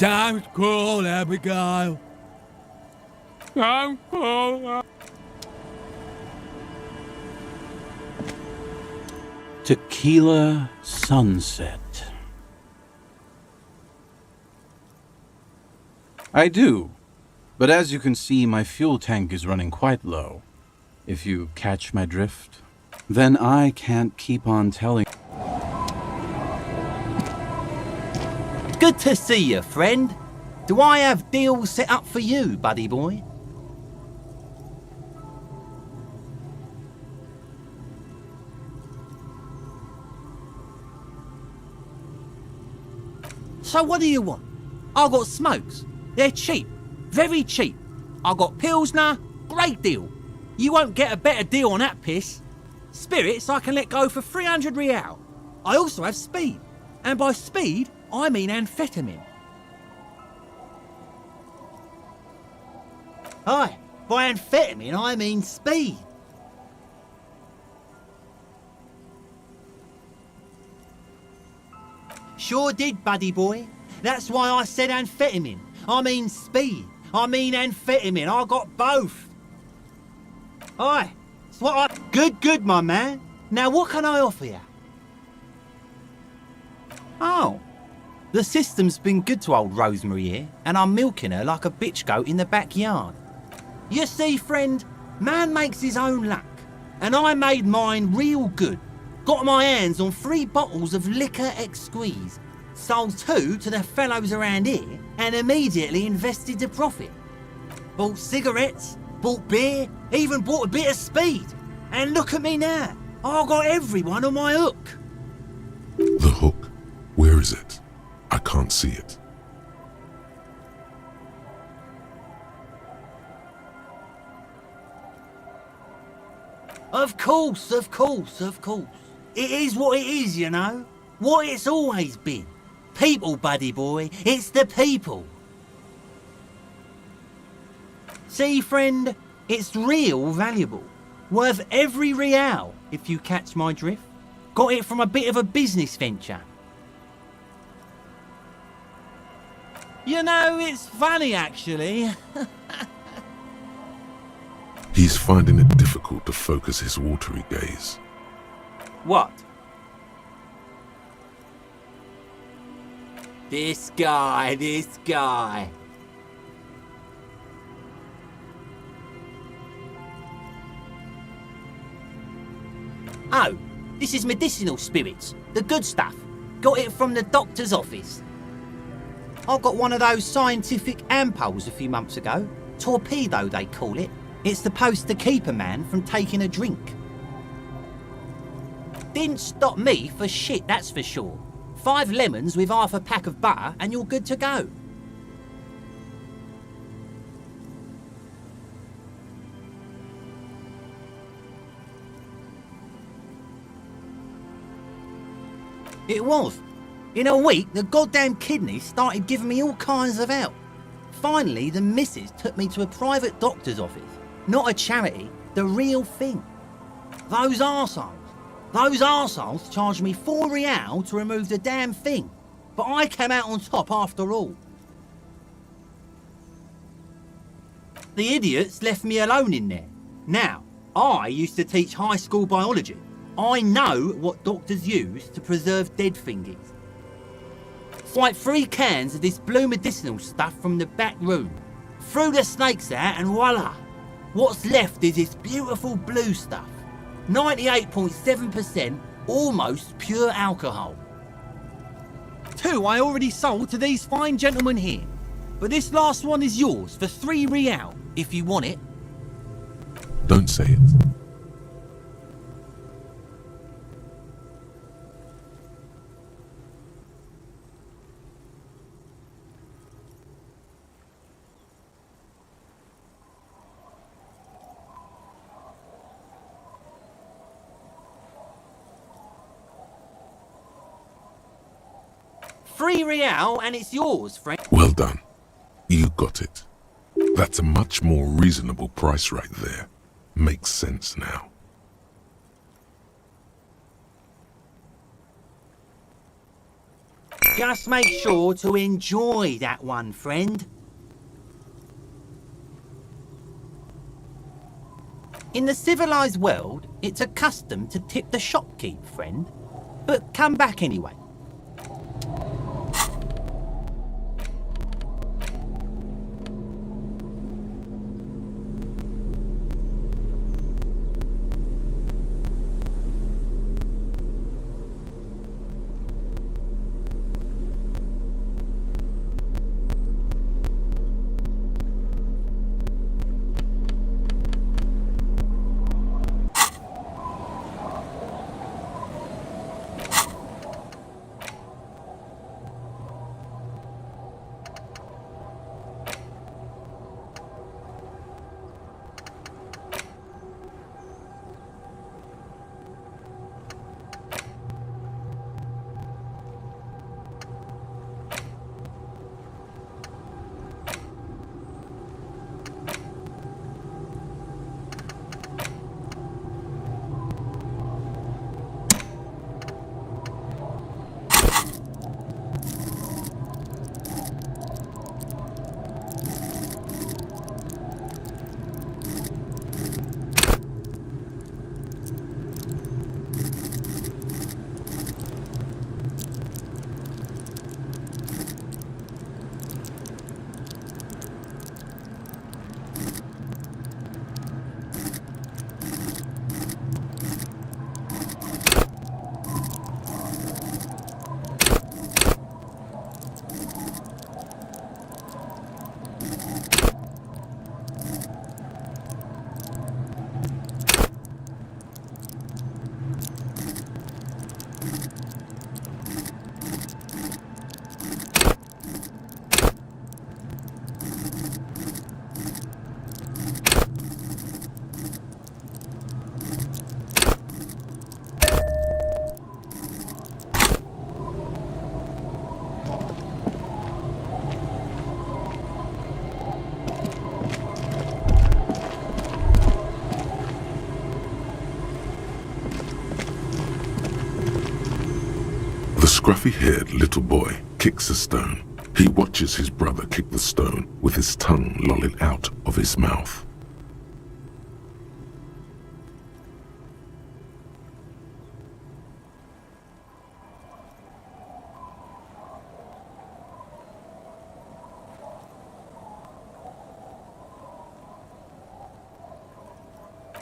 Don't call Abigail. Don't call her. Tequila sunset. I do, but as you can see, my fuel tank is running quite low. If you catch my drift, then I can't keep on telling. Good to see you, friend. Do I have deals set up for you, buddy boy? So what do you want? I got smokes. They're cheap. Very cheap. I got Pilsner. Great deal. You won't get a better deal on that piss. Spirits I can let go for 300 real. I also have speed. And by speed, I mean amphetamine. Aye, by amphetamine I mean speed. Sure did, buddy boy. That's why I said amphetamine. I mean speed. I mean amphetamine. I got both. Aye, it's what I... Good, my man. Now what can I offer you? Oh, the system's been good to old Rosemary here, and I'm milking her like a bitch goat in the backyard. You see, friend, man makes his own luck, and I made mine real good. Got my hands on 3 bottles of liquor ex-squeeze, sold 2 to the fellows around here, and immediately invested the profit. Bought cigarettes, bought beer, even bought a bit of speed. And look at me now, I got everyone on my hook. The hook? Where is it? I can't see it. Of course. It is what it is, you know. What it's always been. People, buddy boy. It's the people. See, friend, it's real valuable. Worth every real, if you catch my drift. Got it from a bit of a business venture. You know, it's funny, actually. He's finding it difficult to focus his watery gaze. What? This guy. Oh, this is medicinal spirits. The good stuff. Got it from the doctor's office. I got one of those scientific ampoules a few months ago. Torpedo, they call it. It's supposed to keep a man from taking a drink. Didn't stop me for shit, that's for sure. 5 lemons with half a pack of butter and you're good to go. It was. In a week, the goddamn kidneys started giving me all kinds of help. Finally, the missus took me to a private doctor's office. Not a charity, the real thing. Those arseholes charged me 4 real to remove the damn thing. But I came out on top after all. The idiots left me alone in there. Now, I used to teach high school biology. I know what doctors use to preserve dead thingies. Swipe 3 cans of this blue medicinal stuff from the back room. Threw the snakes out and voila! What's left is this beautiful blue stuff. 98.7% almost pure alcohol. 2 I already sold to these fine gentlemen here. But this last one is yours for 3 real, if you want it. Don't say it. $3 real and it's yours, friend. Well done. You got it. That's a much more reasonable price right there. Makes sense now. Just make sure to enjoy that one, friend. In the civilized world, it's a custom to tip the shopkeep, friend. But come back anyway. The scruffy-haired little boy kicks a stone. He watches his brother kick the stone with his tongue lolling out of his mouth.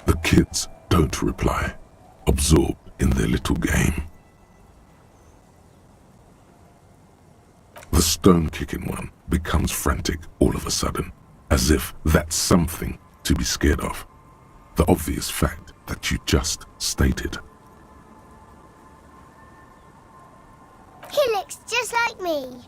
The kids don't reply, absorbed in their little game. The stone-kicking one becomes frantic all of a sudden, as if that's something to be scared of. The obvious fact that you just stated. He looks just like me.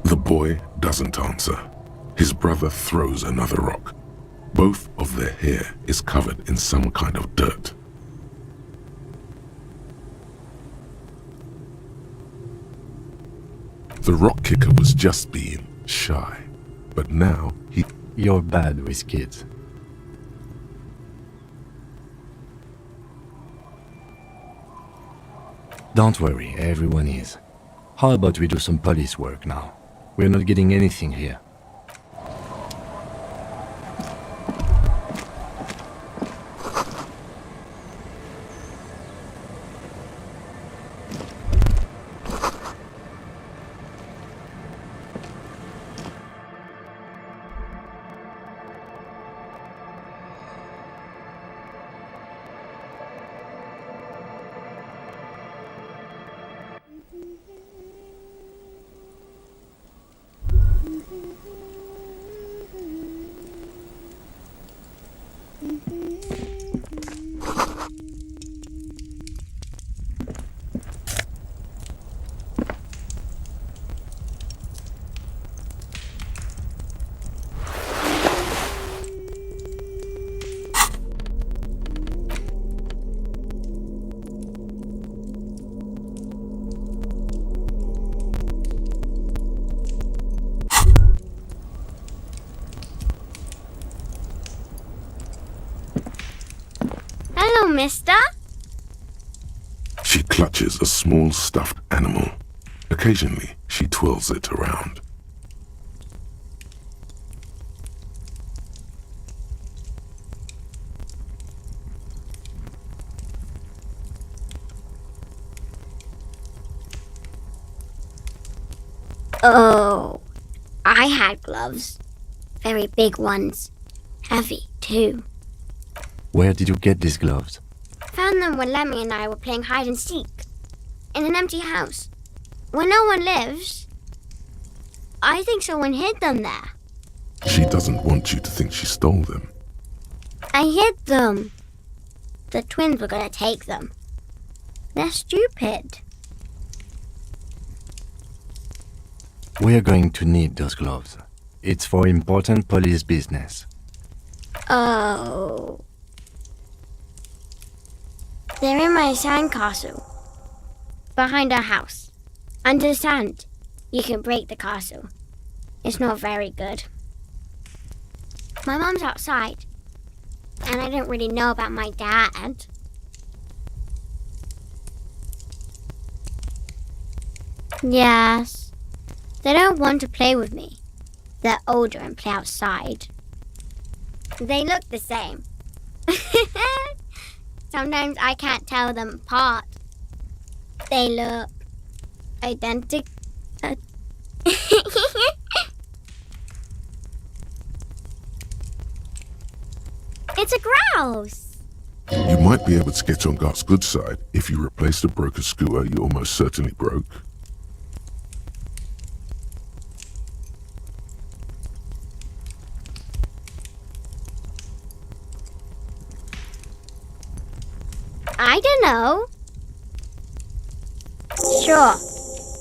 The boy doesn't answer. His brother throws another rock. Both of their hair is covered in some kind of dirt. The rock kicker was just being shy, but now he... You're bad with kids. Don't worry, everyone is. How about we do some police work now? We're not getting anything here. mister. She clutches a small stuffed animal. Occasionally, she twirls it around. Oh, I had gloves. Very big ones. Heavy, too. Where did you get these gloves? Found them when Lemmy and I were playing hide and seek. In an empty house. Where no one lives. I think someone hid them there. She doesn't want you to think she stole them. I hid them. The twins were gonna take them. They're stupid. We're going to need those gloves. It's for important police business. Oh. They're in my sandcastle. Behind our house. Under sand. You can break the castle. It's not very good. My mom's outside. And I don't really know about my dad. Yes. They don't want to play with me. They're older and play outside. They look the same. Sometimes I can't tell them apart. They look identical. It's a grouse. You might be able to get on Gart's good side if you replace the broken skewer you almost certainly broke. I don't know. Sure.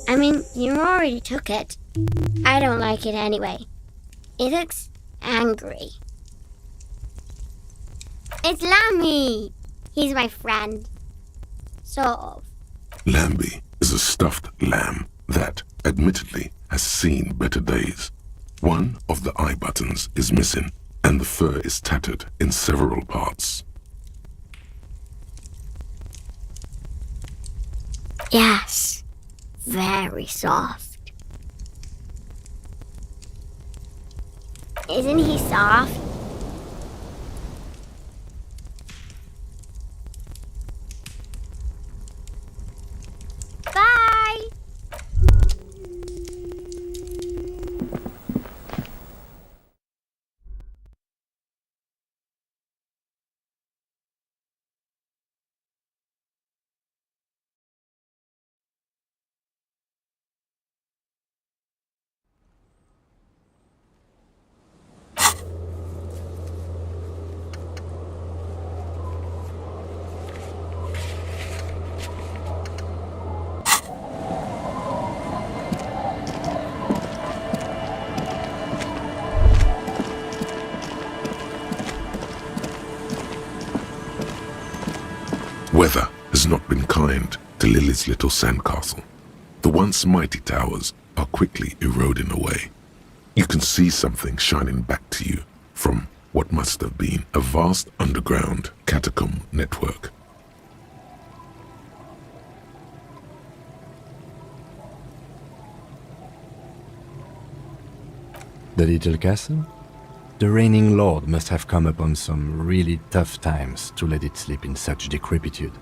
I mean, you already took it. I don't like it anyway. It looks angry. It's Lammy. He's my friend. Sort of. Lambie is a stuffed lamb that, admittedly, has seen better days. One of the eye buttons is missing, and the fur is tattered in several parts. Yes. Very soft. Isn't he soft? Bye! Weather has not been kind to Lily's little sandcastle. The once mighty towers are quickly eroding away. You can see something shining back to you from what must have been a vast underground catacomb network. The little castle? The reigning lord must have come upon some really tough times to let it sleep in such decrepitude.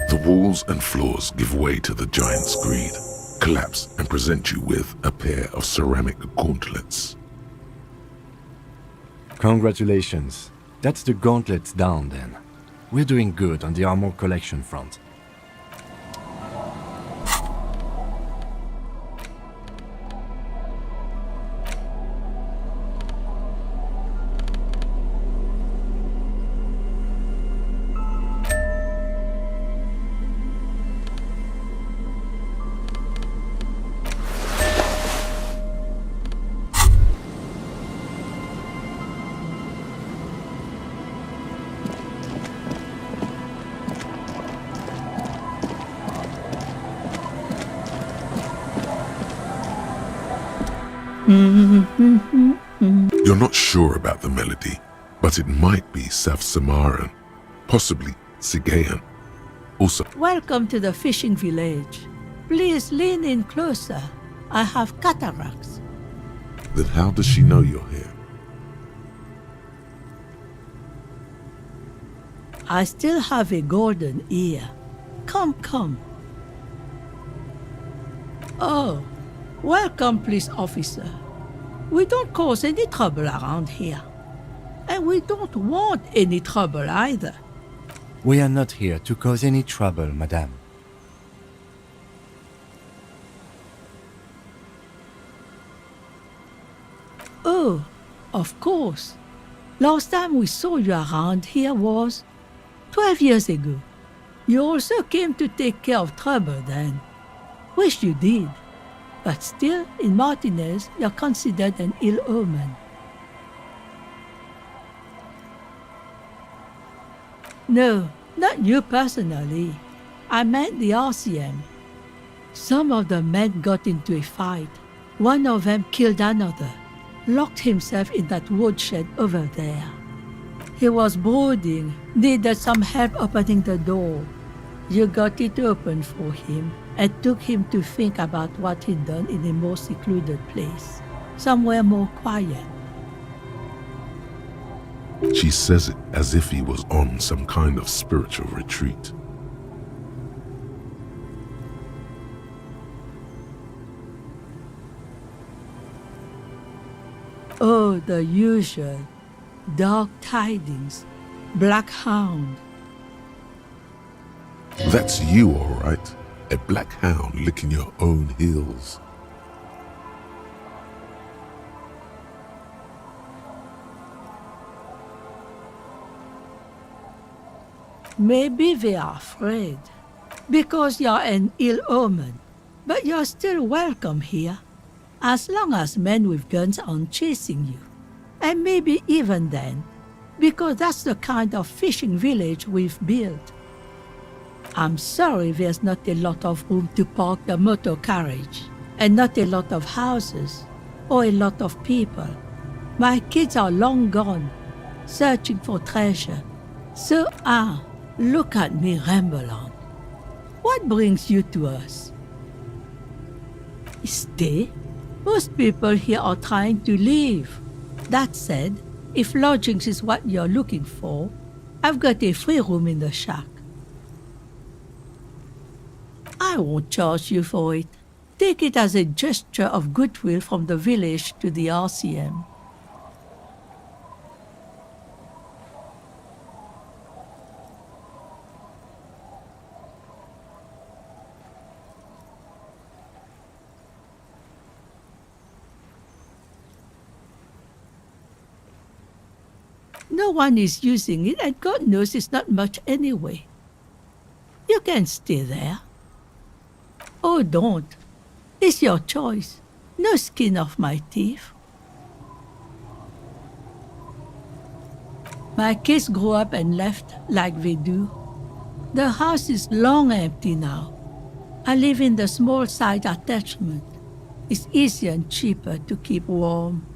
The walls and floors give way to the giant's greed, collapse and present you with a pair of ceramic gauntlets. Congratulations. That's the gauntlets down then. We're doing good on the armor collection front. You're not sure about the melody, but it might be South Samaran, possibly Sigayan. Also, Welcome to the fishing village. Please lean in closer. I have cataracts. then how does she know you're here? I still have a golden ear. Come, come. Oh, welcome, police officer. We don't cause any trouble around here. And we don't want any trouble either. We are not here to cause any trouble, madame. Oh, of course. Last time we saw you around here was 12 years ago. You also came to take care of trouble then. Wish you did. But still, in Martinez, you're considered an ill omen. No, not you personally. I meant the RCM. Some of the men got into a fight. One of them killed another, locked himself in that woodshed over there. He was brooding, needed some help opening the door. You got it open for him and took him to think about what he'd done in a more secluded place, somewhere more quiet. She says it as if he was on some kind of spiritual retreat. Oh, the usual. Dark tidings. Black hound. That's you, all right. A black hound licking your own heels. Maybe they are afraid. Because you're an ill omen. But you're still welcome here. As long as men with guns aren't chasing you. And maybe even then. Because that's the kind of fishing village we've built. I'm sorry there's not a lot of room to park the motor carriage. And not a lot of houses. Or a lot of people. My kids are long gone. Searching for treasure. So, look at me ramble on. What brings you to us? Stay? Most people here are trying to leave. That said, if lodgings is what you're looking for, I've got a free room in the shack. I won't charge you for it. Take it as a gesture of goodwill from the village to the RCM. No one is using it, and God knows it's not much anyway. You can stay there. Oh, don't. It's your choice. No skin off my teeth. My kids grew up and left like they do. The house is long empty now. I live in the small side attachment. It's easier and cheaper to keep warm.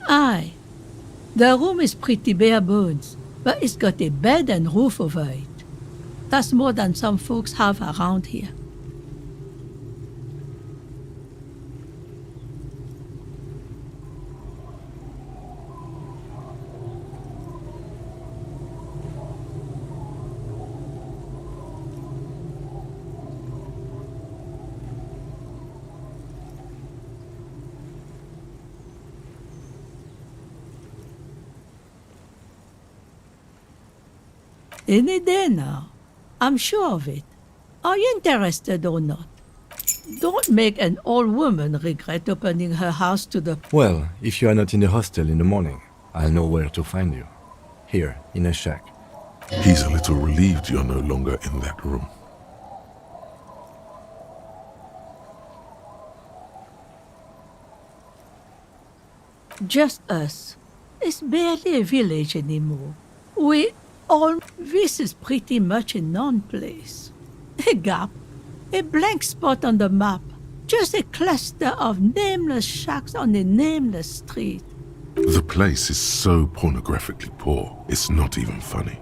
Aye. The room is pretty bare bones, but it's got a bed and roof over it. That's more than some folks have around here. Any day now. I'm sure of it. Are you interested or not? Don't make an old woman regret opening her house to the... Well, if you are not in the hostel in the morning, I'll know where to find you. Here, in a shack. He's a little relieved you're no longer in that room. Just us. It's barely a village anymore. This is pretty much a non-place. A gap, a blank spot on the map, just a cluster of nameless shacks on a nameless street. The place is so pornographically poor, it's not even funny.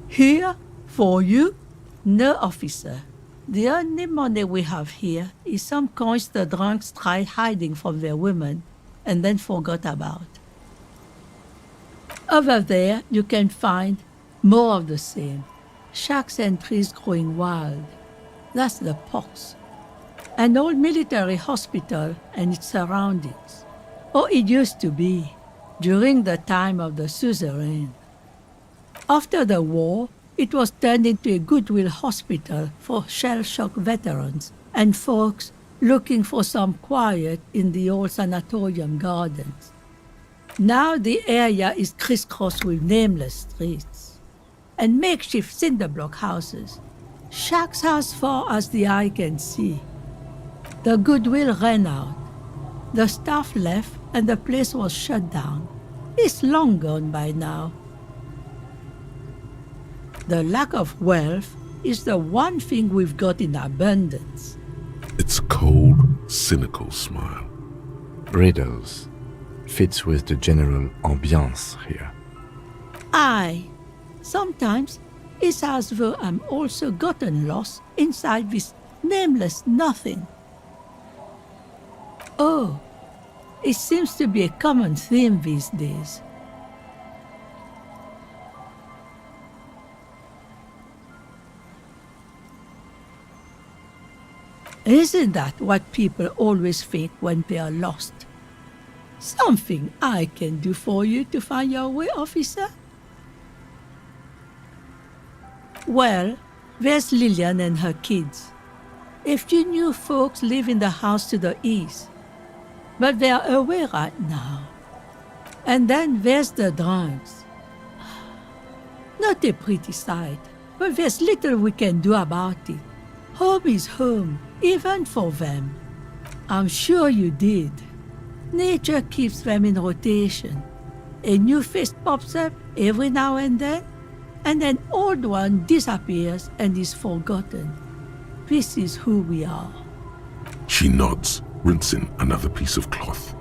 Here, for you? No, officer. The only money we have here is some coins the drunks tried hiding from their women and then forgot about. Over there, you can find more of the same. Shacks and trees growing wild. That's the pox. An old military hospital and its surroundings. Or it used to be, during the time of the suzerain. After the war, it was turned into a goodwill hospital for shell-shock veterans and folks looking for some quiet in the old sanatorium gardens. Now the area is crisscrossed with nameless streets and makeshift cinder block houses, shacks as far as the eye can see. The goodwill ran out. The staff left and the place was shut down. It's long gone by now. The lack of wealth is the one thing we've got in abundance. It's a cold, cynical smile. Riddles. Fits with the general ambiance here. Aye. Sometimes it's as though I'm also gotten lost inside this nameless nothing. Oh, it seems to be a common theme these days. Isn't that what people always think when they are lost? Something I can do for you to find your way, officer? Well, there's Lillian and her kids. A few new folks live in the house to the east, but they are away right now. And then there's the drunks. Not a pretty sight, but there's little we can do about it. Home is home, even for them. I'm sure you did. Nature keeps them in rotation. A new face pops up every now and an old one disappears and is forgotten. This is who we are. She nods, rinsing another piece of cloth.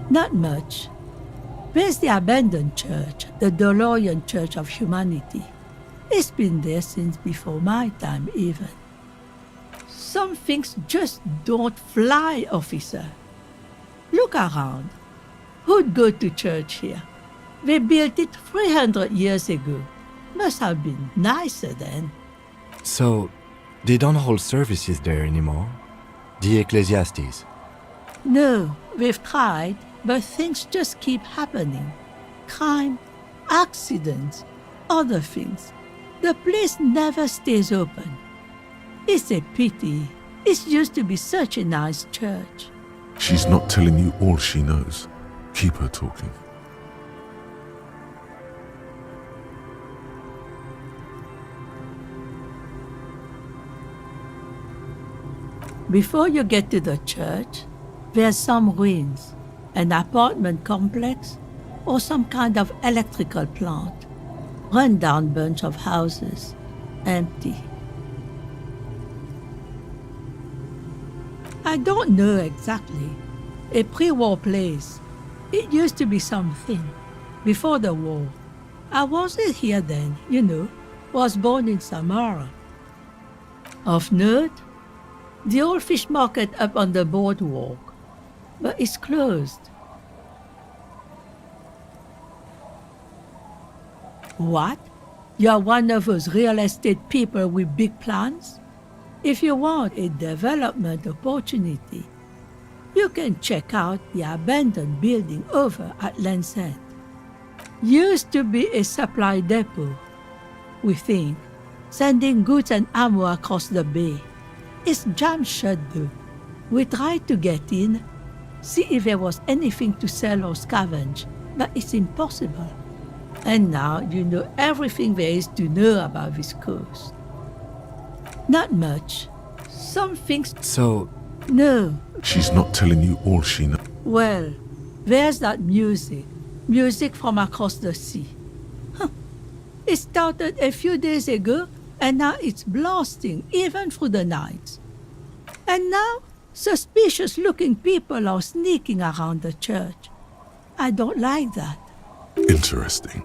Not much. There's the abandoned church, the DeLorean Church of Humanity. It's been there since before my time, even. Some things just don't fly, officer. Look around. Who'd go to church here? They built it 300 years ago. Must have been nicer then. So, they don't hold services there anymore? The Ecclesiastes? No, we've tried, but things just keep happening. Crime, accidents, other things. The place never stays open. It's a pity. It used to be such a nice church. She's not telling you all she knows. Keep her talking. Before you get to the church, there's some ruins, an apartment complex, or some kind of electrical plant. Run-down bunch of houses, empty. I don't know exactly. A pre-war place. It used to be something. Before the war. I wasn't here then, you know. Was born in Samara. Of note, the old fish market up on the boardwalk. But it's closed. What? You're one of those real estate people with big plans? If you want a development opportunity, you can check out the abandoned building over at Land's End. Used to be a supply depot, we think, sending goods and ammo across the bay. It's jammed shut though. We tried to get in, see if there was anything to sell or scavenge, but it's impossible. And now you know everything there is to know about this coast. Not much. Some things... So... No. She's not telling you all she knows. Well, there's that music. Music from across the sea. Huh. It started a few days ago, and now it's blasting, even through the night. And now, suspicious-looking people are sneaking around the church. I don't like that. Interesting.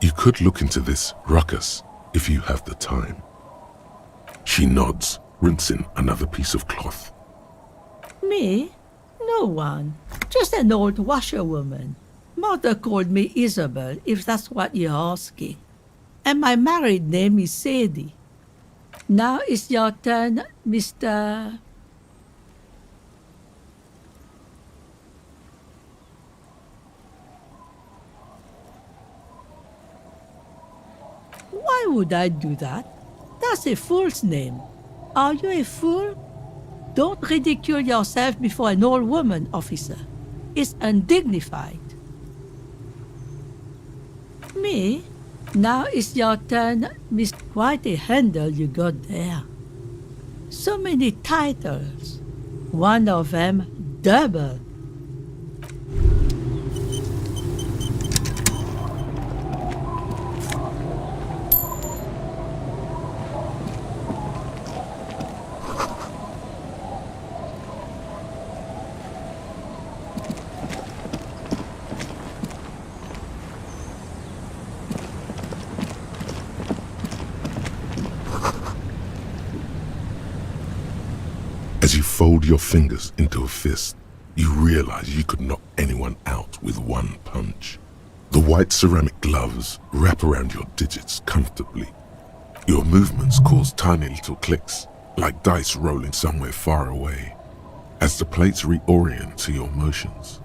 You could look into this ruckus if you have the time. She nods, rinsing another piece of cloth. Me? No one. Just an old washerwoman. Mother called me Isabel, if that's what you're asking. And my married name is Sadie. Now it's your turn, Mr... Why would I do that? That's a fool's name. Are you a fool? Don't ridicule yourself before an old woman, officer. It's undignified. Me? Now it's your turn, Miss. Quite a handle you got there. So many titles. One of them double. As you fold your fingers into a fist, you realize you could knock anyone out with one punch. The white ceramic gloves wrap around your digits comfortably. Your movements cause tiny little clicks, like dice rolling somewhere far away, as the plates reorient to your motions.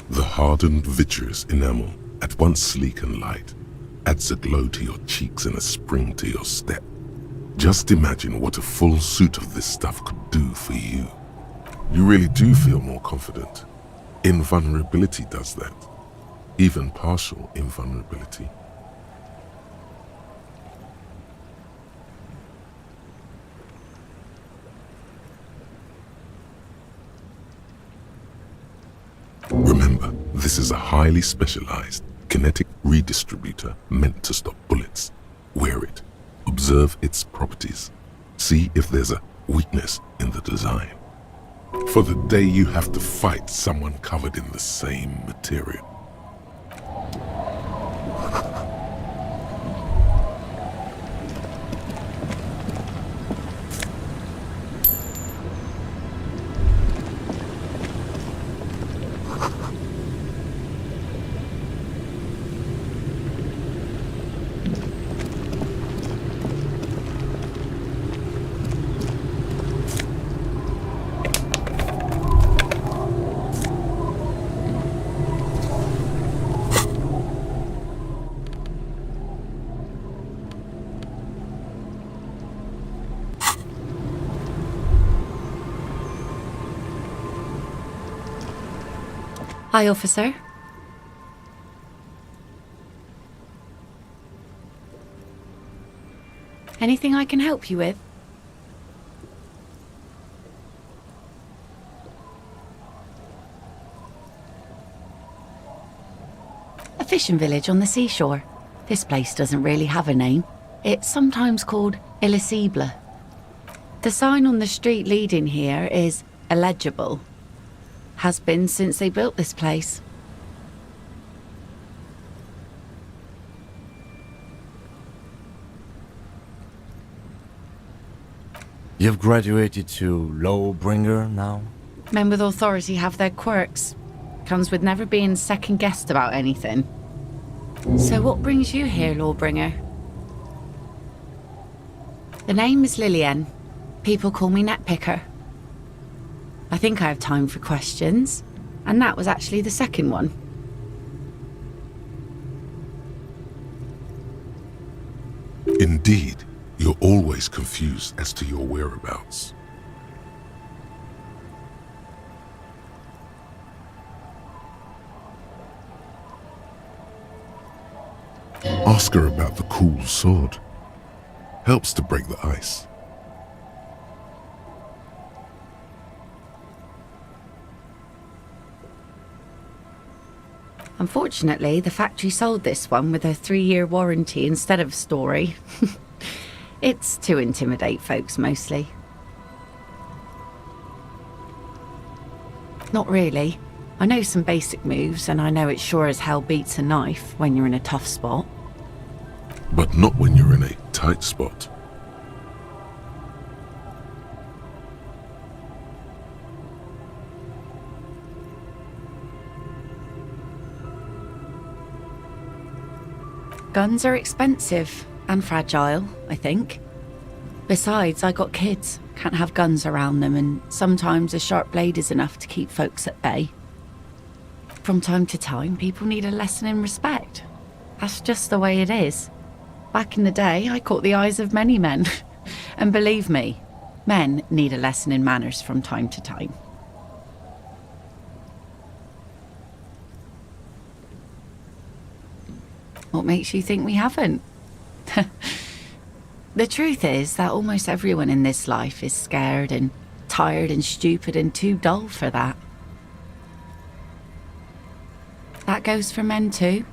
The hardened vitreous enamel, at once sleek and light, adds a glow to your cheeks and a spring to your step. Just imagine what a full suit of this stuff could do for you. You really do feel more confident. Invulnerability does that. Even partial invulnerability. Remember, this is a highly specialized kinetic redistributor meant to stop bullets. Wear it. Observe its properties. See if there's a weakness in the design. For the day you have to fight someone covered in the same material. Hi, officer. Anything I can help you with? A fishing village on the seashore. This place doesn't really have a name. It's sometimes called Elysium. The sign on the street leading here is illegible. Has been since they built this place. You've graduated to Lawbringer now? Men with authority have their quirks. Comes with never being second-guessed about anything. So what brings you here, Lawbringer? The name is Lillian. People call me Netpicker. I think I have time for questions, and that was actually the second one. Indeed, you're always confused as to your whereabouts. Ask her about the cool sword. Helps to break the ice. Unfortunately, the factory sold this one with a 3-year warranty instead of story. It's to intimidate folks, mostly. Not really. I know some basic moves, and I know it sure as hell beats a knife when you're in a tough spot. But not when you're in a tight spot. Guns are expensive and fragile, I think. Besides, I got kids, can't have guns around them, and sometimes a sharp blade is enough to keep folks at bay. From time to time, people need a lesson in respect. That's just the way it is. Back in the day, I caught the eyes of many men. And believe me, men need a lesson in manners from time to time. What makes you think we haven't? The truth is that almost everyone in this life is scared and tired and stupid and too dull for that. That goes for men too.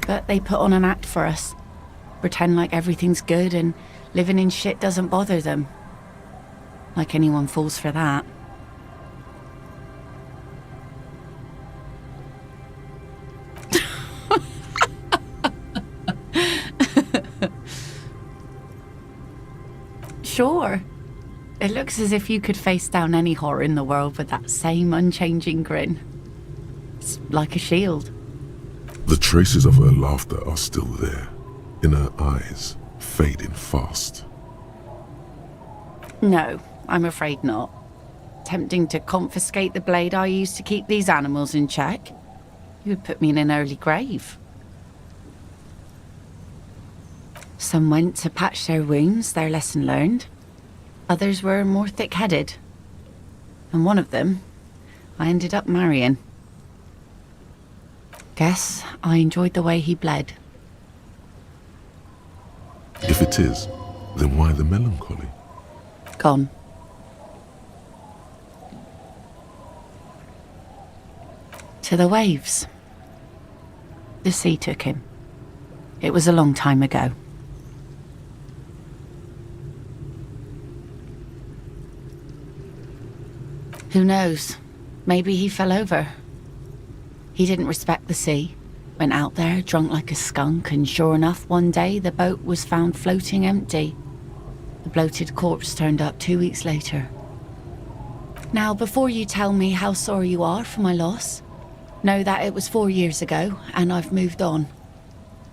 But they put on an act for us. Pretend like everything's good and living in shit doesn't bother them. Like anyone falls for that. Sure. It looks as if you could face down any horror in the world with that same unchanging grin. It's like a shield. The traces of her laughter are still there, in her eyes, fading fast. No, I'm afraid not. Tempting to confiscate the blade I used to keep these animals in check. You would put me in an early grave. Some went to patch their wounds, their lesson learned. Others were more thick-headed. And one of them, I ended up marrying. Guess I enjoyed the way he bled. If it is, then why the melancholy? Gone. To the waves. The sea took him. It was a long time ago. Who knows? Maybe he fell over. He didn't respect the sea. Went out there drunk like a skunk, and sure enough, one day the boat was found floating empty. The bloated corpse turned up 2 weeks later. Now, before you tell me how sorry you are for my loss, know that it was 4 years ago, and I've moved on.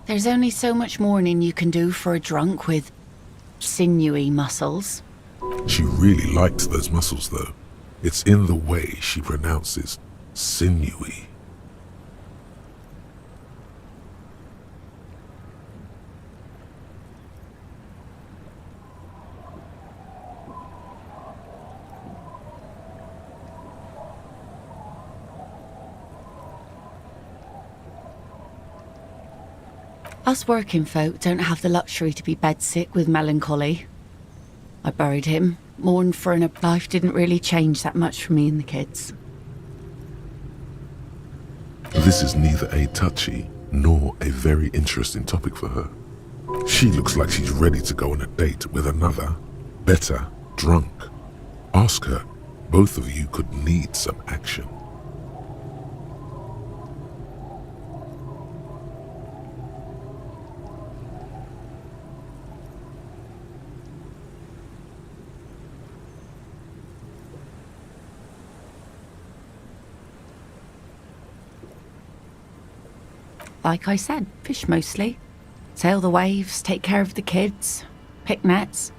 There's only so much mourning you can do for a drunk with sinewy muscles. She really liked those muscles, though. It's in the way she pronounces sinewy. Us working folk don't have the luxury to be bedsick with melancholy. I buried him, mourned for him. Life didn't really change that much for me and the kids. This is neither a touchy nor a very interesting topic for her. She looks like she's ready to go on a date with another, better, drunk. Ask her. Both of you could need some action. Like I said, fish mostly. Sail the waves, take care of the kids, pick nets.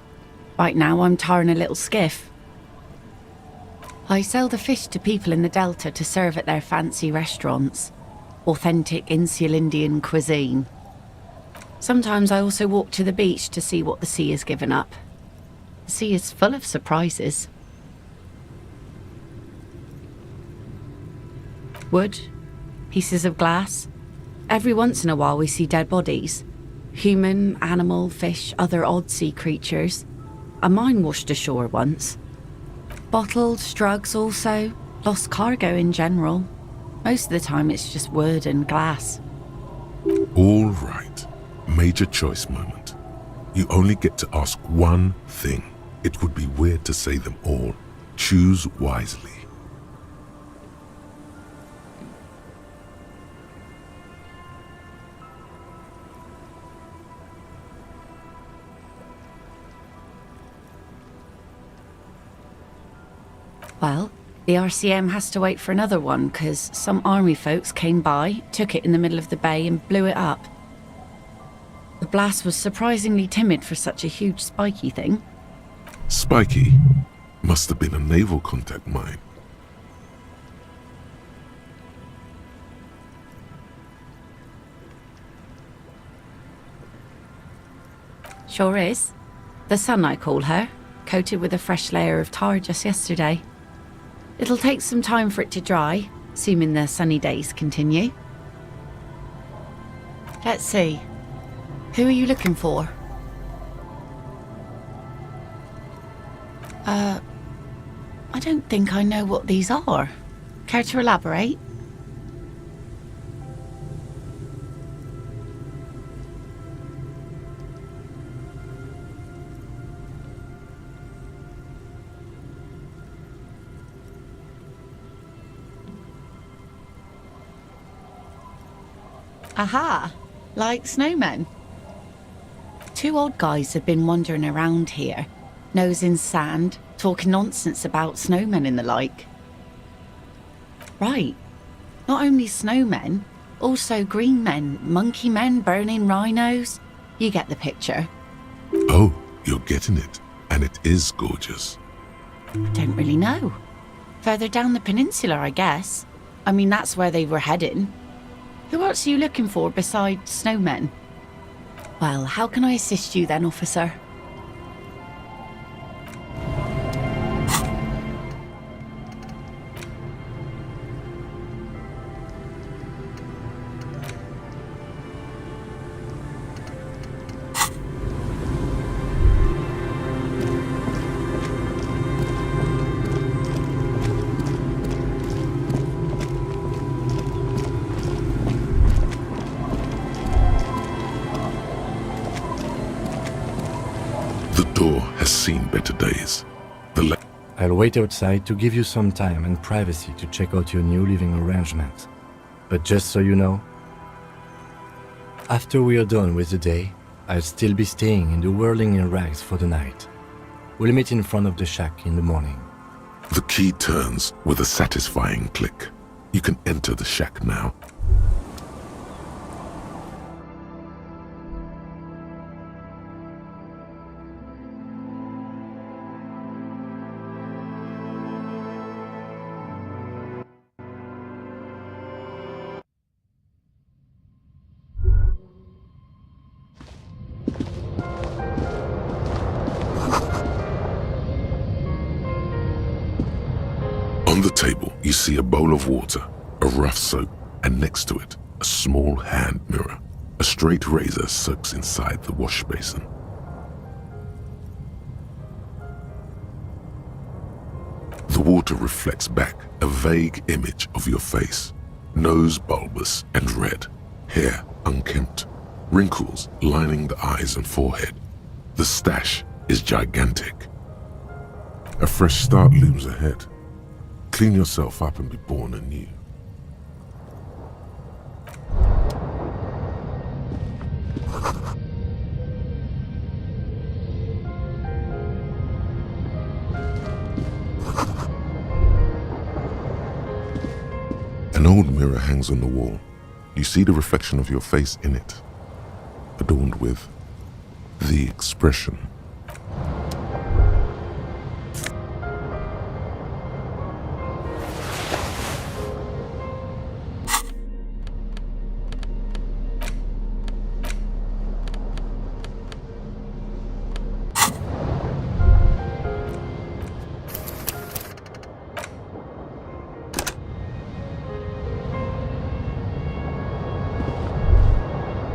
Right now I'm tarring a little skiff. I sell the fish to people in the Delta to serve at their fancy restaurants. Authentic insular Indian cuisine. Sometimes I also walk to the beach to see what the sea has given up. The sea is full of surprises. Wood, pieces of glass. Every once in a while we see dead bodies. Human, animal, fish, other odd sea creatures. A mine washed ashore once. Bottles, drugs also. Lost cargo in general. Most of the time it's just wood and glass. All right. Major choice moment. You only get to ask one thing. It would be weird to say them all. Choose wisely. Well, the RCM has to wait for another one, because some army folks came by, took it in the middle of the bay and blew it up. The blast was surprisingly timid for such a huge spiky thing. Spiky must have been a naval contact mine. Sure is. The Sun, I call her, coated with a fresh layer of tar just yesterday. It'll take some time for it to dry, assuming the sunny days continue. Let's see. Who are you looking for? I don't think I know what these are. Care to elaborate? Aha! Like snowmen. Two odd guys have been wandering around here, nose in sand, talking nonsense about snowmen and the like. Right. Not only snowmen, also green men, monkey men burning rhinos. You get the picture. Oh, you're getting it. And it is gorgeous. Don't really know. Further down the peninsula, I guess. I mean, that's where they were heading. Who else are you looking for besides snowmen? Well, how can I assist you then, officer? The door has seen better days. I'll wait outside to give you some time and privacy to check out your new living arrangements. But just so you know, after we are done with the day, I'll still be staying in the whirling in rags for the night. We'll meet in front of the shack in the morning. The key turns with a satisfying click. You can enter the shack now. On the table, you see a bowl of water, a rough soap, and next to it, a small hand mirror. A straight razor soaks inside the wash basin. The water reflects back a vague image of your face. Nose bulbous and red, hair unkempt, wrinkles lining the eyes and forehead. The stash is gigantic. A fresh start looms ahead. Clean yourself up and be born anew. An old mirror hangs on the wall. You see the reflection of your face in it, adorned with the expression.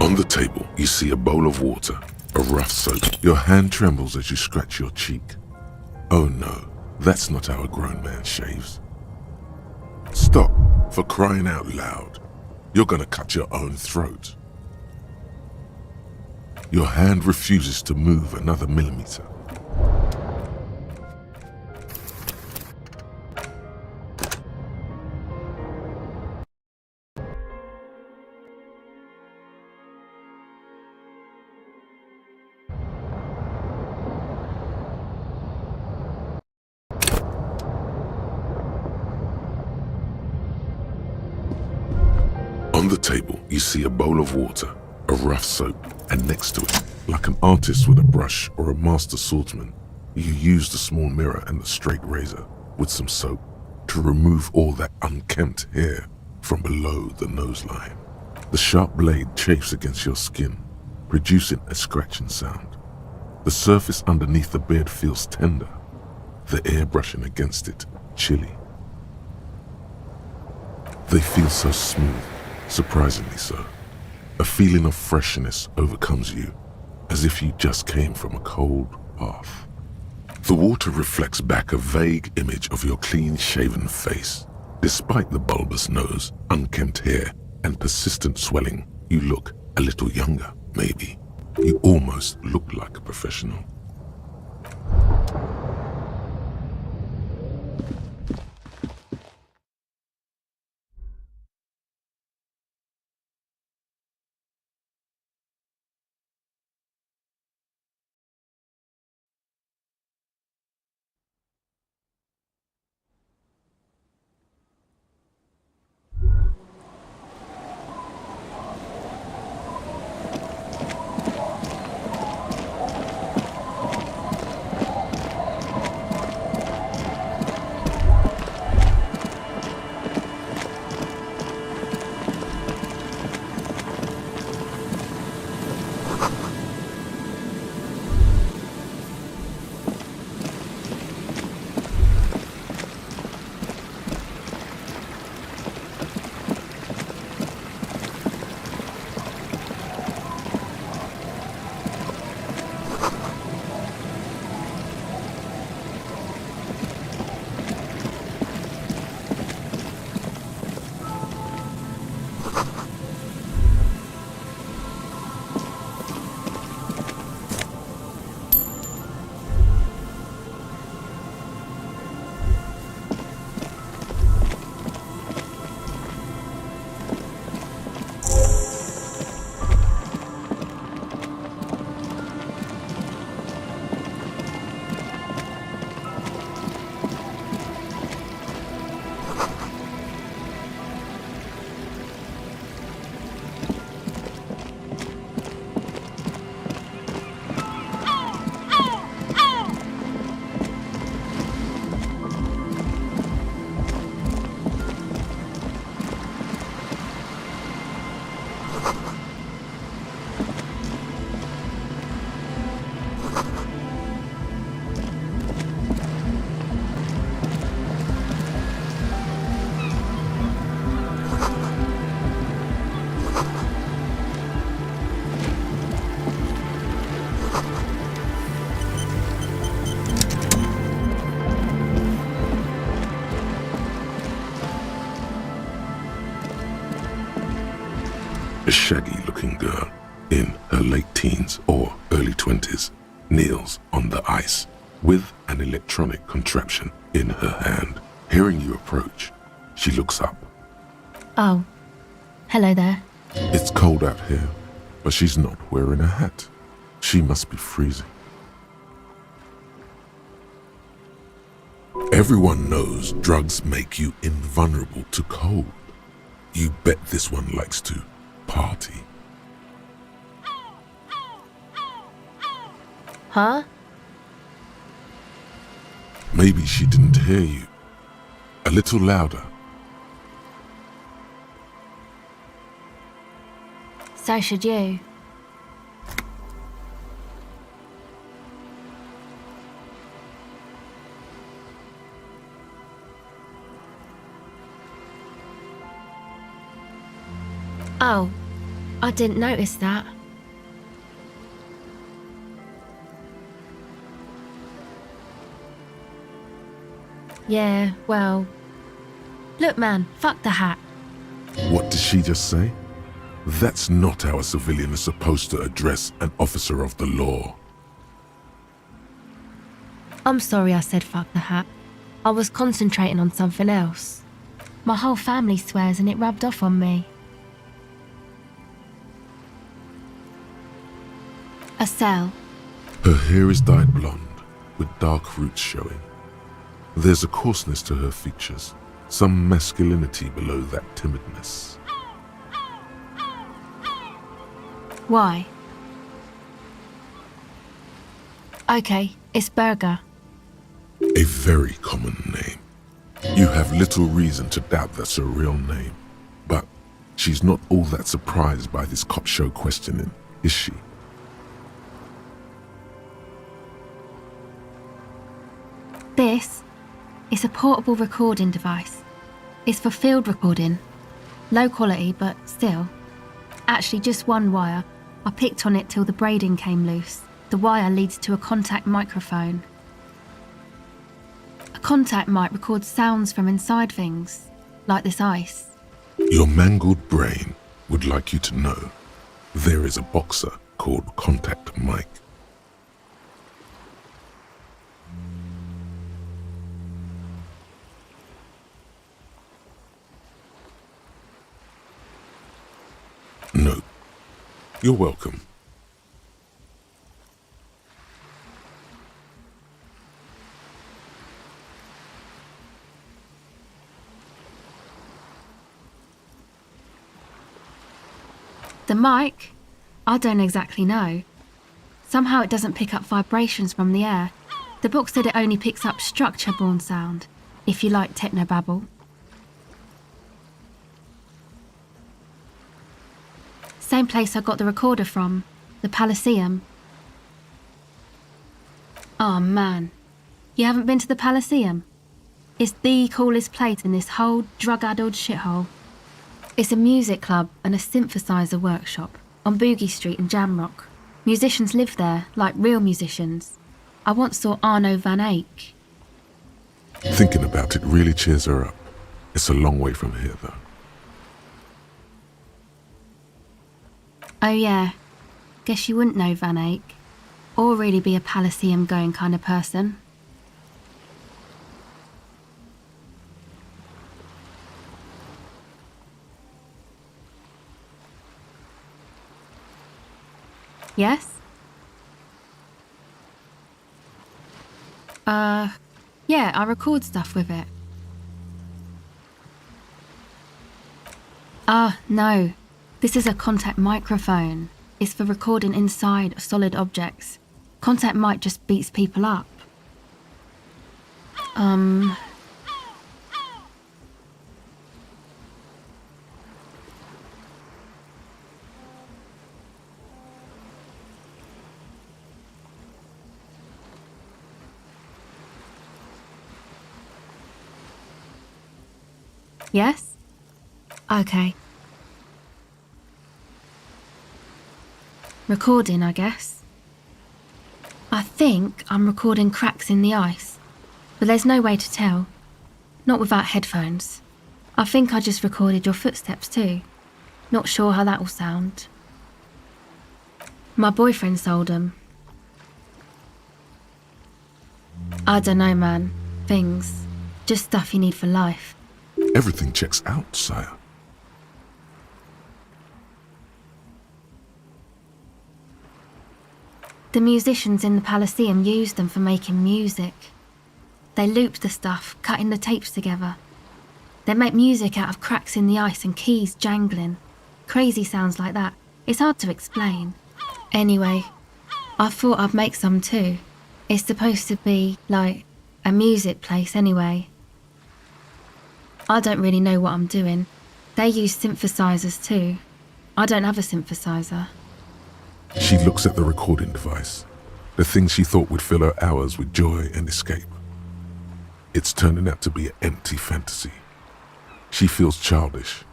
On the table, you see a bowl of water, a rough soap. Your hand trembles as you scratch your cheek. Oh no, that's not how a grown man shaves. Stop, for crying out loud. You're gonna cut your own throat. Your hand refuses to move another millimeter. On the table, you see a bowl of water, a rough soap, and next to it, like an artist with a brush or a master swordsman, you use the small mirror and the straight razor with some soap to remove all that unkempt hair from below the nose line. The sharp blade chafes against your skin, producing a scratching sound. The surface underneath the beard feels tender, the air brushing against it chilly. They feel so smooth, surprisingly so. A feeling of freshness overcomes you, as if you just came from a cold bath. The water reflects back a vague image of your clean-shaven face. Despite the bulbous nose, unkempt hair, and persistent swelling, you look a little younger, maybe. You almost look like a professional. shaggy-looking girl in her late teens or early 20s kneels on the ice with an electronic contraption in her hand. Hearing you approach, she looks up. Oh, hello there. It's cold out here, but she's not wearing a hat. She must be freezing. Everyone knows drugs make you invulnerable to cold. You bet this one likes to party. Huh? Maybe she didn't hear you. A little louder. So should you. Oh, I didn't notice that. Yeah, well... Look, man, fuck the hat. What did she just say? That's not how a civilian is supposed to address an officer of the law. I'm sorry I said fuck the hat. I was concentrating on something else. My whole family swears and it rubbed off on me. A cell. Her hair is dyed blonde, with dark roots showing. There's a coarseness to her features, some masculinity below that timidness. Why? Okay, it's Burger. A very common name. You have little reason to doubt that's her real name. But she's not all that surprised by this cop show questioning, is she? This is a portable recording device. It's for field recording. Low quality, but still. Actually, just one wire. I picked on it till the braiding came loose. The wire leads to a contact microphone. A contact mic records sounds from inside things, like this ice. Your mangled brain would like you to know there is a boxer called Contact Mike. No. You're welcome. The mic? I don't exactly know. Somehow it doesn't pick up vibrations from the air. The book said it only picks up structure-borne sound, if you like technobabble. Same place I got the recorder from, the Elysium. Oh man, you haven't been to the Elysium? It's the coolest place in this whole drug-addled shithole. It's a music club and a synthesizer workshop on Boogie Street in Jamrock. Musicians live there, like real musicians. I once saw Arno van Eyck. Thinking about it really cheers her up. It's a long way from here, though. Oh yeah, guess you wouldn't know Van Eyck, or really be a Elysium going kind of person. Yes? Yeah, I record stuff with it. No. This is a contact microphone. It's for recording inside solid objects. Contact mic just beats people up. Yes? Okay. Recording, I guess. I think I'm recording cracks in the ice, but there's no way to tell. Not without headphones. I think I just recorded your footsteps too. Not sure how that'll sound. My boyfriend sold them. I don't know, man. Things. Just stuff you need for life. Everything checks out, sire. The musicians in the Palaceum used them for making music. They looped the stuff, cutting the tapes together. They make music out of cracks in the ice and keys jangling. Crazy sounds like that. It's hard to explain. Anyway, I thought I'd make some too. It's supposed to be, like, a music place anyway. I don't really know what I'm doing. They use synthesizers too. I don't have a synthesizer. She looks at the recording device, the thing she thought would fill her hours with joy and escape. It's turning out to be an empty fantasy. She feels childish,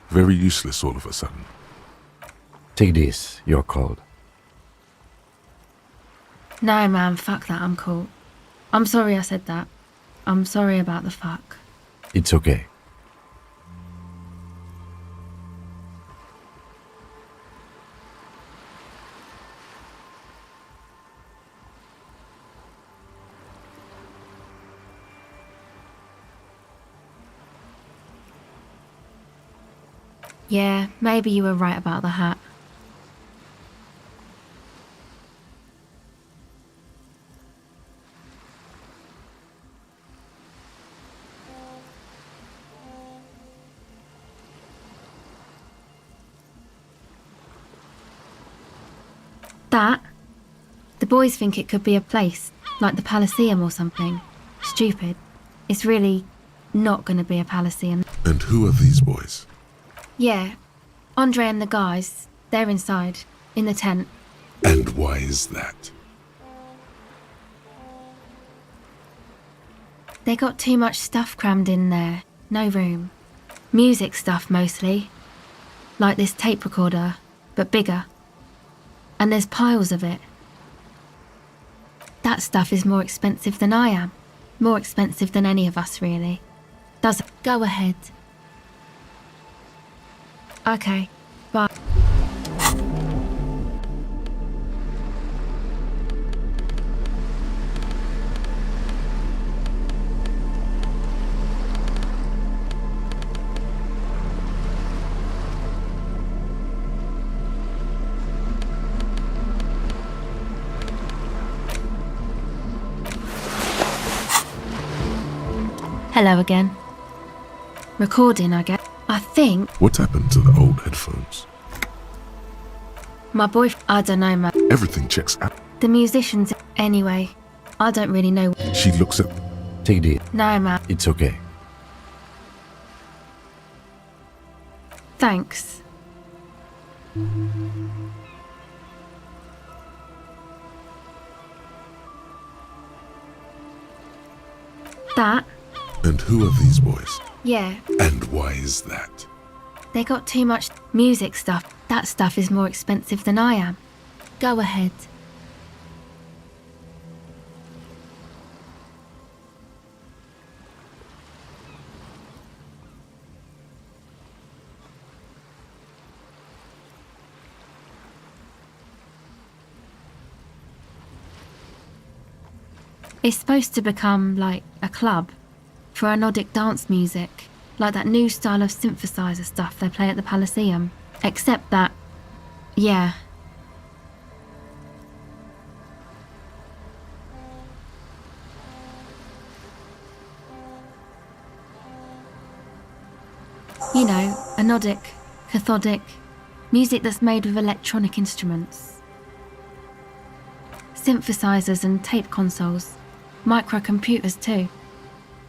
very useless all of a sudden. Take this, you're cold. No, man, fuck that, I'm cool. I'm sorry I said that. I'm sorry about the fuck. It's okay. Yeah, maybe you were right about the hat. That? The boys think it could be a place, like the Palaceum or something. Stupid. It's really not gonna be a Palaceum. And who are these boys? Yeah, Andre and the guys, they're inside, in the tent. And why is that? They got too much stuff crammed in there, no room. Music stuff mostly. Like this tape recorder, but bigger. And there's piles of it. That stuff is more expensive than I am. More expensive than any of us, really. Does it? Go ahead. Okay, bye. Hello again. Recording, I guess. I think What happened to the old headphones? my boyfriend. I don't know, man. Everything checks out. The musicians. Anyway, I don't really know. She looks at... Take this. No, man. It's okay. Thanks. That? And who are these boys? Yeah, And why is that? they got too much music stuff. That stuff is more expensive than I am. Go ahead. It's supposed to become like a club for anodic dance music, like that new style of synthesizer stuff they play at the Palaceum. Except that, yeah. You know, anodic, cathodic, music that's made with electronic instruments. Synthesizers and tape consoles, microcomputers too.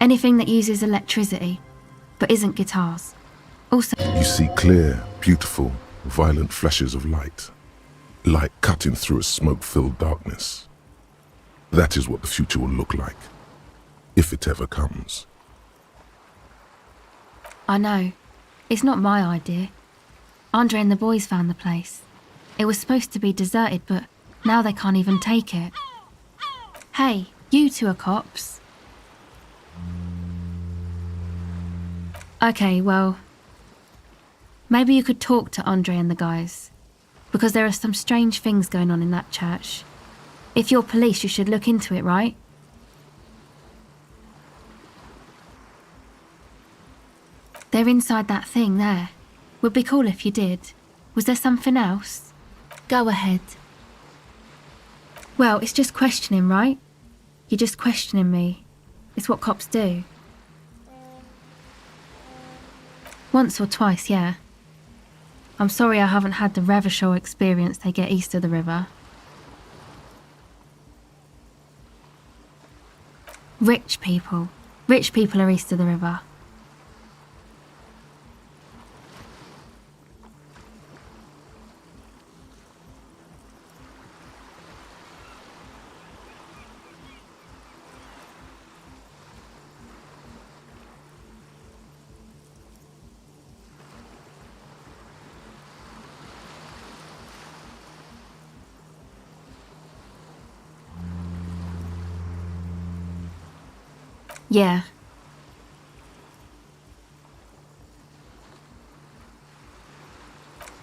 Anything that uses electricity, but isn't guitars. Also, You see clear, beautiful, violent flashes of light. Light cutting through a smoke-filled darkness. That is what the future will look like. If it ever comes. I know, it's not my idea. Andre and the boys found the place. It was supposed to be deserted, but now they can't even take it. Hey, you two are cops. Okay, well, Maybe you could talk to Andre and the guys, because there are some strange things going on in that church. If you're police, you should look into it, right? They're inside that thing there. Would be cool if you did. Was there something else? Go ahead. Well, it's just questioning, right? You're just questioning me. It's what cops do. Once or twice, yeah. I'm sorry I haven't had the Revachol experience they get east of the river. Rich people. Rich people are east of the river. Yeah.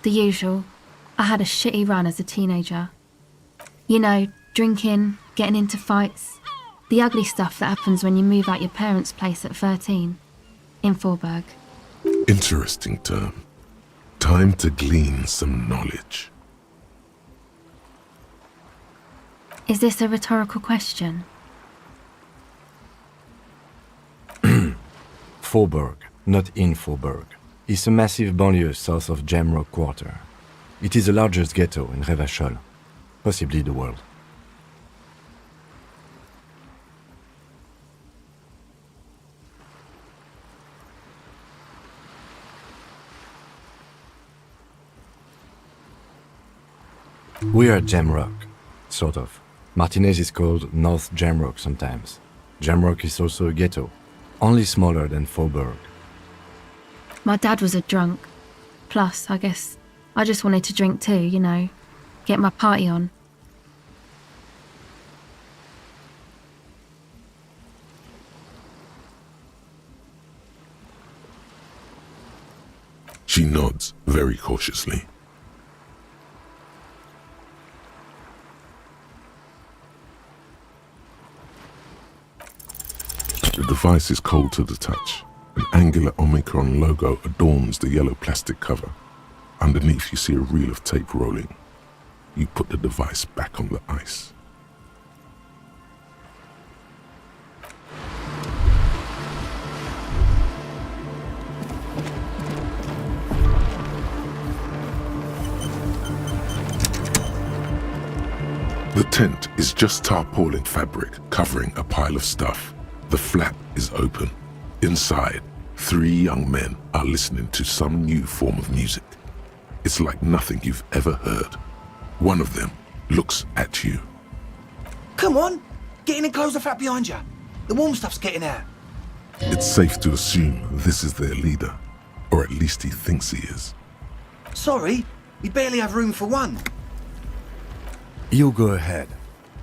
The usual. I had a shitty run as a teenager. You know, drinking, getting into fights. The ugly stuff that happens when you move out your parents' place at 13. In Forburg. Interesting term. Time to glean some knowledge. Is this a rhetorical question? Faubourg, not in Faubourg, is a massive banlieue south of Jamrock Quarter. It is the largest ghetto in Revachol, possibly the world. We are Jamrock, sort of. Martinez is called North Jamrock sometimes. Jamrock is also a ghetto, only smaller than Faubourg. My dad was a drunk. Plus, I guess, I just wanted to drink too, you know. Get my party on. She nods very cautiously. The device is cold to the touch. An angular Omicron logo adorns the yellow plastic cover. Underneath you see a reel of tape rolling. You put the device back on the ice. The tent is just tarpaulin fabric covering a pile of stuff. The flap is open. Inside, 3 young men are listening to some new form of music. It's like nothing you've ever heard. One of them looks at you. Come on, get in and close the flap behind you. The warm stuff's getting out. It's safe to assume this is their leader, or at least he thinks he is. Sorry, we barely have room for one. You go ahead.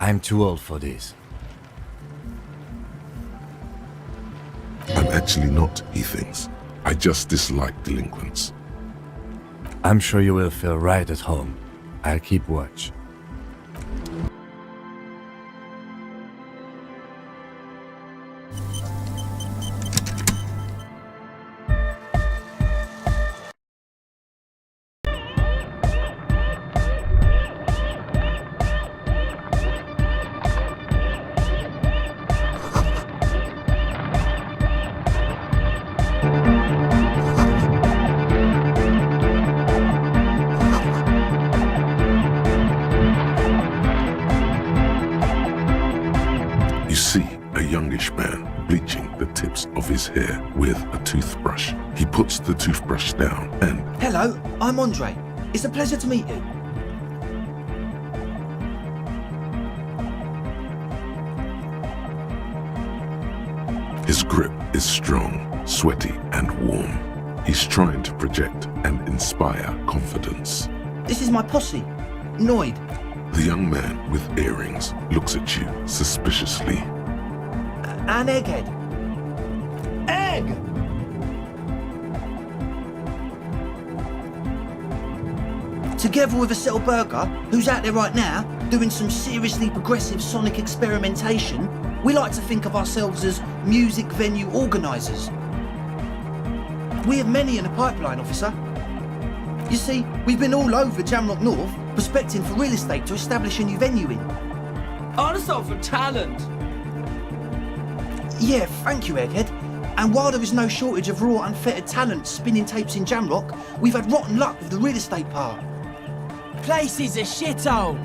I'm too old for this. I'm actually not, he thinks. I just dislike delinquents. I'm sure you will feel right at home. I'll keep watch. You see a youngish man bleaching the tips of his hair with a toothbrush. He puts the toothbrush down and... Hello, I'm Andre. It's a pleasure to meet you. His grip is strong, sweaty and warm. He's trying to project and inspire confidence. This is my posse, Noid. The young man with earrings looks at you suspiciously. And Egghead. Egg! Together with a settled burger, who's out there right now, doing some seriously progressive sonic experimentation, we like to think of ourselves as music venue organisers. We have many in the pipeline, officer. You see, we've been all over Jamrock North, prospecting for real estate to establish a new venue in. Also for talent. Yeah, thank you, Egghead. And while there is no shortage of raw, unfettered talent spinning tapes in Jamrock, we've had rotten luck with the real estate part. Place is a shithole.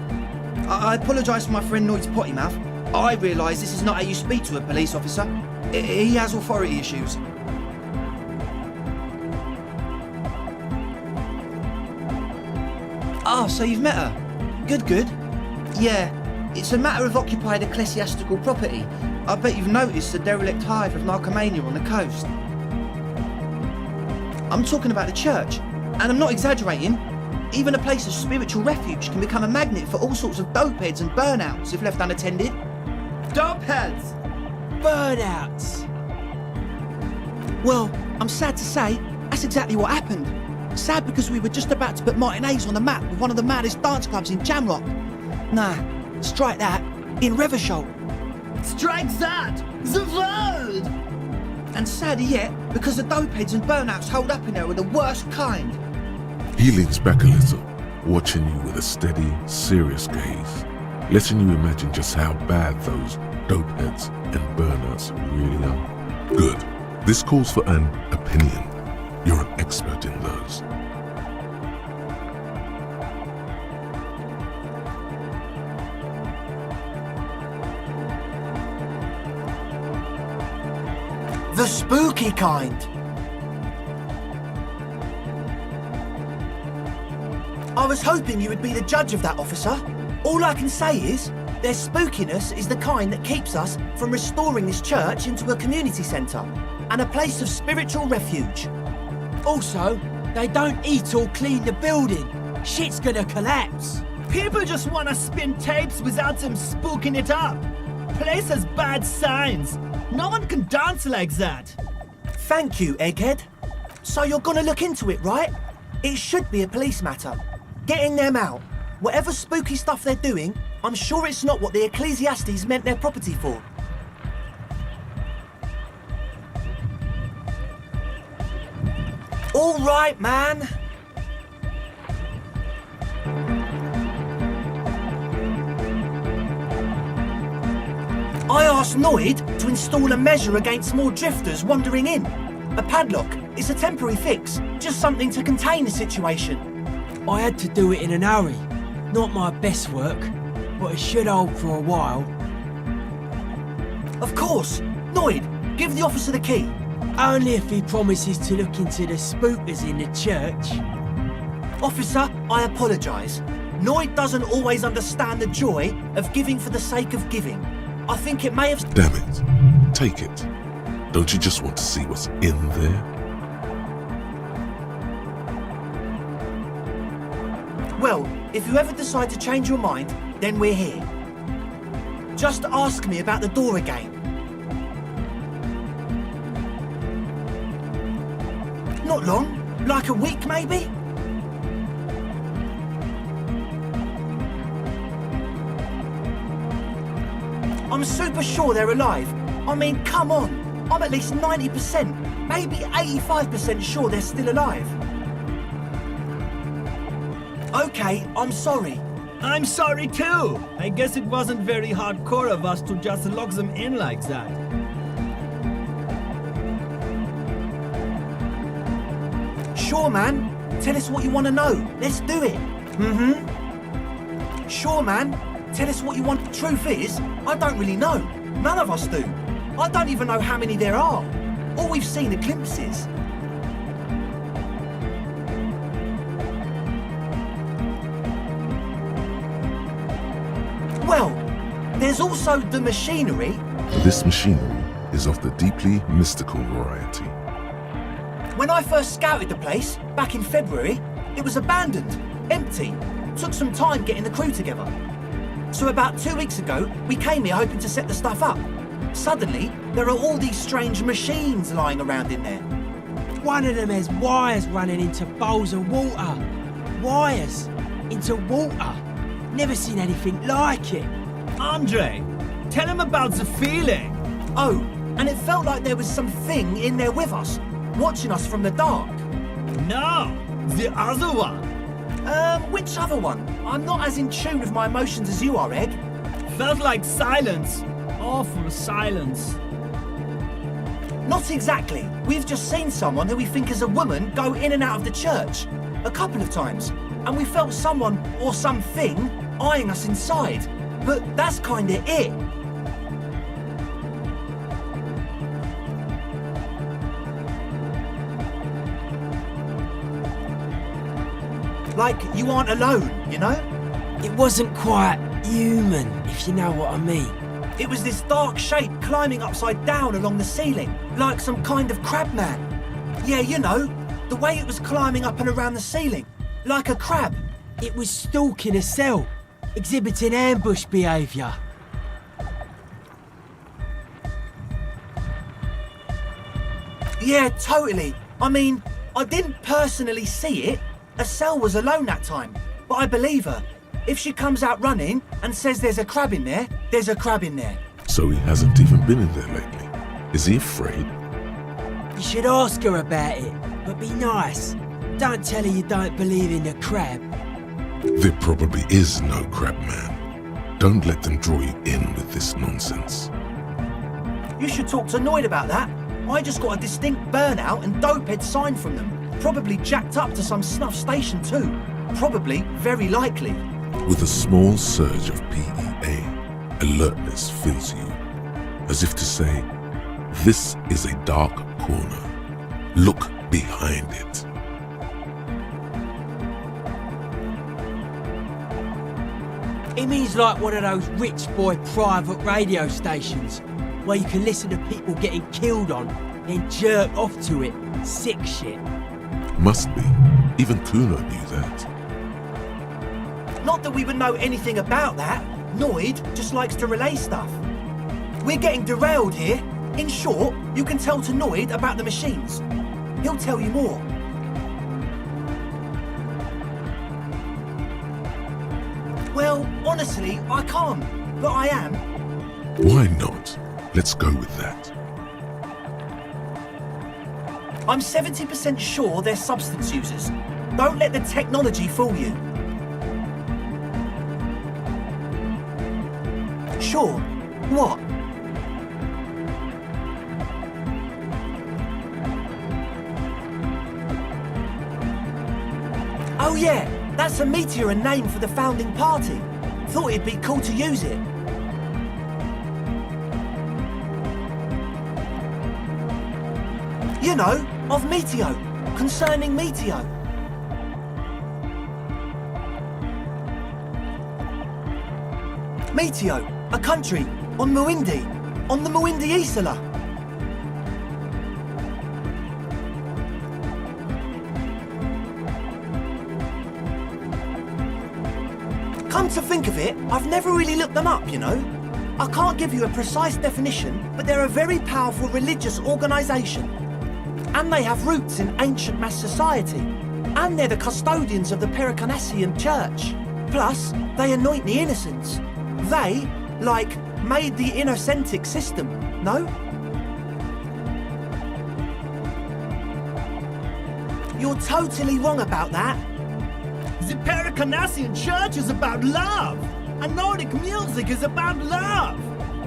I apologise for my friend Noid's potty mouth. I realise this is not how you speak to a police officer. He has authority issues. Ah, so you've met her? Good. Yeah, it's a matter of occupied ecclesiastical property. I bet you've noticed the derelict hive of narcomania on the coast. I'm talking about the church, and I'm not exaggerating. Even a place of spiritual refuge can become a magnet for all sorts of dopeheads and burnouts if left unattended. Dopeheads! Burnouts! Well, I'm sad to say, that's exactly what happened. Sad because we were just about to put Martinez on the map with one of the maddest dance clubs in Jamrock. Nah, strike that, in Reversholt. Strike that! The word! And sadder yet, because the dopeheads and burnouts hold up in there are the worst kind. He leans back a little, watching you with a steady, serious gaze, letting you imagine just how bad those dopeheads and burnouts really are. Good. This calls for an opinion. You're an expert in those. The spooky kind. I was hoping you would be the judge of that, officer. All I can say is, their spookiness is the kind that keeps us from restoring this church into a community centre and a place of spiritual refuge. Also, they don't eat or clean the building. Shit's gonna collapse. People just wanna spin tapes without them spooking it up. Place has bad signs. No one can dance like that. Thank you, Egghead. So you're gonna look into it, right? It should be a police matter. Getting them out. Whatever spooky stuff they're doing, I'm sure it's not what the Ecclesiastes meant their property for. All right, man. I asked Noid to install a measure against more drifters wandering in. A padlock. It's a temporary fix, just something to contain the situation. I had to do it in an hurry. Not my best work, but it should hold for a while. Of course. Noid, give the officer the key. Only if he promises to look into the spookers in the church. Officer, I apologise. Noid doesn't always understand the joy of giving for the sake of giving. I think it may have... Damn it. Take it. Don't you just want to see what's in there? Well, if you ever decide to change your mind, then we're here. Just ask me about the door again. Not long, like a week maybe? I'm super sure they're alive. I mean, come on. I'm at least 90%, maybe 85% sure they're still alive. Okay, I'm sorry. I'm sorry too. I guess it wasn't very hardcore of us to just lock them in like that. Sure, man. Tell us what you want to know. Let's do it. Sure, man. Tell us what you want. Truth is, I don't really know. None of us do. I don't even know how many there are. All we've seen are glimpses. Well, there's also the machinery. This machinery is of the deeply mystical variety. When I first scouted the place, back in February, it was abandoned, empty. Took some time getting the crew together. So about 2 weeks ago, we came here hoping to set the stuff up. Suddenly, there are all these strange machines lying around in there. One of them has wires running into bowls of water. Wires. into water. Never seen anything like it. Andre, tell him about the feeling. Oh, and it felt like there was something in there with us, watching us from the dark. No, the other one. Which other one? I'm not as in tune with my emotions as you are, Egg. Felt like silence. Awful silence. Not exactly. We've just seen someone who we think is a woman go in and out of the church a couple of times, and we felt someone or something eyeing us inside. But that's kinda it. Like you aren't alone, you know? It wasn't quite human, if you know what I mean. It was this dark shape climbing upside down along the ceiling, like some kind of crab man. Yeah, you know, the way it was climbing up and around the ceiling, like a crab. It was stalking a cell, exhibiting ambush behaviour. Yeah, totally. I mean, I didn't personally see it. Estelle was alone that time, but I believe her. If she comes out running and says there's a crab in there, there's a crab in there. So he hasn't even been in there lately. Is he afraid? You should ask her about it, but be nice. Don't tell her you don't believe in the crab. There probably is no crab man. Don't let them draw you in with this nonsense. You should talk to Noid about that. I just got a distinct burnout and dopehead sign from them. Probably jacked up to some snuff station too. Probably, very likely. With a small surge of PEA, alertness fills you, as if to say, this is a dark corner. Look behind it. It means like one of those rich boy private radio stations, where you can listen to people getting killed on, then jerk off to it. Sick shit. Must be. Even Kuno knew that. Not that we would know anything about that. Noid just likes to relay stuff. We're getting derailed here. In short, you can tell to Noid about the machines. He'll tell you more. Well, honestly, I can't. But I am. Why not? Let's go with that. I'm 70% sure they're substance users. Don't let the technology fool you. Sure. What? Oh yeah, that's a meteor and name for the founding party. Thought it'd be cool to use it. You know, of Meteo, concerning Meteo. Meteo, a country, on Muindi, on the Muindi Isla. Come to think of it, I've never really looked them up, you know. I can't give you a precise definition, but they're a very powerful religious organisation. And they have roots in ancient mass society. And they're the custodians of the Pericarnassian Church. Plus, they anoint the innocents. They, like, made the innocentic system, no? You're totally wrong about that. The Pericarnassian Church is about love, and Nordic music is about love.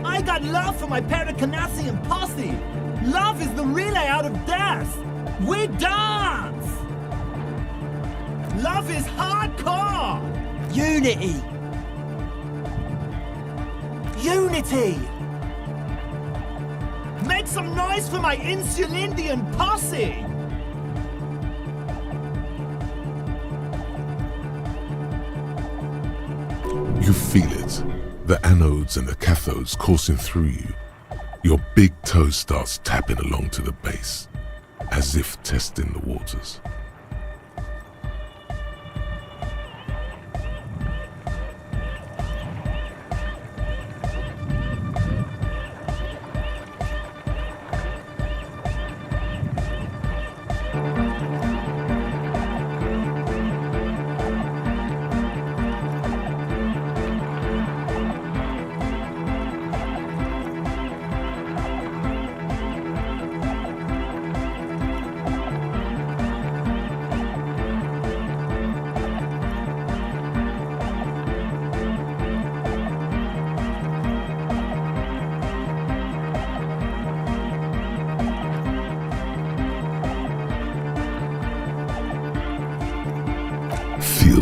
I got love for my Pericarnassian posse. Love is the relay out of death. We dance. Love is hardcore. Unity. Unity! Make some noise for my Insulindian posse. You feel it. The anodes and the cathodes coursing through you. Your big toe starts tapping along to the base, as if testing the waters.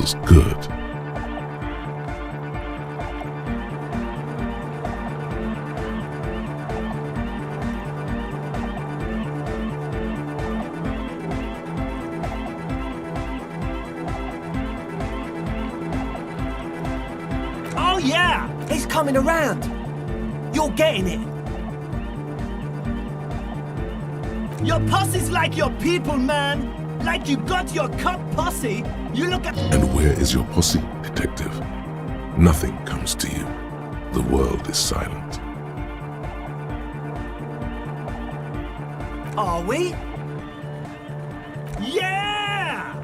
feels good. Oh yeah! He's coming around! You're getting it! Your posse's like your people, man! Like you got your cup posse! You look at— And where is your posse, detective? Nothing comes to you. The world is silent. Are we? Yeah!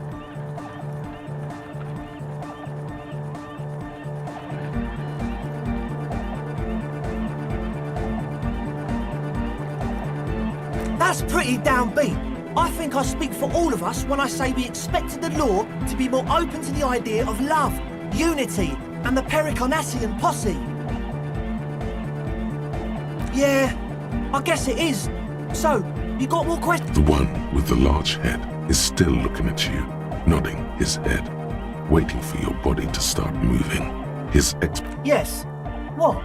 That's pretty downbeat. I think I speak for all of us when I say we expected the law to be more open to the idea of love, unity, and the Pericarnassian posse. Yeah, I guess it is. So, you got more questions? The one with the large head is still looking at you, nodding his head, waiting for your body to start moving. His Yes. What?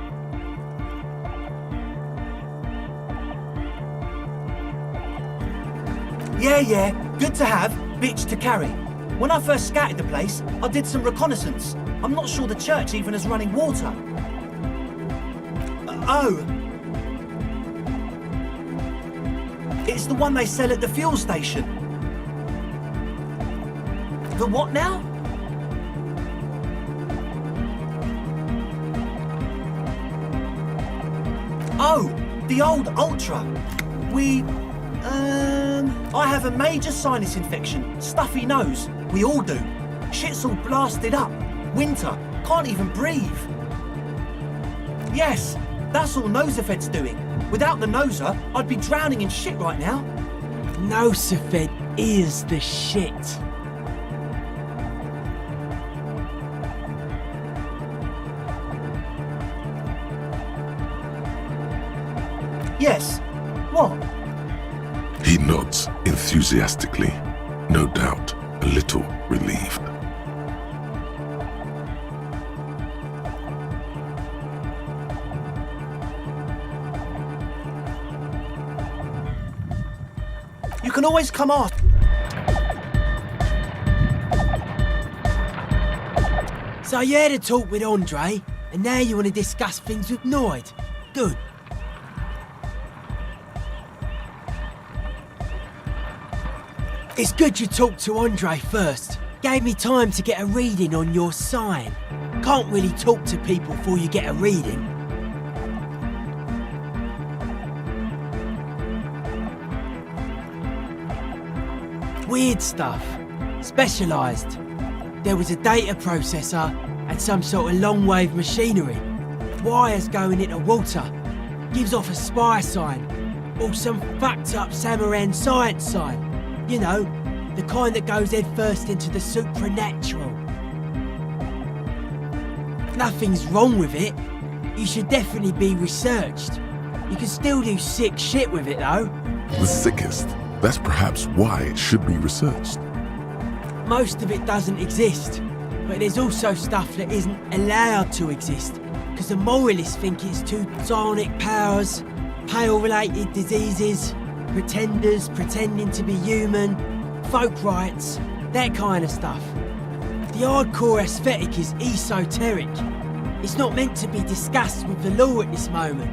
Yeah, good to have, bitch to carry. When I first scouted the place, I did some reconnaissance. I'm not sure the church even has running water. Oh. It's the one they sell at the fuel station. The what now? Oh, the old Ultra. I have a major sinus infection, stuffy nose. We all do. Shit's all blasted up. Winter, can't even breathe. Yes, that's all Nosafed's doing. Without the Noser, I'd be drowning in shit right now. Nosafed is the shit. Yes. What? He nods enthusiastically, no doubt a little relieved. You can always come ask. So you had a talk with Andre, and now you want to discuss things with Noid. Good. It's good you talked to Andre first. Gave me time to get a reading on your sign. Can't really talk to people before you get a reading. Weird stuff. Specialised. There was a data processor and some sort of long-wave machinery. Wires going into water. Gives off a spy sign. Or some fucked up Samaran science sign. You know, the kind that goes head first into the supernatural. Nothing's wrong with it. You should definitely be researched. You can still do sick shit with it though. The sickest. That's perhaps why it should be researched. Most of it doesn't exist, but there's also stuff that isn't allowed to exist, because the moralists think it's Teutonic powers, pale-related diseases, pretenders pretending to be human, folk rights, that kind of stuff. The hardcore aesthetic is esoteric. It's not meant to be discussed with the law at this moment.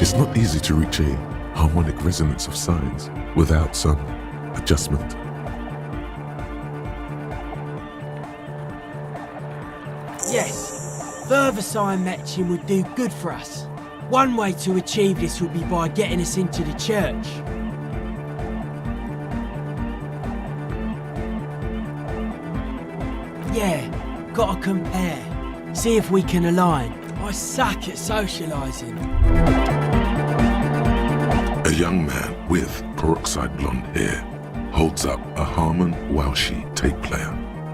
It's not easy to reach a harmonic resonance of signs without some adjustment. Yes, further sign matching would do good for us. One way to achieve this would be by getting us into the church. Yeah, gotta compare. See if we can align. I suck at socialising. A young man with peroxide blonde hair holds up a Harman Walshi tape player,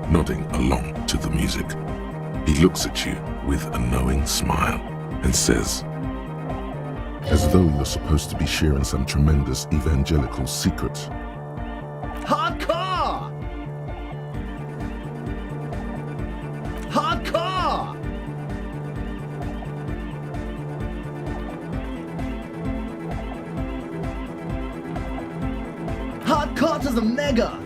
nodding along to the music. He looks at you with a knowing smile and says, as though you're supposed to be sharing some tremendous evangelical secret. Hardcore! Hardcore! Hardcore to the mega!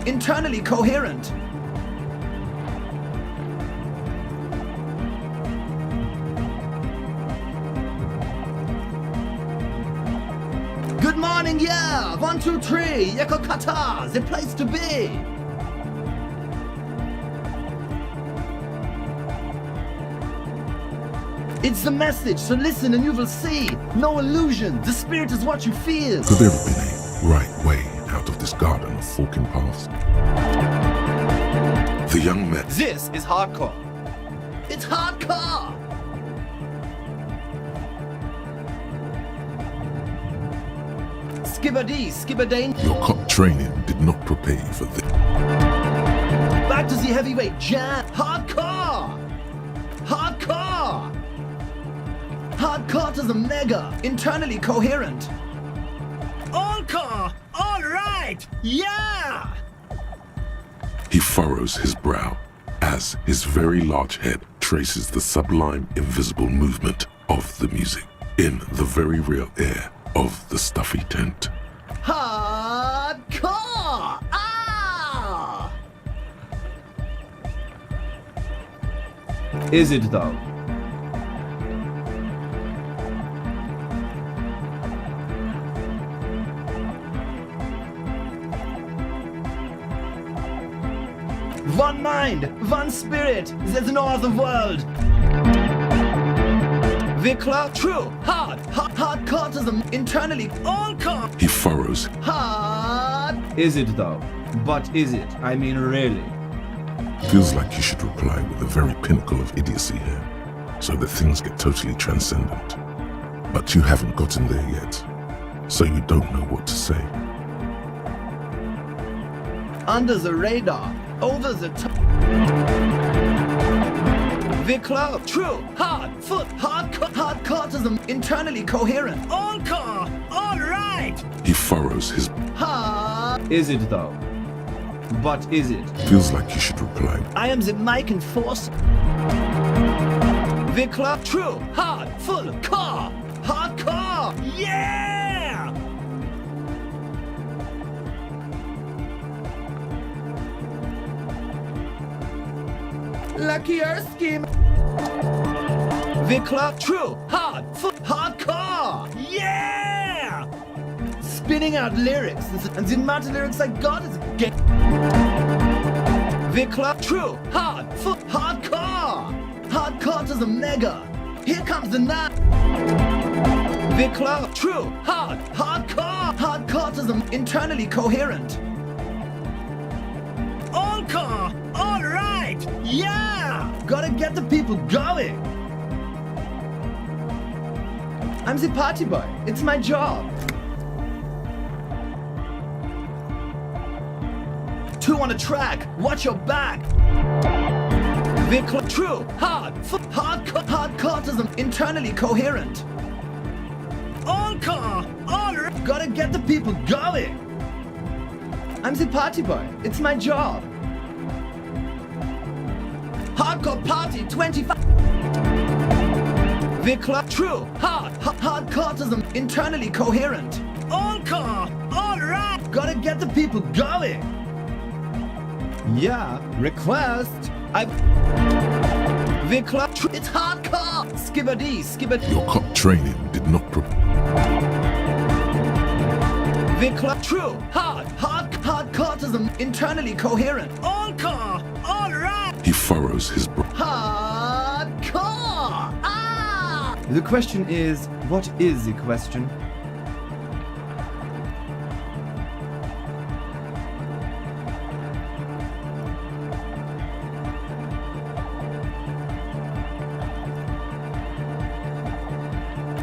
Internally coherent! Good morning, yeah! 1, 2, 3, Yekokata, the place to be! It's the message, so listen and you will see. No illusion, the spirit is what you feel. Could there have been a right way out of this garden of forking paths? The young men. This is hardcore. It's hardcore! Skibbity, skibbadane. Your cop training did not prepare you for this. Back to the heavyweight jam. Hardcore! Hardcore! Hardcore to the mega. Internally coherent. Encore! All right! Yeah! He furrows his brow as his very large head traces the sublime invisible movement of the music in the very real air of the stuffy tent. Hardcore! Ah! Is it though? One mind, one spirit, there's no other world. Vikla, true, hardcore to them, internally, encore. He furrows. Hard. Is it though? But is it? I mean, really? Feels like you should reply with the very pinnacle of idiocy here, so that things get totally transcendent. But you haven't gotten there yet, so you don't know what to say. Under the radar, over the top. Vikla, true, hard, foot, hardcore to them, internally coherent. Encore! All right! He furrows his. Hard. Is it though? But is it? Feels like you should reply. I am the mic and force. Vikla, true, hard, full, car, hardcore. Yeah! Lucky Earth scheme. Vikla, true, hard, full, hardcore. Yeah! Spinning out lyrics, and the amount of lyrics I got is gay. Vikla, true, hard, full, hardcore. Hardcore to the mega. Here comes the night. Vikla, true, hardcore. Hardcore to the internally coherent. Encore! All right! Yeah! Gotta get the people going. I'm the party boy. It's my job. 2 on a track. Watch your back. Vikla, true, hardcore to them, internally coherent. Encore! All right! Gotta get the people going. I'm the party boy. It's my job. Hardcore party 25. Vikla, true, hardcore to them, internally coherent. Encore! All right! Gotta get the people going. Yeah, request. Vikla, it's hardcore. Skibbity. Your cop training did not prepare. Vikla, true, hardcore to them, internally coherent. Encore! All right! He furrows his brow. Hardcore! Ah! The question is, what is the question?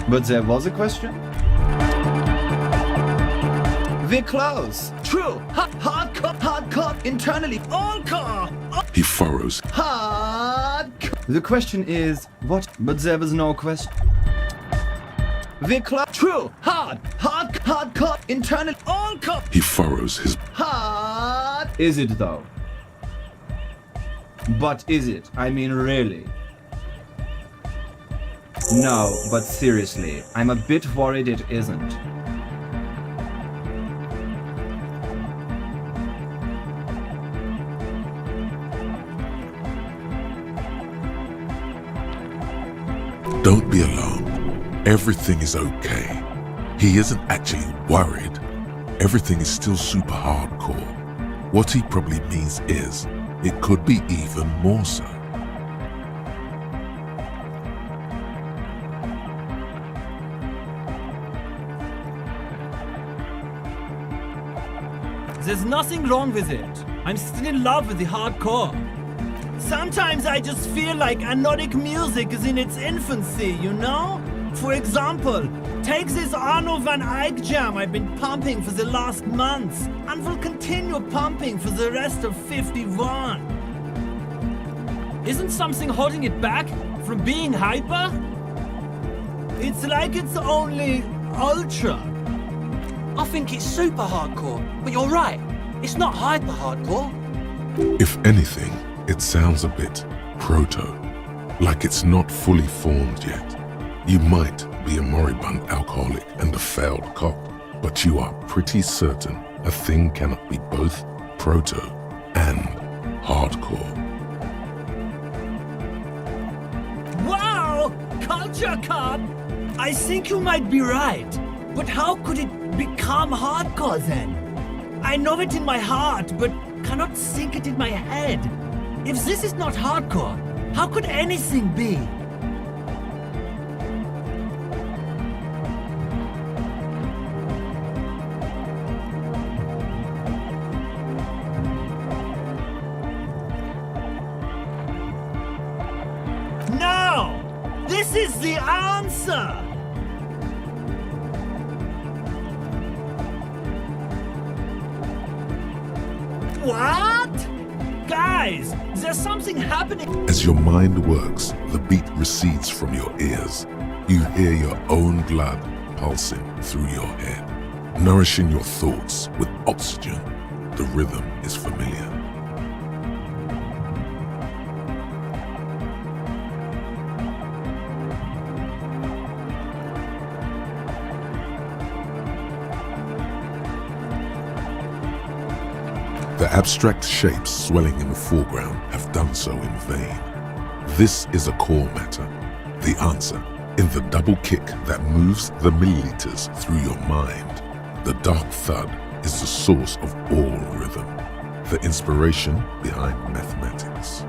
But there was a question? We're close. True. Hardcore. Internally. Encore. He furrows. Hardcore. The question is, what? But there was no question. We're close. True. Hardcore. Internally. Encore. He furrows his. Hard. Is it though? But is it? I mean, really? No, but seriously, I'm a bit worried it isn't. Don't be alarmed. Everything is okay. He isn't actually worried. Everything is still super hardcore. What he probably means is, it could be even more so. There's nothing wrong with it. I'm still in love with the hardcore. Sometimes I just feel like anodic music is in its infancy, you know? For example, take this Arno van Eyck jam I've been pumping for the last months and will continue pumping for the rest of 51. Isn't something holding it back from being hyper? It's like it's only ultra. I think it's super hardcore, but you're right. It's not hyper hardcore. If anything, it sounds a bit proto, like it's not fully formed yet. You might be a moribund alcoholic and a failed cop, but you are pretty certain a thing cannot be both proto and hardcore. Wow! Culture cop! I think you might be right. But how could it become hardcore then? I know it in my heart, but cannot think it in my head. If this is not hardcore, how could anything be? No! This is the answer! What? Guys, there's something happening. As your mind works, the beat recedes from your ears. You hear your own blood pulsing through your head, nourishing your thoughts with oxygen. The rhythm is familiar. The abstract shapes swelling in the foreground have done so in vain. This is a core matter, the answer, in the double kick that moves the milliliters through your mind. The dark thud is the source of all rhythm, the inspiration behind mathematics.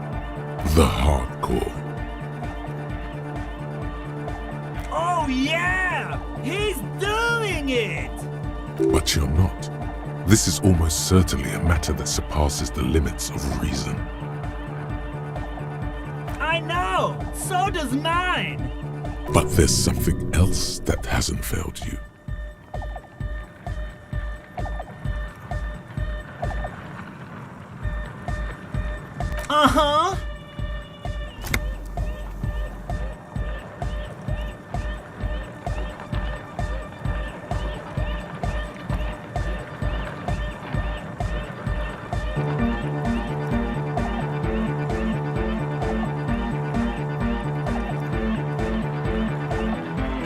The hardcore. Oh yeah! He's doing it! But you're not. This is almost certainly a matter that surpasses the limits of reason. I know! So does mine! But there's something else that hasn't failed you. Uh-huh!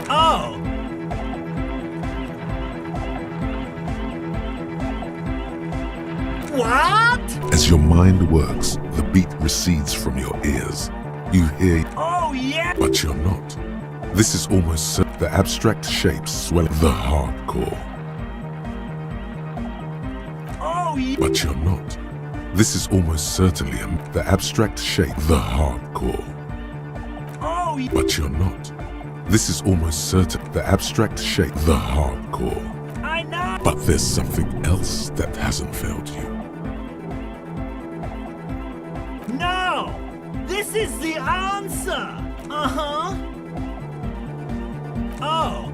Oh! What? As your mind works, the beat recedes from your ears. You hear, Oh yeah! but you're not. This is almost the abstract shapes swell the hardcore. Oh yeah! But you're not. This is almost certainly the abstract shape, the hardcore. Oh yeah! But you're not. This is almost certain the abstract shape, the hardcore. I know! But there's something else that hasn't failed you. No! This is the answer! Uh-huh! Oh!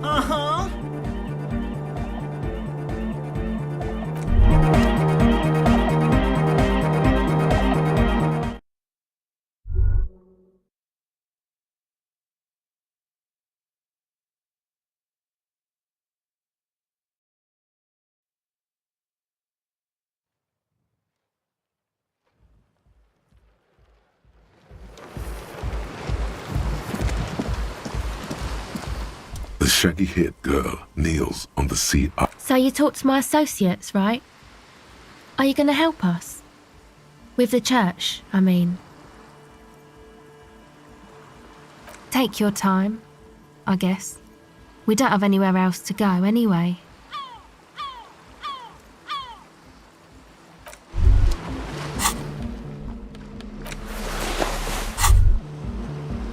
Uh-huh! The shaggy-haired girl kneels on the seat up. So you talked to my associates, right? Are you going to help us? With the church, I mean. Take your time, I guess. We don't have anywhere else to go anyway.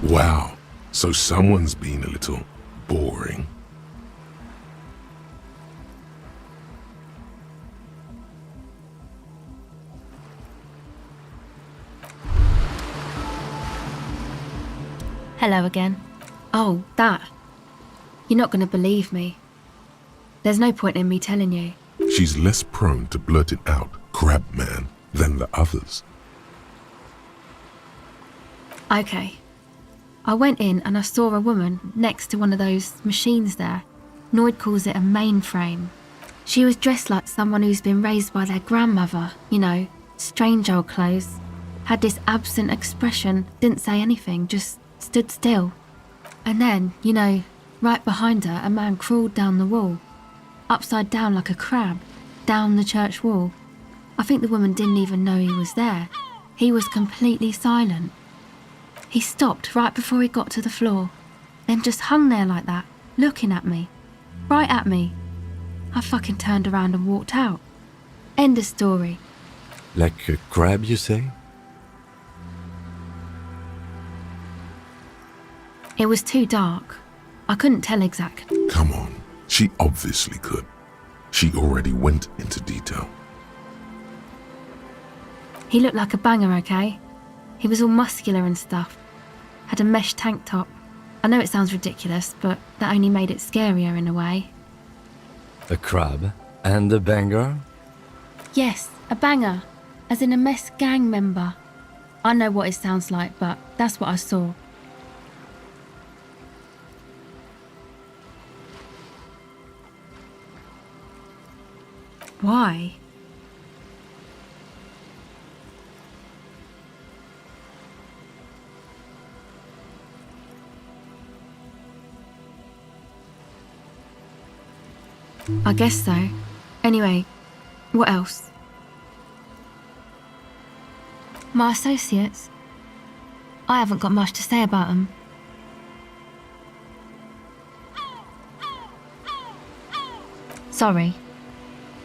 Wow, so someone's been a little boring. Hello again. Oh, that. You're not going to believe me. There's no point in me telling you. She's less prone to blurt it out, crab man, than the others. Okay. I went in and I saw a woman next to one of those machines there. Noid calls it a mainframe. She was dressed like someone who's been raised by their grandmother, you know, strange old clothes. Had this absent expression, didn't say anything, just stood still. And then, you know, right behind her, a man crawled down the wall, upside down like a crab, down the church wall. I think the woman didn't even know he was there. He was completely silent. He stopped right before he got to the floor, then just hung there like that, looking at me, right at me. I fucking turned around and walked out. End of story. Like a crab, you say? It was too dark. I couldn't tell exactly. Come on, she obviously could. She already went into detail. He looked like a banger, okay? He was all muscular and stuff. Had a mesh tank top. I know it sounds ridiculous, but that only made it scarier in a way. A crab and a banger? Yes, a banger. As in a mess gang member. I know what it sounds like, but that's what I saw. Why? I guess so. Anyway, what else? My associates? I haven't got much to say about them. Sorry.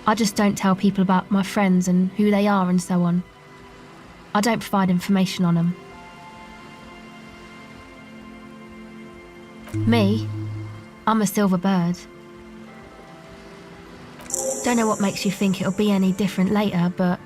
I just don't tell people about my friends and who they are and so on. I don't provide information on them. Me? I'm a silver bird. Don't know what makes you think it'll be any different later, but...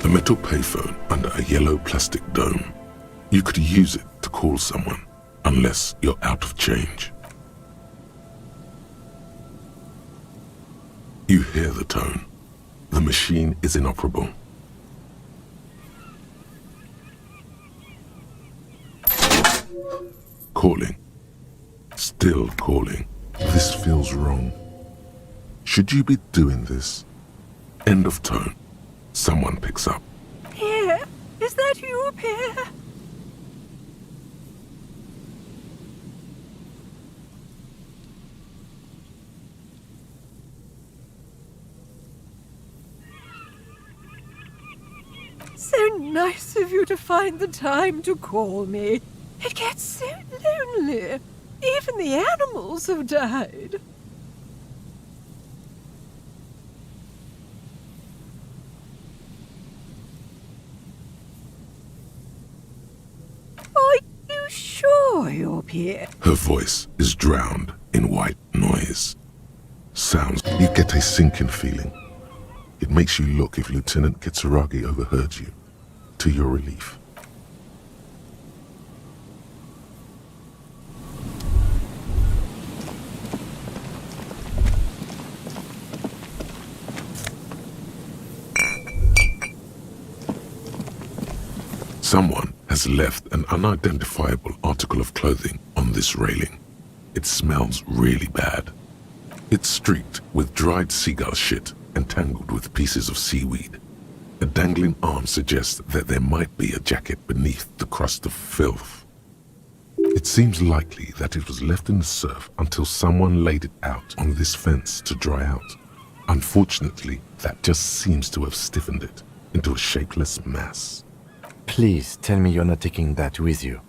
A metal payphone under a yellow plastic dome. You could use it to call someone, unless you're out of change. You hear the tone. The machine is inoperable. Calling. Still calling. This feels wrong. Should you be doing this? End of tone. Someone picks up. Pierre, is that you, Pierre? So nice of you to find the time to call me. It gets so lonely. Even the animals have died. Are you sure you're here? Her voice is drowned in white noise. Sounds, you get a sinking feeling. It makes you look if Lieutenant Kitsuragi overheard you, to your relief. Someone has left an unidentifiable article of clothing on this railing. It smells really bad. It's streaked with dried seagull shit and tangled with pieces of seaweed. A dangling arm suggests that there might be a jacket beneath the crust of filth. It seems likely that it was left in the surf until someone laid it out on this fence to dry out. Unfortunately, that just seems to have stiffened it into a shapeless mass. Please tell me you're not taking that with you.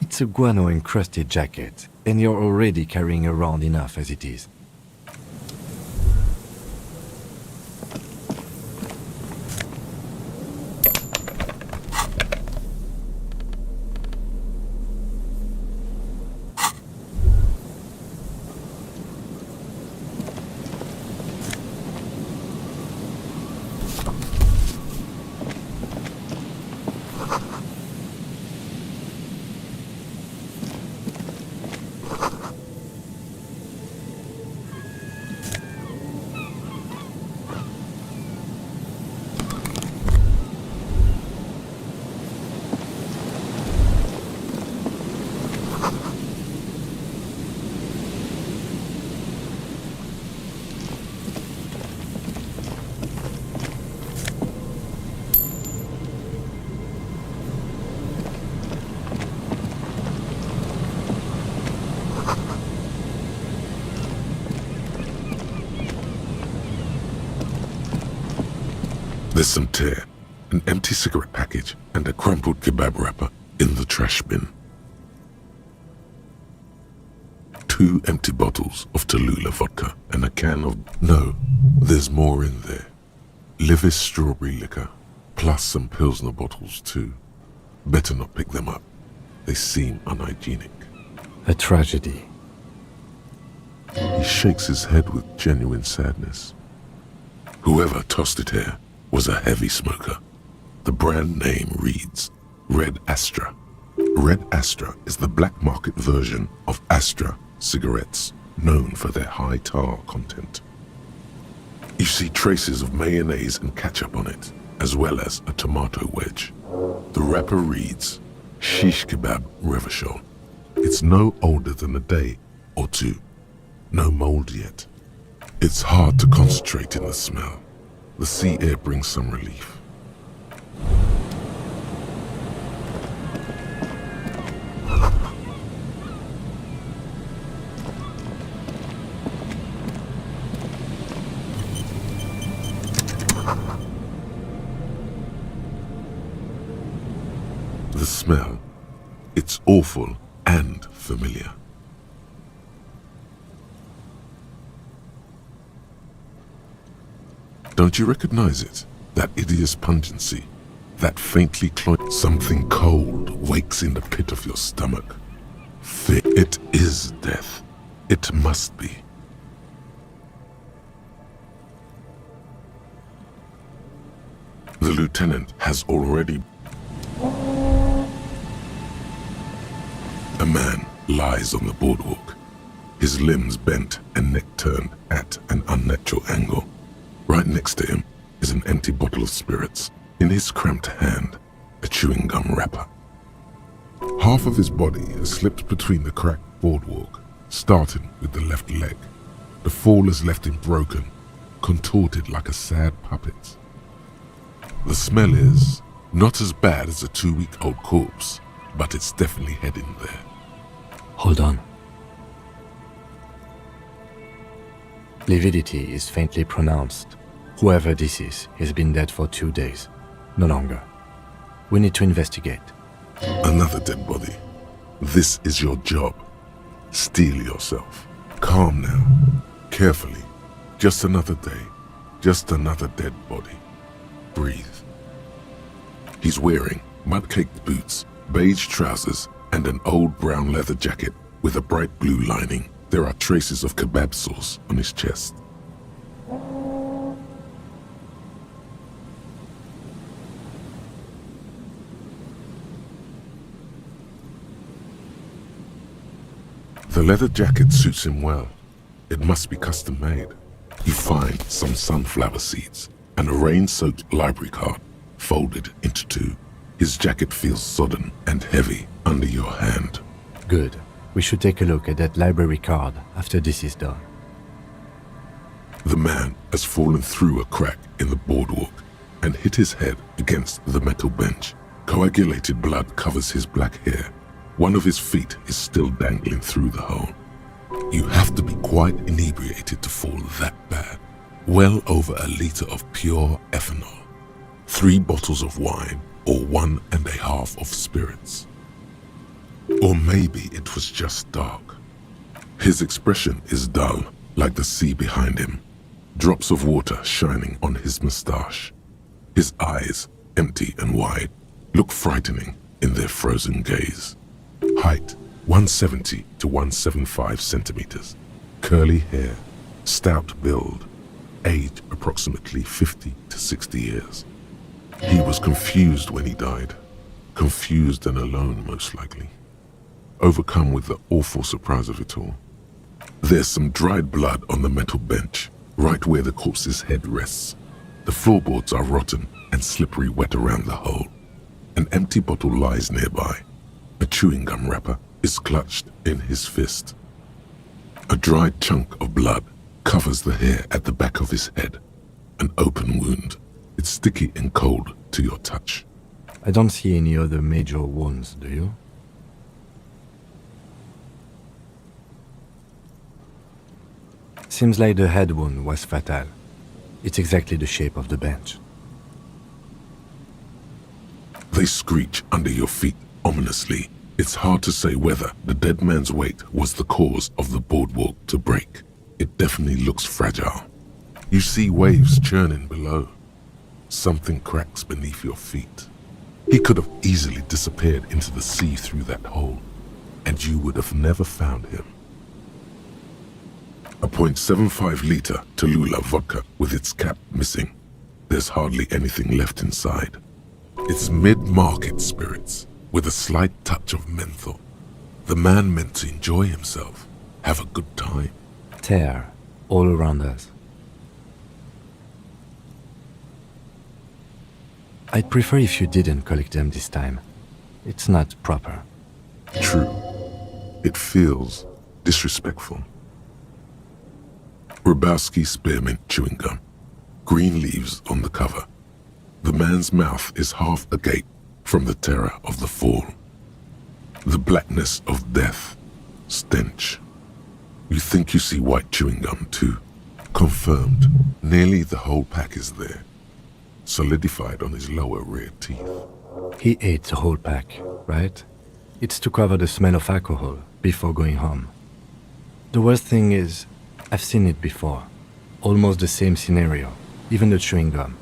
It's a guano-encrusted jacket, and you're already carrying around enough as it is. There's some tear, an empty cigarette package, and a crumpled kebab wrapper in the trash bin. 2 empty bottles of Tallulah vodka and a can of... No, there's more in there. Livis strawberry liquor, plus some Pilsner bottles too. Better not pick them up. They seem unhygienic. A tragedy. He shakes his head with genuine sadness. Whoever tossed it here was a heavy smoker. The brand name reads Red Astra. Red Astra is the black market version of Astra cigarettes, known for their high tar content. You see traces of mayonnaise and ketchup on it, as well as a tomato wedge. The wrapper reads Shish Kebab Revachol. It's no older than a day or two. No mold yet. It's hard to concentrate in the smell. The sea air brings some relief. The smell, it's awful and familiar. Don't you recognize it? That hideous pungency, that faintly cloying... Something cold wakes in the pit of your stomach. It is death. It must be. The lieutenant has already... A man lies on the boardwalk, his limbs bent and neck turned at an unnatural angle. Right next to him is an empty bottle of spirits. In his cramped hand, a chewing gum wrapper. Half of his body has slipped between the cracked boardwalk, starting with the left leg. The fall has left him broken, contorted like a sad puppet. The smell is not as bad as a 2-week-old corpse, but it's definitely heading there. Hold on. Lividity is faintly pronounced. Whoever this is has been dead for 2 days. No longer. We need to investigate. Another dead body. This is your job. Steel yourself. Calm now. Carefully. Just another day. Just another dead body. Breathe. He's wearing mud-caked boots, beige trousers, and an old brown leather jacket with a bright blue lining. There are traces of kebab sauce on his chest. The leather jacket suits him well. It must be custom made. You find some sunflower seeds and a rain-soaked library card folded into two. His jacket feels sodden and heavy under your hand. Good. We should take a look at that library card after this is done. The man has fallen through a crack in the boardwalk and hit his head against the metal bench. Coagulated blood covers his black hair. One of his feet is still dangling through the hole. You have to be quite inebriated to fall that bad. Well over a liter of pure ethanol. 3 bottles of wine or 1.5 of spirits. Or maybe it was just dark. His expression is dull, like the sea behind him. Drops of water shining on his mustache. His eyes, empty and wide, look frightening in their frozen gaze. Height, 170 to 175 centimeters. Curly hair, stout build. Age, approximately 50 to 60 years. He was confused when he died. Confused and alone, most likely. Overcome with the awful surprise of it all. There's some dried blood on the metal bench, right where the corpse's head rests. The floorboards are rotten and slippery wet around the hole. An empty bottle lies nearby. A chewing gum wrapper is clutched in his fist. A dried chunk of blood covers the hair at the back of his head. An open wound. It's sticky and cold to your touch. I don't see any other major wounds, do you? Seems like the head wound was fatal. It's exactly the shape of the bench. They screech under your feet ominously. It's hard to say whether the dead man's weight was the cause of the boardwalk to break. It definitely looks fragile. You see waves churning below. Something cracks beneath your feet. He could have easily disappeared into the sea through that hole, and you would have never found him. A .75 liter Tallulah vodka with its cap missing. There's hardly anything left inside. It's mid-market spirits with a slight touch of menthol. The man meant to enjoy himself, have a good time. Tear all around us. I'd prefer if you didn't collect them this time. It's not proper. True. It feels disrespectful. Rybowski spearmint chewing gum. Green leaves on the cover. The man's mouth is half agape from the terror of the fall. The blackness of death. Stench. You think you see white chewing gum too. Confirmed. Nearly the whole pack is there. Solidified on his lower rear teeth. He ate the whole pack, right? It's to cover the smell of alcohol before going home. The worst thing is, I've seen it before. Almost the same scenario, even the chewing gum.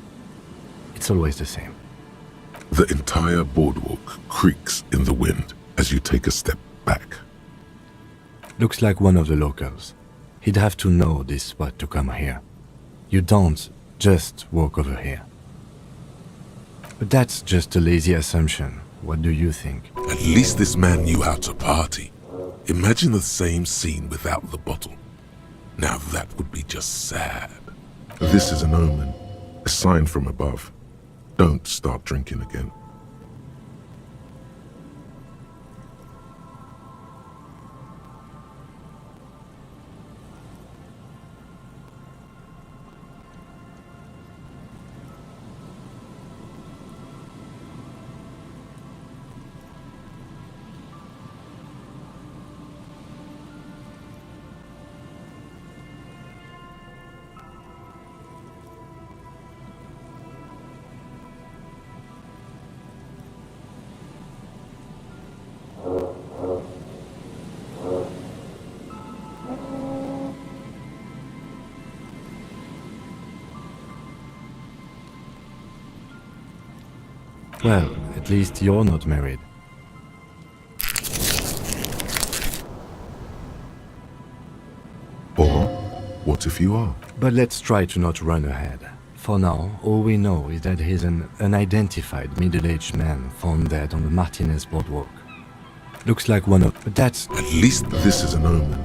It's always the same. The entire boardwalk creaks in the wind as you take a step back. Looks like one of the locals. He'd have to know this spot to come here. You don't just walk over here. But that's just a lazy assumption. What do you think? At least this man knew how to party. Imagine the same scene without the bottle. Now that would be just sad. This is an omen, a sign from above. Don't start drinking again. Well, at least you're not married. Or, what if you are? But let's try to not run ahead. For now, all we know is that he's an unidentified middle-aged man found dead on the Martinez boardwalk. Looks like one of... But that's... At least this is an omen.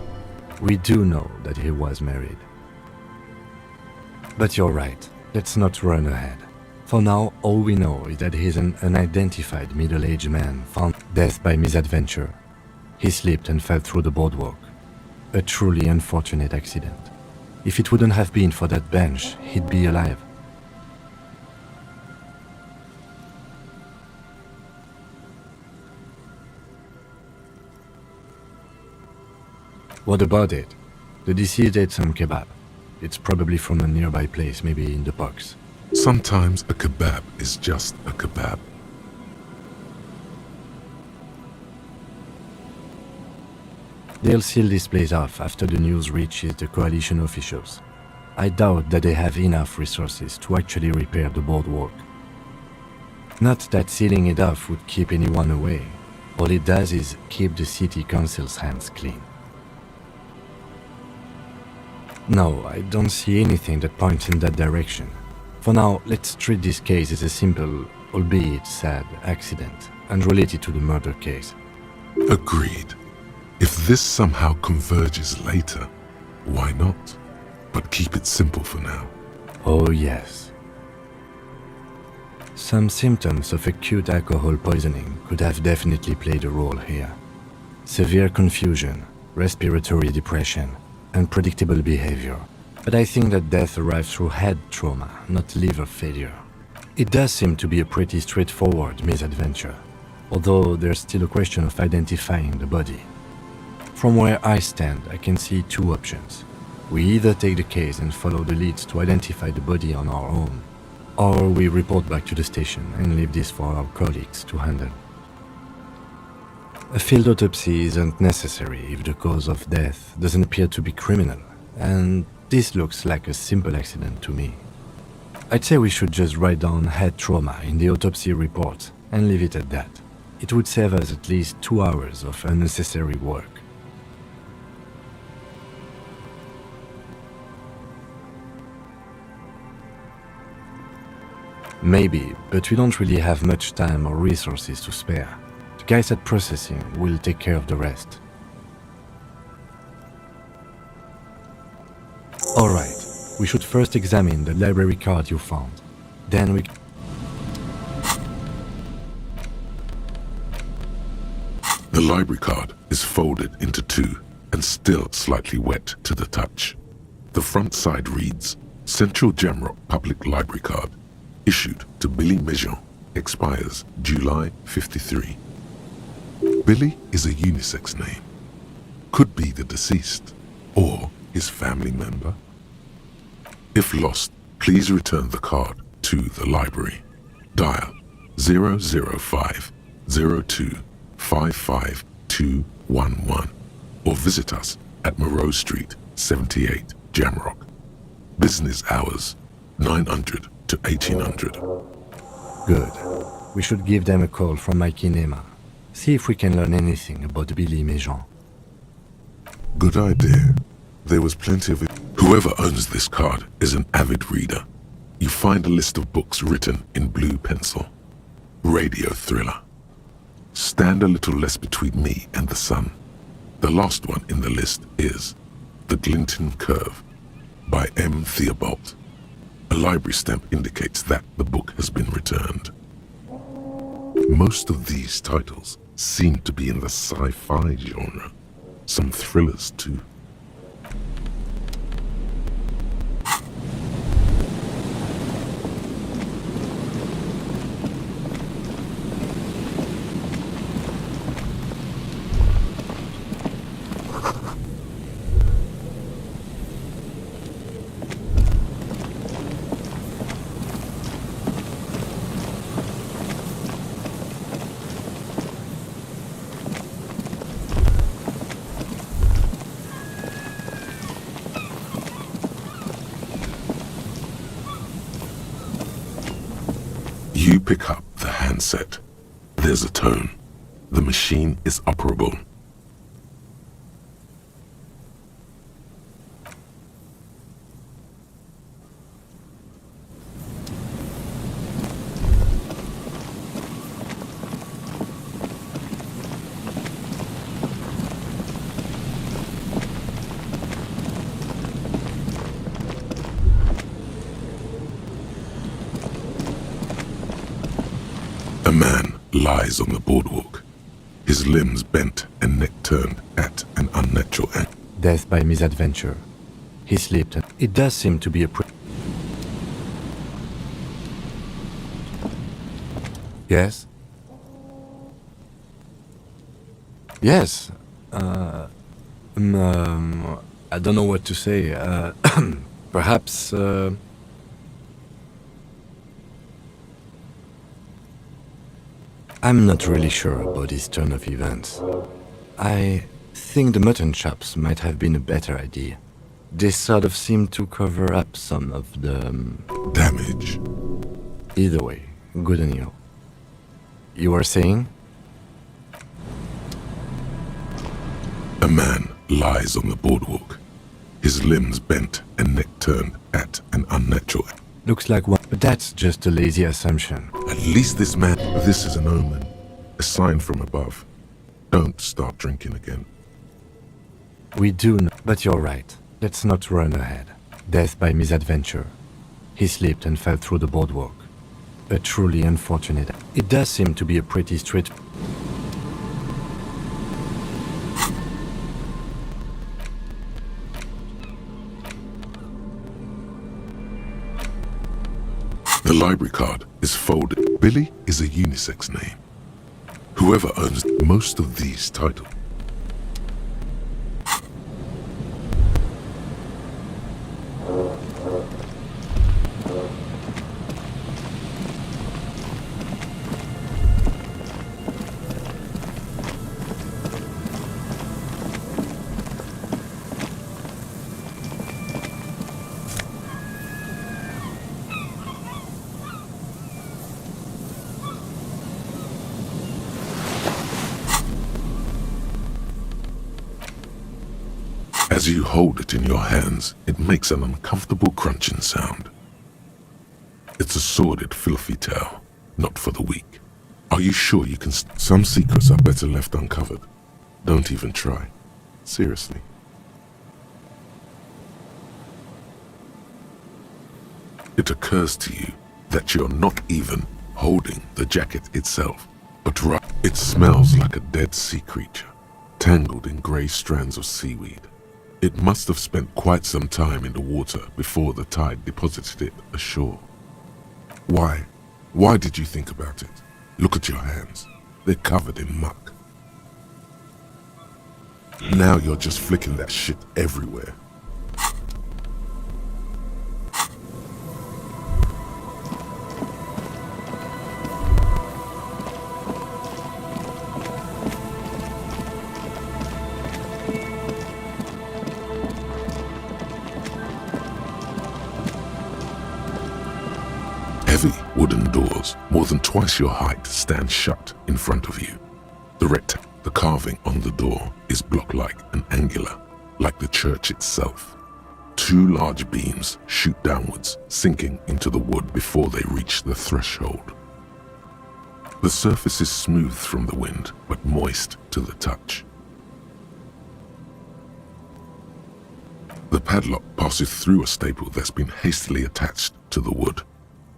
We do know that he was married. But you're right. Let's not run ahead. For now, all we know is that he's an unidentified middle-aged man found dead by misadventure. He slipped and fell through the boardwalk. A truly unfortunate accident. If it wouldn't have been for that bench, he'd be alive. What about it? The deceased ate some kebab. It's probably from a nearby place, maybe in the box. Sometimes a kebab is just a kebab. They'll seal this place off after the news reaches the coalition officials. I doubt that they have enough resources to actually repair the boardwalk. Not that sealing it off would keep anyone away. All it does is keep the city council's hands clean. No, I don't see anything that points in that direction. For now, let's treat this case as a simple, albeit sad, accident, unrelated to the murder case. Agreed. If this somehow converges later, why not? But keep it simple for now. Oh yes. Some symptoms of acute alcohol poisoning could have definitely played a role here. Severe confusion, respiratory depression, unpredictable behavior. But I think that death arrived through head trauma, not liver failure. It does seem to be a pretty straightforward misadventure, although there's still a question of identifying the body. From where I stand, I can see two options. We either take the case and follow the leads to identify the body on our own, or we report back to the station and leave this for our colleagues to handle. A field autopsy isn't necessary if the cause of death doesn't appear to be criminal, and this looks like a simple accident to me. I'd say we should just write down head trauma in the autopsy report and leave it at that. It would save us at least 2 hours of unnecessary work. Maybe, but we don't really have much time or resources to spare. The guys at processing will take care of the rest. Alright, we should first examine the library card you found. Then we... The library card is folded into two and still slightly wet to the touch. The front side reads, Central Jamrock Public Library Card, issued to Billy Mejean, expires July 53. Billy is a unisex name. Could be the deceased, or his family member. If lost, please return the card to the library. Dial 005 02 55211 or visit us at Moreau Street, 78, Jamrock. Business hours, 900 to 1800. Good. We should give them a call from my kinema. See if we can learn anything about Billy Mejean. Good idea. There was plenty of it. Whoever owns this card is an avid reader. You find a list of books written in blue pencil. Radio thriller. Stand a little less between me and the sun. The last one in the list is The Glinton Curve by M. Theobald. A library stamp indicates that the book has been returned. Most of these titles seem to be in the sci-fi genre. Some thrillers too. You pick up the handset. There's a tone. The machine is operable. A man lies on the boardwalk, his limbs bent and neck turned at an unnatural angle. Death by misadventure. He slipped. It does seem to be a Yes? Yes. I don't know what to say. Perhaps, I'm not really sure about this turn of events. I think the mutton chops might have been a better idea. They sort of seem to cover up some of the... damage. Either way, good on you. You were saying? A man lies on the boardwalk, his limbs bent and neck turned at an unnatural angle. Looks like one, but that's just a lazy assumption. At least this man... This is an omen, a sign from above. Don't start drinking again. We do know, but you're right. Let's not run ahead. Death by misadventure. He slipped and fell through the boardwalk. A truly unfortunate... It does seem to be a pretty straight... The library card is folded. Billy is a unisex name. Whoever owns most of these titles. As you hold it in your hands, it makes an uncomfortable crunching sound. It's a sordid, filthy tale, not for the weak. Are you sure you can... Some secrets are better left uncovered. Don't even try. Seriously. It occurs to you that you're not even holding the jacket itself, but it smells like a dead sea creature, tangled in grey strands of seaweed. It must have spent quite some time in the water before the tide deposited it ashore. Why? Why did you think about it? Look at your hands. They're covered in muck. Now you're just flicking that shit everywhere. Heavy wooden doors, more than twice your height, stand shut in front of you. The carving on the door is block-like and angular, like the church itself. Two large beams shoot downwards, sinking into the wood before they reach the threshold. The surface is smooth from the wind, but moist to the touch. The padlock passes through a staple that's been hastily attached to the wood.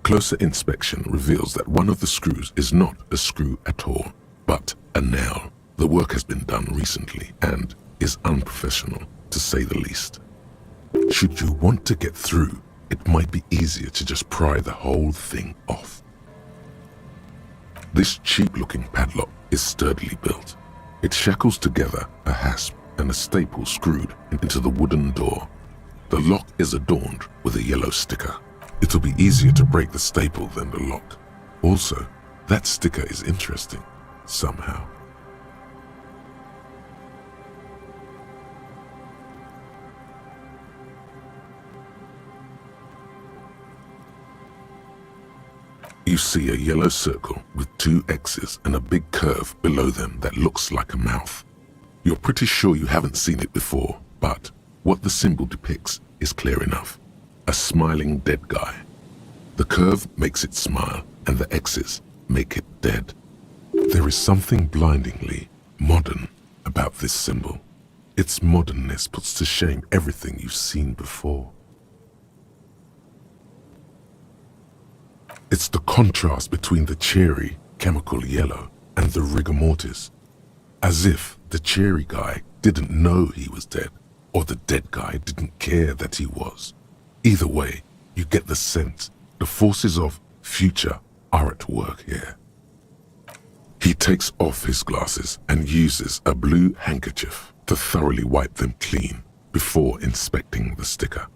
Closer inspection reveals that one of the screws is not a screw at all, but a nail. The work has been done recently and is unprofessional, to say the least. Should you want to get through, it might be easier to just pry the whole thing off. This cheap-looking padlock is sturdily built. It shackles together a hasp and a staple screwed into the wooden door. The lock is adorned with a yellow sticker. It'll be easier to break the staple than the lock. Also, that sticker is interesting, somehow. You see a yellow circle with 2 X's and a big curve below them that looks like a mouth. You're pretty sure you haven't seen it before, but what the symbol depicts is clear enough. A smiling dead guy. The curve makes it smile, and the X's make it dead. There is something blindingly modern about this symbol. Its modernness puts to shame everything you've seen before. It's the contrast between the cheery, chemical yellow and the rigor mortis. As if the cheery guy didn't know he was dead, or the dead guy didn't care that he was. Either way, you get the sense the forces of future are at work here. He takes off his glasses and uses a blue handkerchief to thoroughly wipe them clean before inspecting the sticker.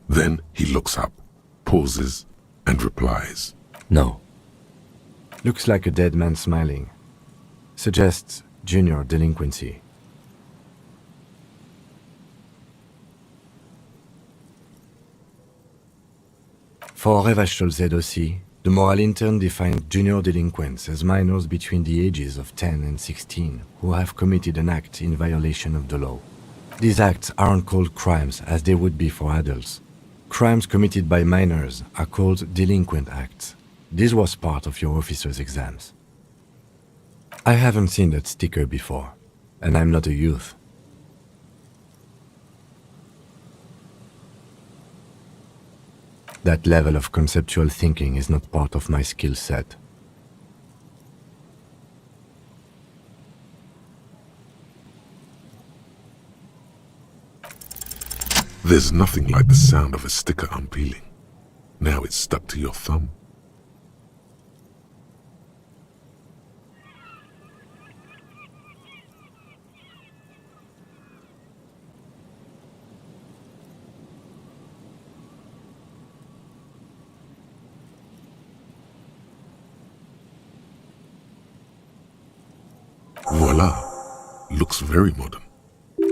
Then he looks up, pauses, and replies. No. Looks like a dead man smiling. Suggests junior delinquency. For Revachol aussi, the moral intern defined junior delinquents as minors between the ages of 10 and 16 who have committed an act in violation of the law. These acts aren't called crimes as they would be for adults. Crimes committed by minors are called delinquent acts. This was part of your officer's exams. I haven't seen that sticker before, and I'm not a youth. That level of conceptual thinking is not part of my skill set. There's nothing like the sound of a sticker unpeeling. Now it's stuck to your thumb. Voila! Looks very modern.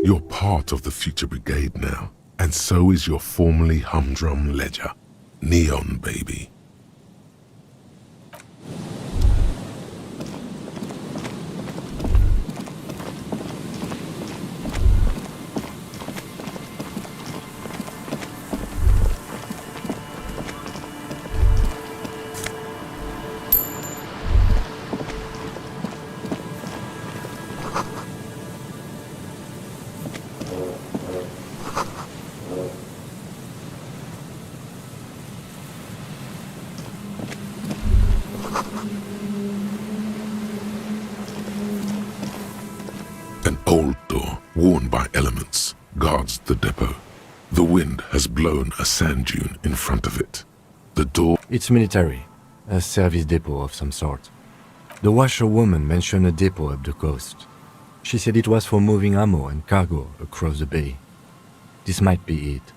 You're part of the future brigade now, and so is your formerly humdrum ledger. Neon, baby. An old door, worn by elements, guards the depot. The wind has blown a sand dune in front of it. The door... It's military, a service depot of some sort. The washerwoman mentioned a depot up the coast. She said it was for moving ammo and cargo across the bay. This might be it.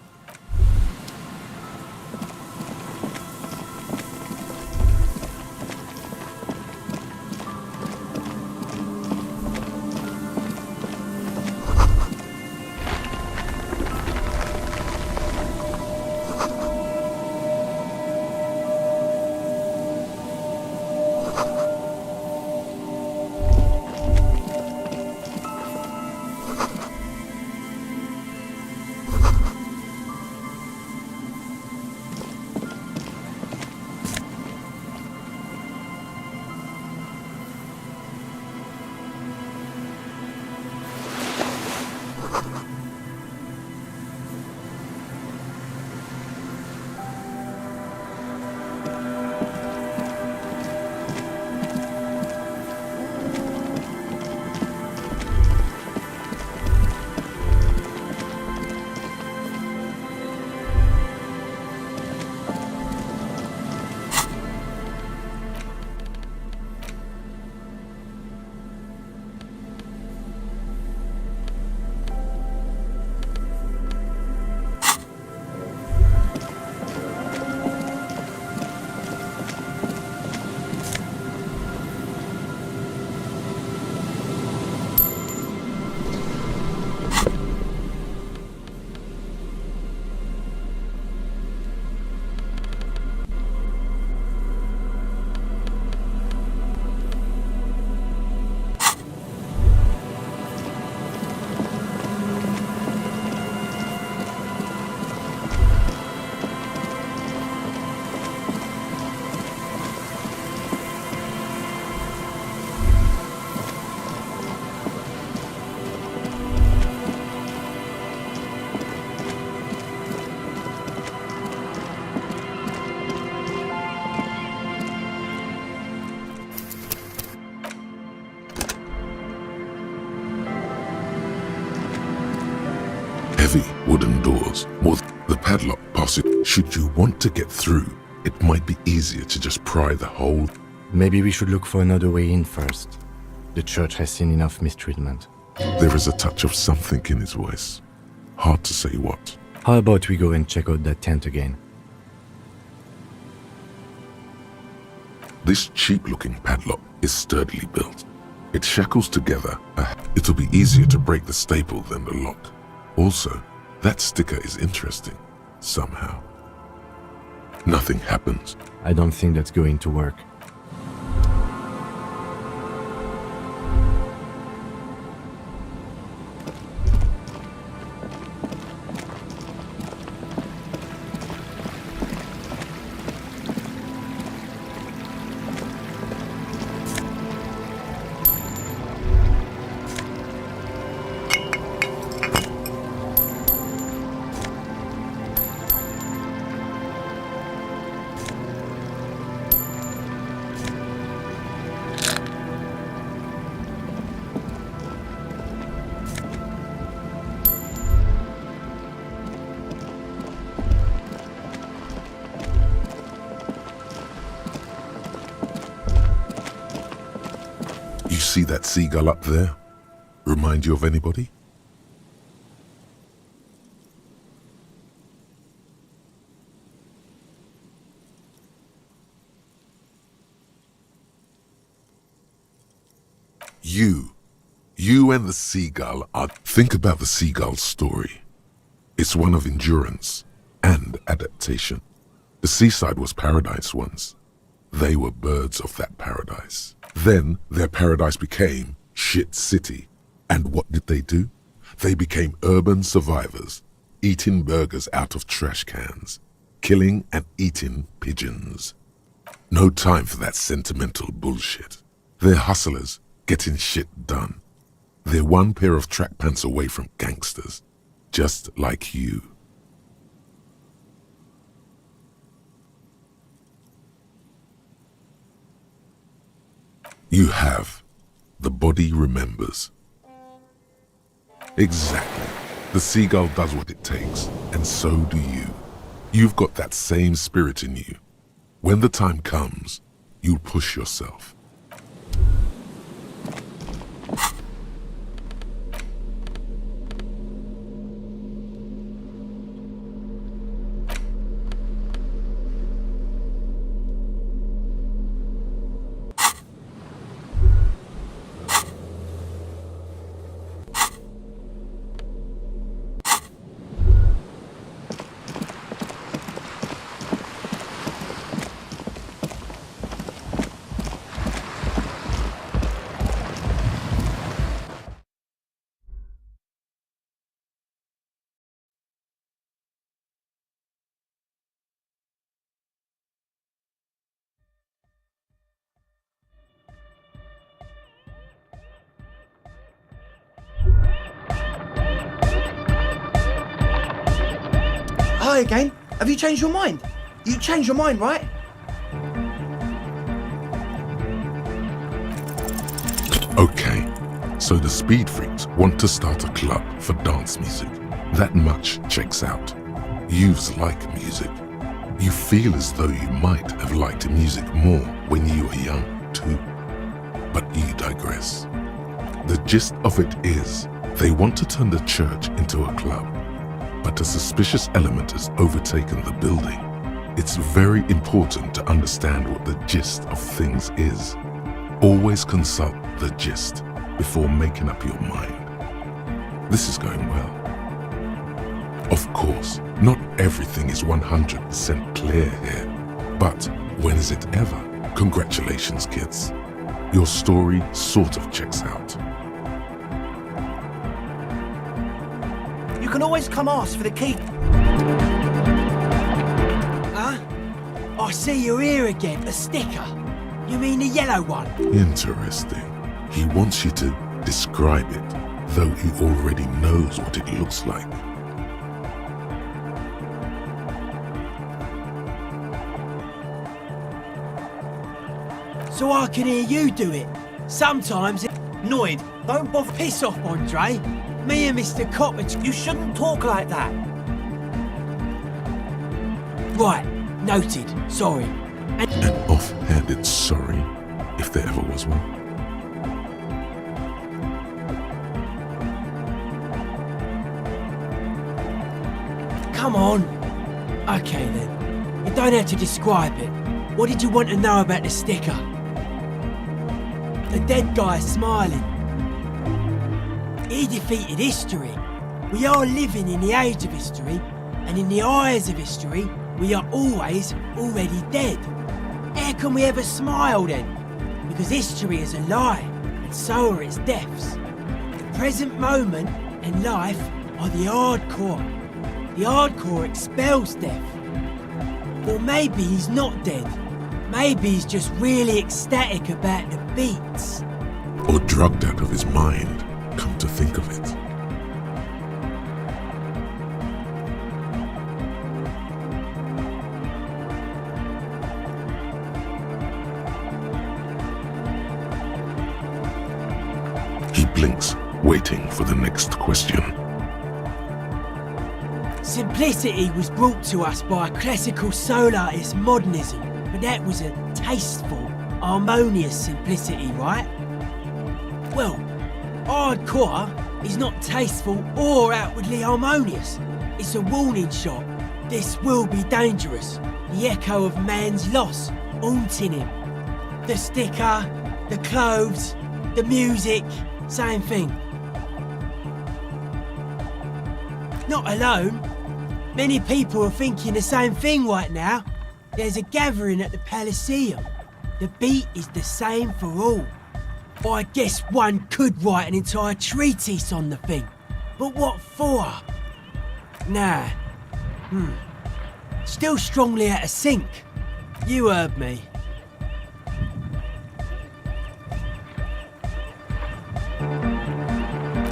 heavy wooden doors. The padlock passes. Should you want to get through, it might be easier to just pry the whole. Maybe we should look for another way in first. The church has seen enough mistreatment. There is a touch of something in his voice. Hard to say what. How about we go and check out that tent again? This cheap-looking padlock is sturdily built. It shackles together. It'll be easier to break the staple than the lock. Also, that sticker is interesting, somehow. Nothing happens. I don't think that's going to work. See that seagull up there? Remind you of anybody? You and the seagull are... Think about the seagull's story. It's one of endurance and adaptation. The seaside was paradise once. They were birds of that paradise. Then their paradise became Shit City. And what did they do? They became urban survivors, eating burgers out of trash cans, killing and eating pigeons. No time for that sentimental bullshit. They're hustlers, getting shit done. They're one pair of track pants away from gangsters, just like you. You have. The body remembers. Exactly. The seagull does what it takes, and so do you. You've got that same spirit in you. When the time comes, you'll push yourself. Hi again. Have you changed your mind? You changed your mind, right? Okay, so the Speed Freaks want to start a club for dance music. That much checks out. Youths like music. You feel as though you might have liked music more when you were young, too. But you digress. The gist of it is, they want to turn the church into a club. But a suspicious element has overtaken the building. It's very important to understand what the gist of things is. Always consult the gist before making up your mind. This is going well. Of course, not everything is 100% clear here. But when is it ever? Congratulations, kids. Your story sort of checks out. You can always come ask for the key. Huh? I see you're here again. A sticker. You mean the yellow one? Interesting. He wants you to describe it, though he already knows what it looks like. So I can hear you do it. Sometimes it... Noid, don't bother. Piss off, Andre. Me and Mr. Copper... You shouldn't talk like that. Right, noted. Sorry. An off-handed sorry, if there ever was one. Come on. Okay then. You don't have to describe it. What did you want to know about the sticker? The dead guy smiling. He defeated history. We are living in the age of history, and in the eyes of history, we are always already dead. How can we ever smile then? Because history is a lie, and so are its deaths. The present moment and life are the hardcore. The hardcore expels death. Or maybe he's not dead. Maybe he's just really ecstatic about the beats. Or drugged out of his mind, come to think of it. He blinks, waiting for the next question. Simplicity was brought to us by a classical soul artist modernism, but that was a tasteful, harmonious simplicity, right? Well, hardcore is not tasteful or outwardly harmonious. It's a warning shot. This will be dangerous. The echo of man's loss haunting him. The sticker, the clothes, the music, same thing. Not alone. Many people are thinking the same thing right now. There's a gathering at the Elysium. The beat is the same for all. I guess one could write an entire treatise on the thing. But what for? Nah. Still strongly out of sync. You heard me.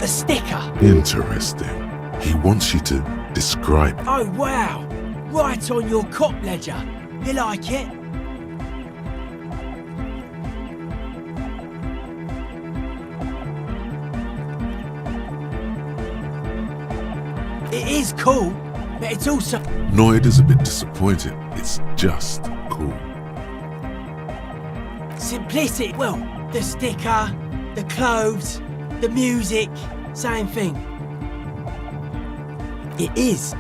A sticker. Interesting. He wants you to describe. Oh wow. Right on your cop ledger. You like it? It is cool, but it's also... Noid is a bit disappointed. It's just cool. Simplicity. Well, the sticker, the clothes, the music, same thing. It is.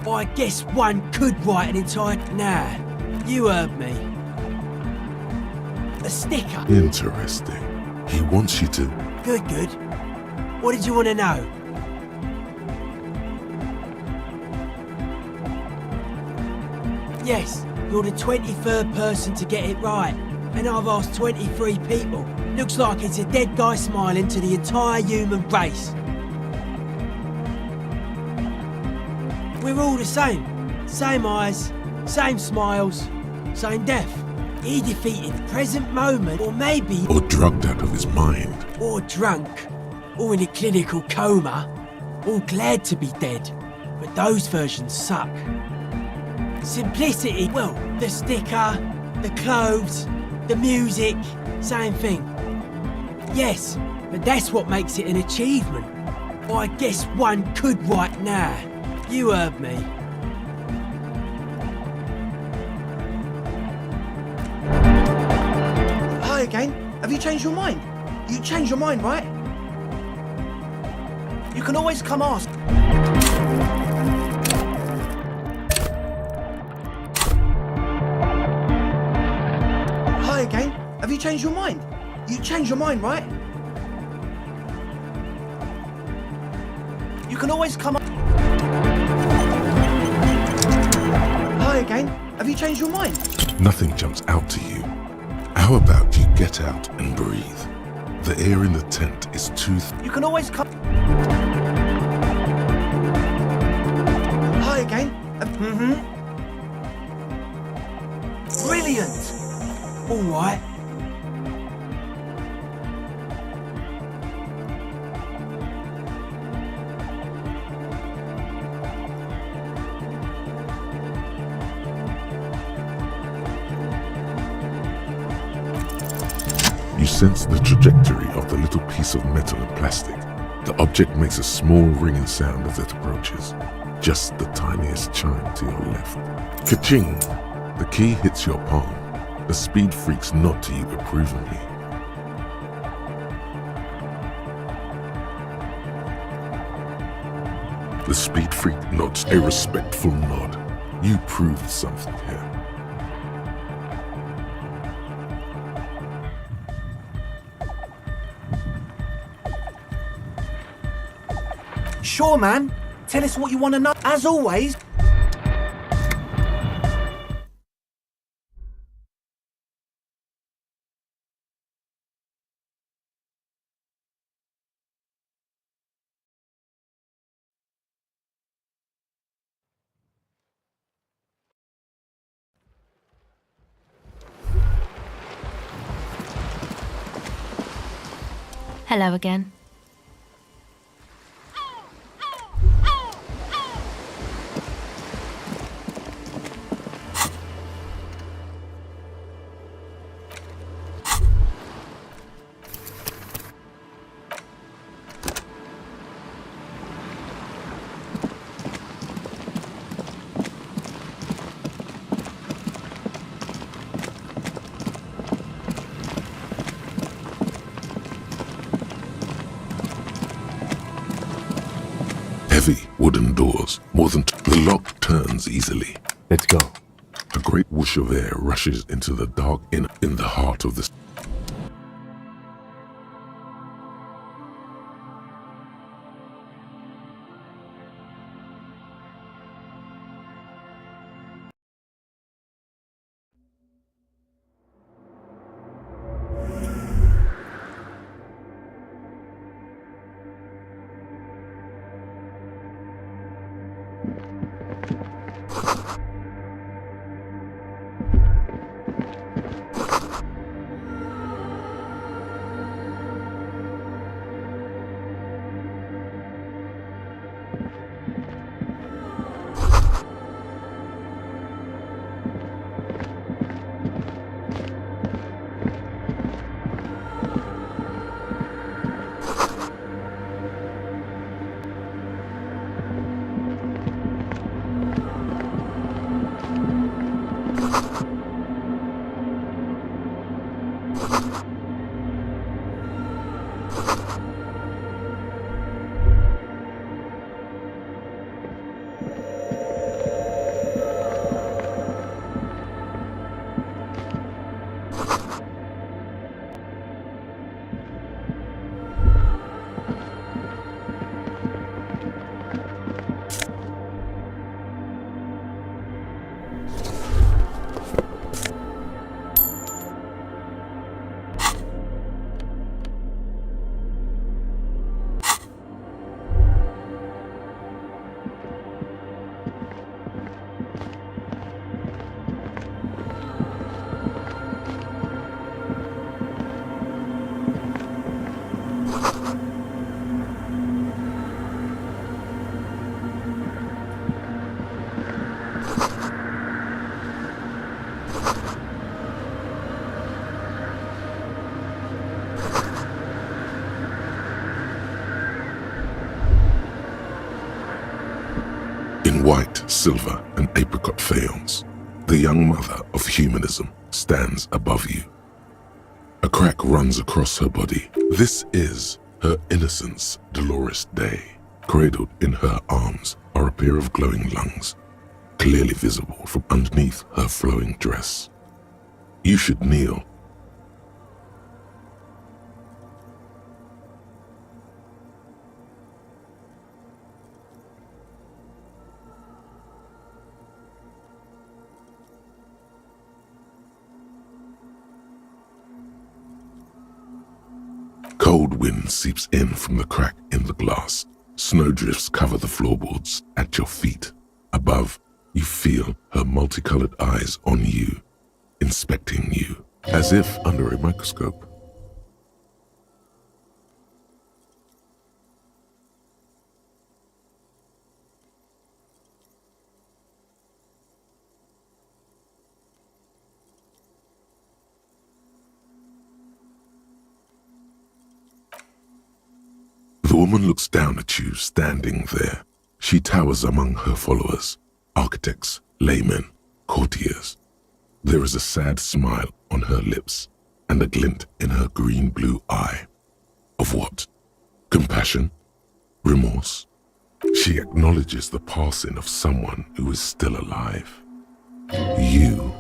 I guess one could write an entire... Nah, you heard me. A sticker. Interesting. He wants you to... Good, good. What did you want to know? Yes, you're the 23rd person to get it right. And I've asked 23 people. Looks like it's a dead guy smiling to the entire human race. We're all the same. Same eyes, same smiles, same death. He defeated the present moment, or maybe... Or drugged out of his mind. Or drunk, or in a clinical coma, or glad to be dead. But those versions suck. Simplicity, well, the sticker, the clothes, the music, same thing. Yes, but that's what makes it an achievement. I guess one could write... Nah, you heard me. Hi again. Have you changed your mind? You changed your mind, right? You can always come ask. Hi again. Have you changed your mind? You changed your mind, right? You can always come. Hi again. Have you changed your mind? Nothing jumps out to you. How about you get out and breathe? The air in the tent is too... You can always come. Hi again. Brilliant. All right. You sense the trajectory of the little piece of metal and plastic. The object makes a small ringing sound as it approaches, just the tiniest chime to your left. Ka-ching! The key hits your palm. The speed freaks nod to you approvingly. The speed freak nods a respectful nod. You proved something here. Sure, man. Tell us what you want to know. As always. Hello again. Heavy wooden doors, more than the lock turns easily. Let's go. A great whoosh of air rushes into the dark in the heart of the... In white, silver, and apricot faience, the young mother of humanism stands above you. A crack runs across her body. This is her innocence, Dolores Day. Cradled in her arms are a pair of glowing lungs, clearly visible from underneath her flowing dress. You should kneel. Cold wind seeps in from the crack in the glass. Snowdrifts cover the floorboards at your feet. Above, you feel her multicolored eyes on you, inspecting you, as if under a microscope. The woman looks down at you standing there. She towers among her followers, architects, laymen, courtiers. There is a sad smile on her lips and a glint in her green-blue eye. Of what? Compassion? Remorse? She acknowledges the passing of someone who is still alive. You.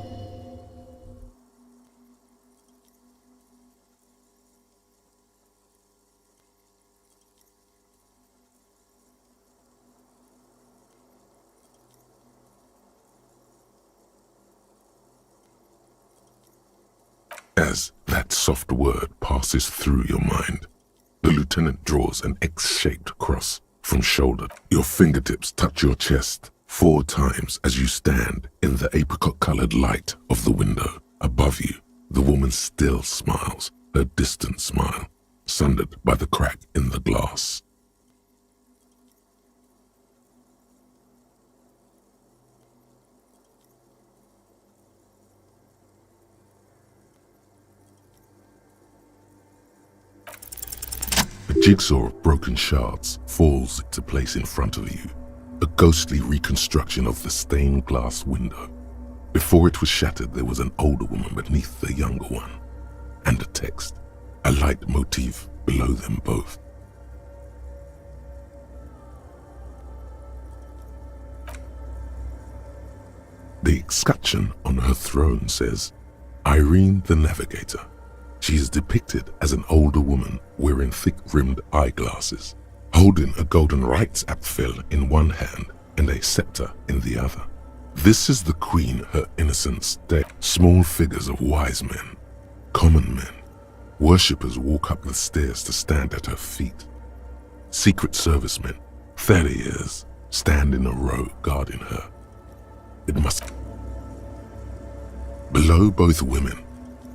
As that soft word passes through your mind, the lieutenant draws an X-shaped cross from shoulder. Your fingertips touch your chest 4 times as you stand in the apricot-colored light of the window. Above you, the woman still smiles, her distant smile, sundered by the crack in the glass. A jigsaw of broken shards falls into place in front of you, a ghostly reconstruction of the stained glass window. Before it was shattered, there was an older woman beneath the younger one, and a text, a light motif below them both. The escutcheon on her throne says, Irene the Navigator. She is depicted as an older woman wearing thick-rimmed eyeglasses, holding a golden Reichsapfel in one hand and a scepter in the other. This is the queen, her innocence day. Small figures of wise men, common men, worshippers walk up the stairs to stand at her feet. Secret servicemen, 30 years, stand in a row guarding her. It must... Below both women,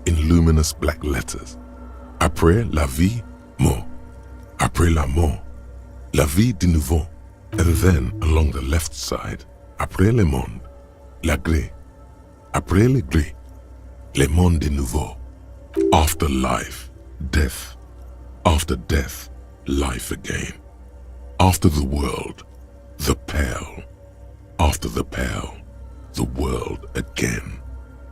in luminous black letters, Après la vie, mort. Après la mort, la vie de nouveau. And then, along the left side, Après le monde, la gré. Après le gré, le monde de nouveau. After life, death. After death, life again. After the world, the pale. After the pale, the world again.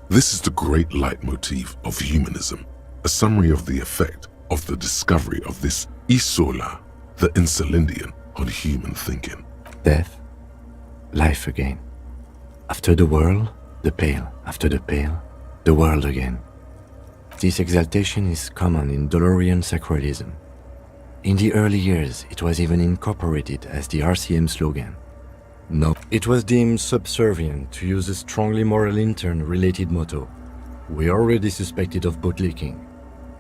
This is the great leitmotif of humanism, a summary of the effect of the discovery of this Isola, the Insulindian, on human thinking. Death, life again. After the world, the pale. After the pale, the world again. This exaltation is common in Dolorian sacralism. In the early years, it was even incorporated as the RCM slogan. No, it was deemed subservient to use a strongly moral intern-related motto. We already suspected of bootlicking.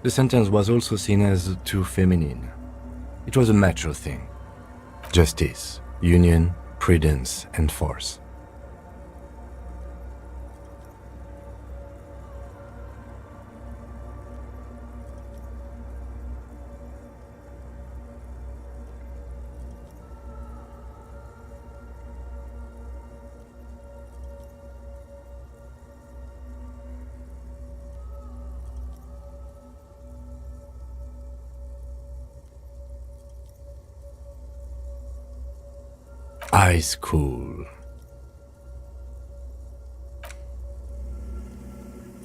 The sentence was also seen as too feminine. It was a macho thing. Justice, union, prudence, and force. Eyes cool.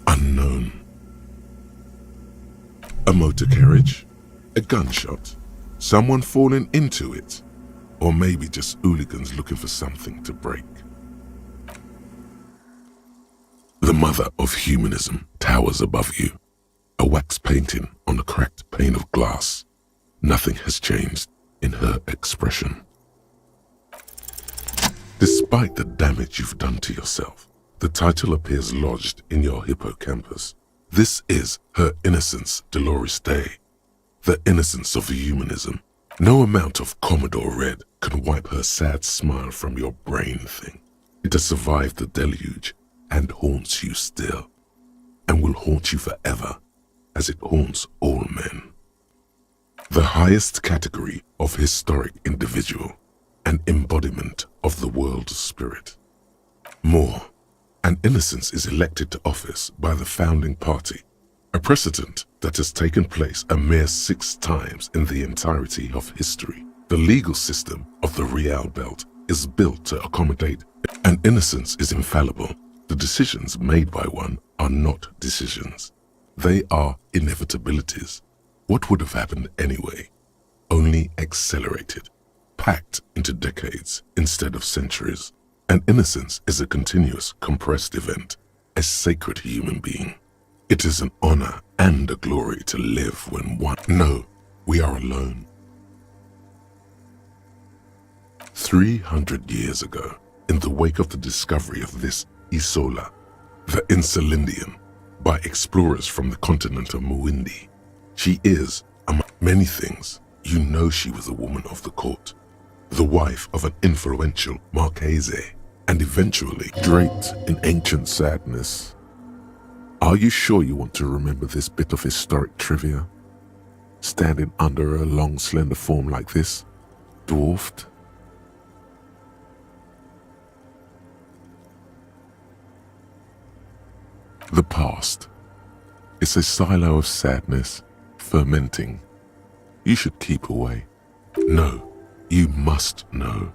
Unknown. A motor carriage, a gunshot, someone falling into it, or maybe just hooligans looking for something to break. The mother of humanism towers above you, a wax painting on a cracked pane of glass. Nothing has changed in her expression. Despite the damage you've done to yourself, the title appears lodged in your hippocampus. This is her innocence, Dolores Day, the innocence of humanism. No amount of Commodore Red can wipe her sad smile from your brain thing. It has survived the deluge and haunts you still, and will haunt you forever, as it haunts all men. The highest category of historic individual, an embodiment of the world spirit. More, an innocence is elected to office by the founding party, a precedent that has taken place a mere 6 times in the entirety of history. The legal system of the Real Belt is built to accommodate, and innocence is infallible. The decisions made by one are not decisions. They are inevitabilities. What would have happened anyway? Only accelerated, packed into decades instead of centuries. And innocence is a continuous, compressed event, a sacred human being. It is an honor and a glory to live when one... No, we are alone. 300 years ago, in the wake of the discovery of this Isola, the Insulindian, by explorers from the continent of Muindi, she is, among many things, you know she was a woman of the court, the wife of an influential Marchese, and eventually draped in ancient sadness. Are you sure you want to remember this bit of historic trivia? Standing under a long, slender form like this, dwarfed? The past is a silo of sadness, fermenting. You should keep away. No, you must know.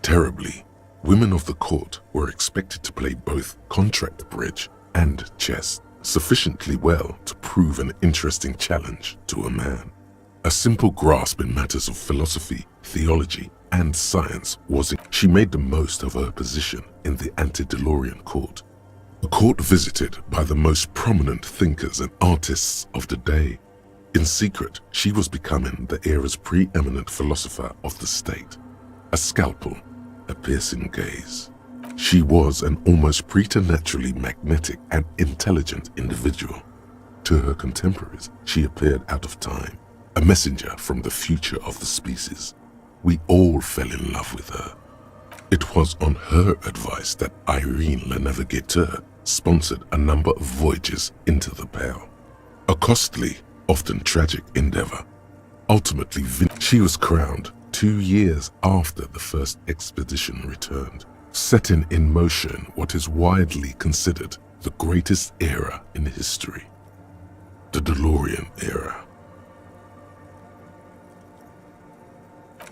Terribly, women of the court were expected to play both contract bridge and chess sufficiently well to prove an interesting challenge to a man. A simple grasp in matters of philosophy, theology, and science was it. She made the most of her position in the antediluvian court, a court visited by the most prominent thinkers and artists of the day. In secret, she was becoming the era's preeminent philosopher of the state. A scalpel, a piercing gaze. She was an almost preternaturally magnetic and intelligent individual. To her contemporaries, she appeared out of time, a messenger from the future of the species. We all fell in love with her. It was on her advice that Irene Le Navigateur sponsored a number of voyages into the Pale. A costly, often tragic endeavor. Ultimately, she was crowned 2 years after the first expedition returned, setting in motion what is widely considered the greatest era in history, the DeLorean era.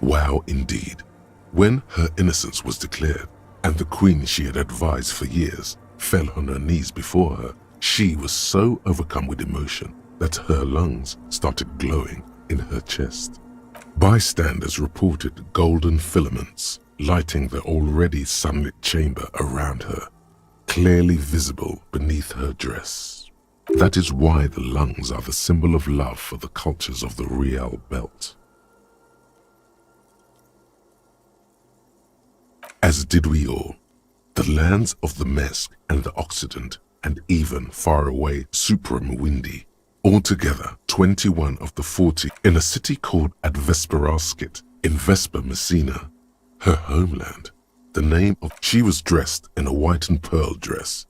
Wow, indeed. When her innocence was declared, and the queen she had advised for years fell on her knees before her, she was so overcome with emotion that her lungs started glowing in her chest. Bystanders reported golden filaments lighting the already sunlit chamber around her, clearly visible beneath her dress. That is why the lungs are the symbol of love for the cultures of the Real Belt. As did we all. The lands of the Mesk and the Occident, and even far away Supra-Muindi, altogether 21 of the 40 in a city called Advesperaskit in Vespa Messina, her homeland. The name of... She was dressed in a white and pearl dress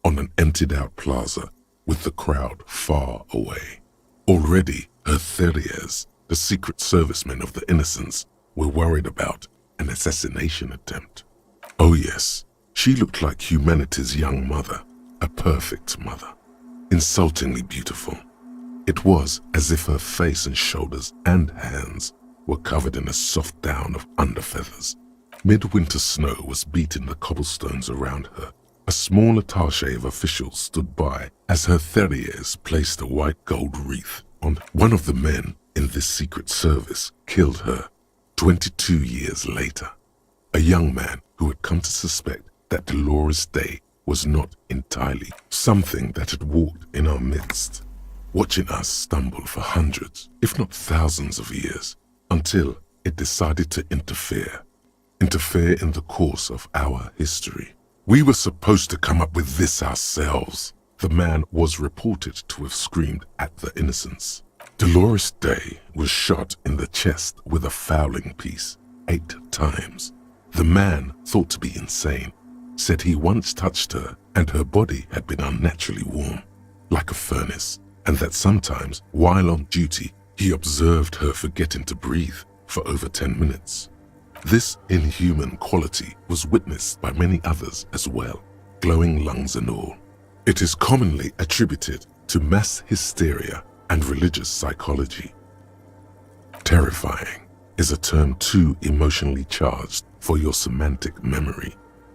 on an emptied-out plaza with the crowd far away. Already, her Theriers, the secret servicemen of the Innocents, were worried about an assassination attempt. Oh yes, she looked like humanity's young mother, a perfect mother, insultingly beautiful. It was as if her face and shoulders and hands were covered in a soft down of underfeathers. Midwinter snow was beating the cobblestones around her. A small attaché of officials stood by as her Theriers placed a white gold wreath on. One of the men in this secret service killed her 22 years later. A young man who had come to suspect that Dolores Day was not entirely something that had walked in our midst, watching us stumble for hundreds, if not thousands of years, until it decided to interfere in the course of our history. We were supposed to come up with this ourselves. The man was reported to have screamed at the Innocents. Dolores Day was shot in the chest with a fowling piece 8 times. The man, thought to be insane, said he once touched her and her body had been unnaturally warm, like a furnace, and that sometimes, while on duty, he observed her forgetting to breathe for over 10 minutes. This inhuman quality was witnessed by many others as well, glowing lungs and all. It is commonly attributed to mass hysteria and religious psychology. Terrifying is a term too emotionally charged for your semantic memory,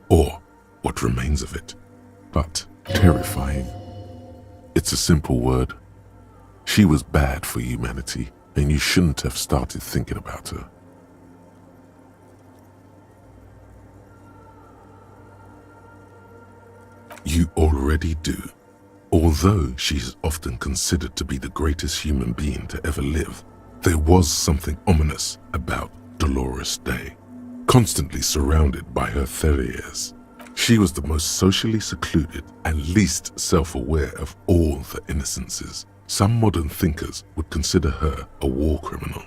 or what remains of it. But terrifying, it's a simple word. She was bad for humanity, and you shouldn't have started thinking about her. You already do. Although she is often considered to be the greatest human being to ever live, there was something ominous about Dolores Day. Constantly surrounded by her terriers, she was the most socially secluded and least self-aware of all the innocences. Some modern thinkers would consider her a war criminal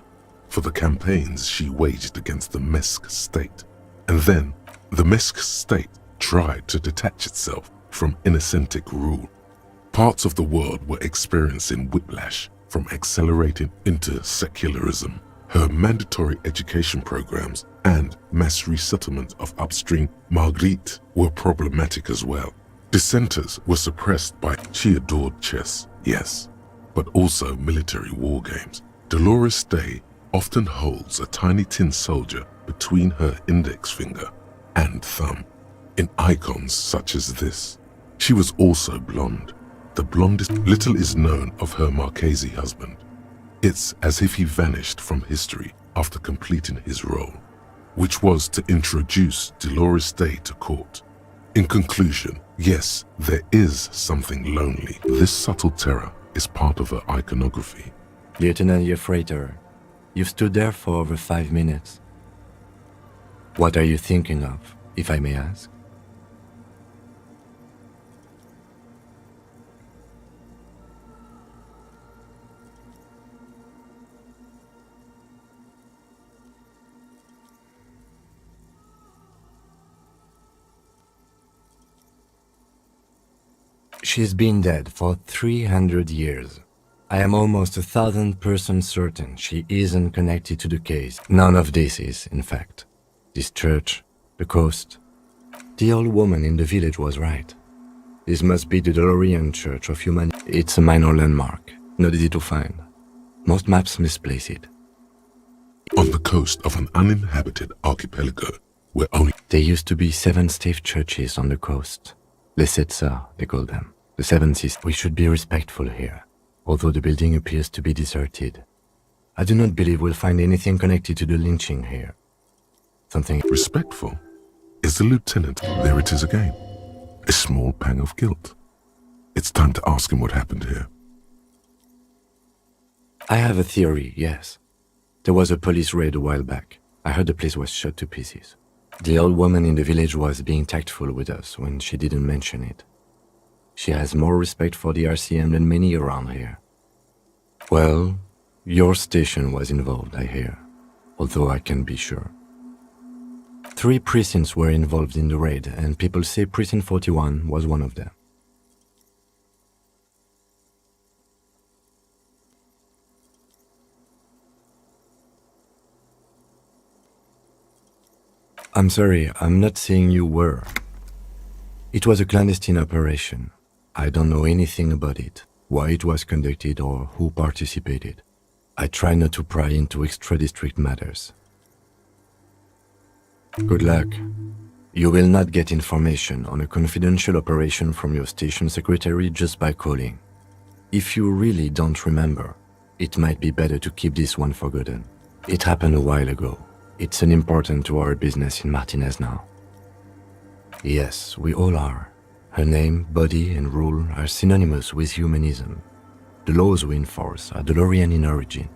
for the campaigns she waged against the Mesk state. And then, the Mesk state tried to detach itself from Innocentic rule. Parts of the world were experiencing whiplash from accelerating into secularism. Her mandatory education programs and mass resettlement of upstream Marguerite were problematic as well. Dissenters were suppressed by she adored chess, yes, but also military war games. Dolores Day often holds a tiny tin soldier between her index finger and thumb in icons such as this. She was also blonde. The blondest. Little is known of her Marchese husband. It's as if he vanished from history after completing his role, which was to introduce Dolores Day to court. In conclusion, yes, there is something lonely. This subtle terror is part of her iconography. Lieutenant Yefrater, you've stood there for over 5 minutes. What are you thinking of, if I may ask? She's been dead for 300 years. I am almost 1,000% certain she isn't connected to the case. None of this is, in fact. This church, the coast. The old woman in the village was right. This must be the DeLorean Church of Humanity. It's a minor landmark, not easy to find. Most maps misplace it. On the coast of an uninhabited archipelago, where only... There used to be 7 stave churches on the coast. Les Setsa, they call them. The 7 Sisters. We should be respectful here, although the building appears to be deserted. I do not believe we'll find anything connected to the lynching here. Something... Respectful? Is the lieutenant... There it is again. A small pang of guilt. It's time to ask him what happened here. I have a theory, yes. There was a police raid a while back. I heard the place was shot to pieces. The old woman in the village was being tactful with us when she didn't mention it. She has more respect for the RCM than many around here. Well, your station was involved, I hear, although I can't be sure. 3 precincts were involved in the raid, and people say Precinct 41 was one of them. I'm sorry, I'm not saying you were. It was a clandestine operation. I don't know anything about it, why it was conducted or who participated. I try not to pry into extra-district matters. Good luck. You will not get information on a confidential operation from your station secretary just by calling. If you really don't remember, it might be better to keep this one forgotten. It happened a while ago. It's unimportant to our business in Martinez now. Yes, we all are. Her name, body, and rule are synonymous with humanism. The laws we enforce are DeLorean in origin.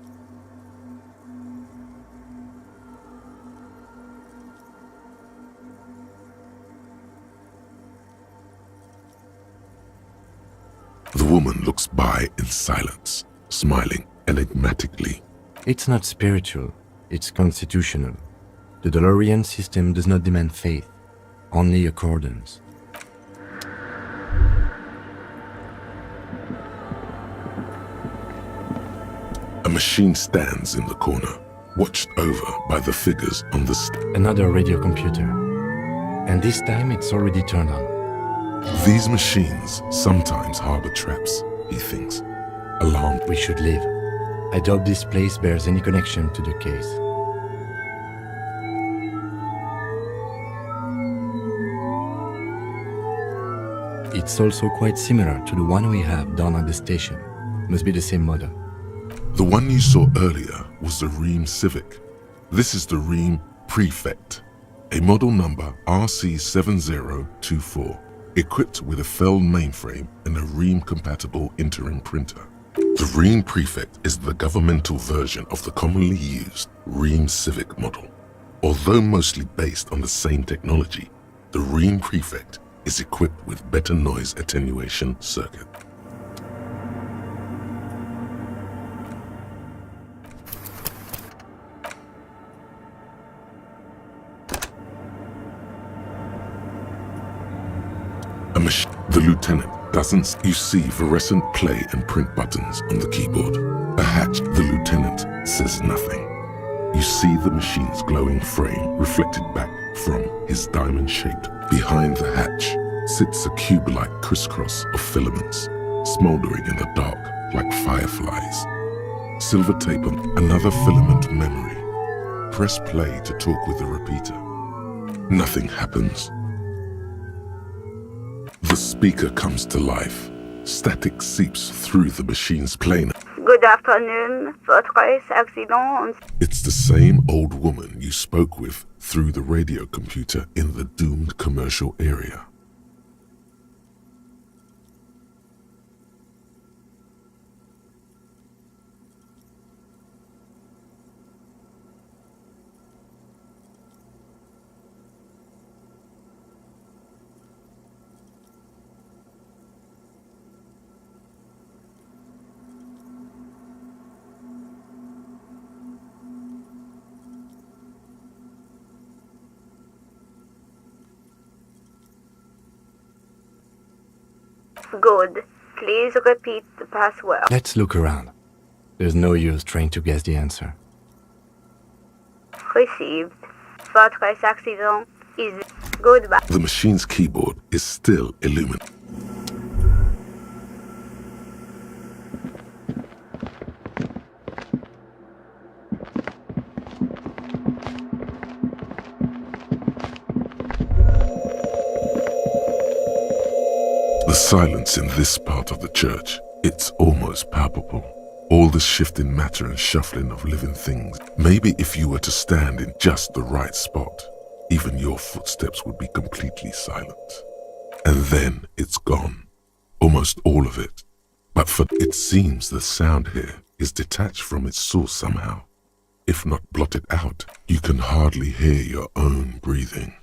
The woman looks by in silence, smiling enigmatically. It's not spiritual, it's constitutional. The DeLorean system does not demand faith, only accordance. A machine stands in the corner, watched over by the figures on the Another radio computer. And this time it's already turned on. These machines sometimes harbor traps, he thinks. Alarmed. We should leave. I doubt this place bears any connection to the case. It's also quite similar to the one we have down at the station. Must be the same model. The one you saw earlier was the Ream Civic. This is the Ream Prefect, a model number RC7024, equipped with a Feld mainframe and a Ream-compatible Interim printer. The Ream Prefect is the governmental version of the commonly used Ream Civic model. Although mostly based on the same technology, the Ream Prefect is equipped with better noise attenuation circuit. The lieutenant doesn't. You see fluorescent play and print buttons on the keyboard. A hatch. The lieutenant says nothing. You see the machine's glowing frame reflected back from his diamond-shaped. Behind the hatch sits a cube-like crisscross of filaments, smoldering in the dark like fireflies. Silver tape on another filament memory. Press play to talk with the repeater. Nothing happens. The speaker comes to life. Static seeps through the machine's plane. Good afternoon. Votre accident. It's the same old woman you spoke with through the radio computer in the doomed commercial area. Good. Please repeat the password. Let's look around. There's no use trying to guess the answer. Received. Votre accident is goodbye. The machine's keyboard is still illuminated. The silence in this part of the church, it's almost palpable. All this shift in matter and shuffling of living things. Maybe if you were to stand in just the right spot, even your footsteps would be completely silent. And then it's gone. Almost all of it. But for it seems the sound here is detached from its source somehow. If not blotted out, you can hardly hear your own breathing.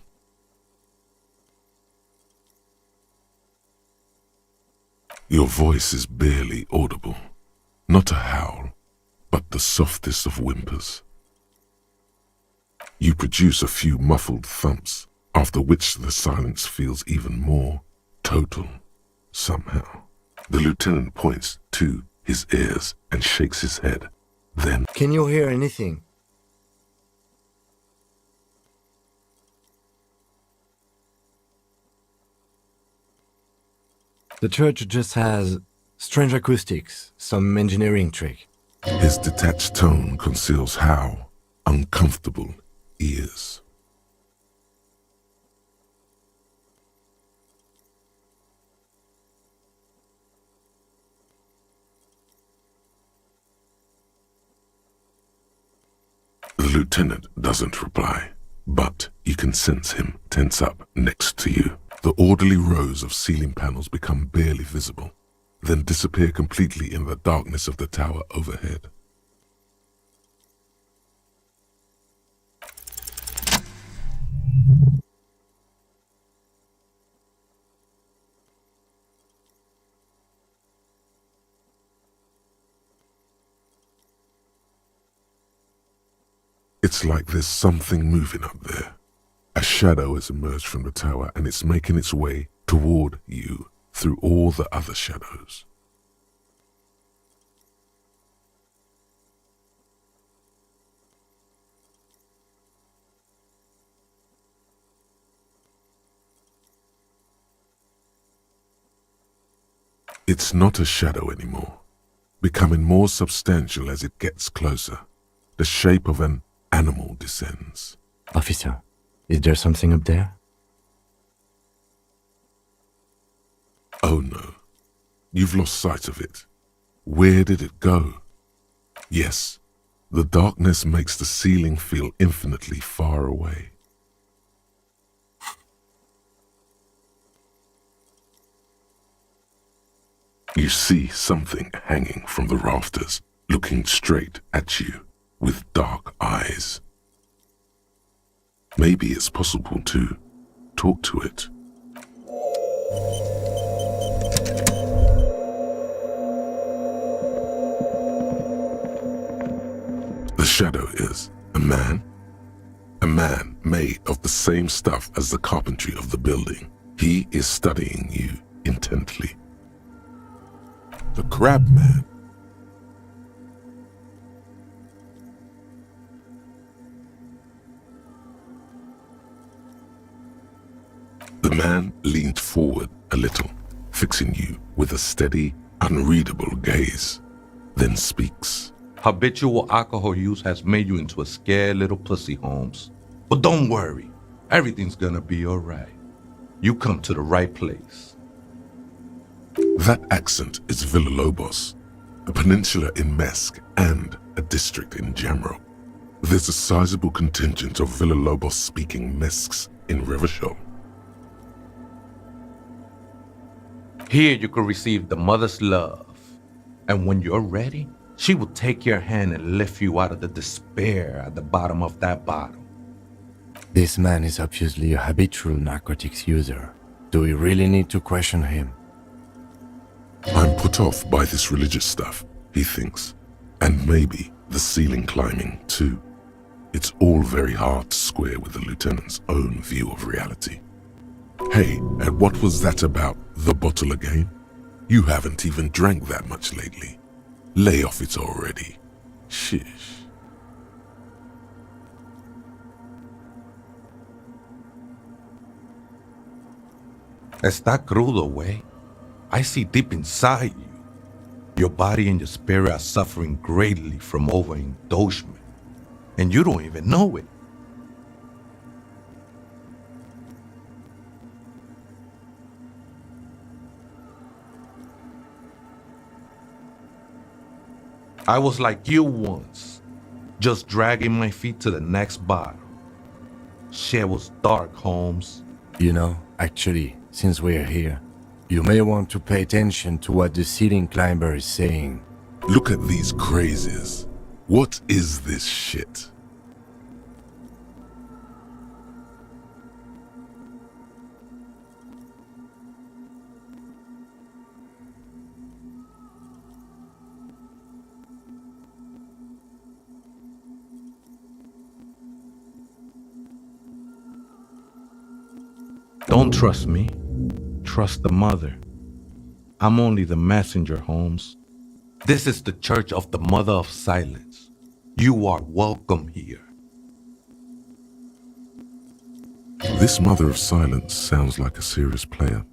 Your voice is barely audible. Not a howl, but the softest of whimpers. You produce a few muffled thumps, after which the silence feels even more total, somehow. The lieutenant points to his ears and shakes his head. Then, can you hear anything? The church just has strange acoustics, some engineering trick. His detached tone conceals how uncomfortable he is. The lieutenant doesn't reply, but you can sense him tense up next to you. The orderly rows of ceiling panels become barely visible, then disappear completely in the darkness of the tower overhead. It's like there's something moving up there. A shadow has emerged from the tower and it's making its way toward you through all the other shadows. It's not a shadow anymore, becoming more substantial as it gets closer. The shape of an animal descends. Officer, is there something up there? Oh no, you've lost sight of it. Where did it go? Yes, the darkness makes the ceiling feel infinitely far away. You see something hanging from the rafters, looking straight at you with dark eyes. Maybe it's possible to talk to it. The shadow is a man made of the same stuff as the carpentry of the building. He is studying you intently. The crab man. The man leaned forward a little, fixing you with a steady, unreadable gaze, then speaks. Habitual alcohol use has made you into a scared little pussy, Holmes. But don't worry, everything's gonna be alright. You come to the right place. That accent is Villalobos, a peninsula in Mesk and a district in Jamrock. There's a sizable contingent of Villalobos-speaking Mesks in Revachol. Here you can receive the mother's love. And when you're ready, she will take your hand and lift you out of the despair at the bottom of that bottle. This man is obviously a habitual narcotics user. Do we really need to question him? I'm put off by this religious stuff, he thinks. And maybe the ceiling climbing, too. It's all very hard to square with the lieutenant's own view of reality. Hey, and what was that about the bottle again? You haven't even drank that much lately. Lay off it already. Shish. Está crudo, way. I see deep inside you. Your body and your spirit are suffering greatly from overindulgence, and you don't even know it. I was like you once, just dragging my feet to the next bottle. Shit was dark, Holmes. You know, actually, since we're here, you may want to pay attention to what the ceiling climber is saying. Look at these crazies. What is this shit? Don't trust me. Trust the mother. I'm only the messenger, Holmes. This is the Church of the Mother of Silence. You are welcome here. This Mother of Silence sounds like a serious player.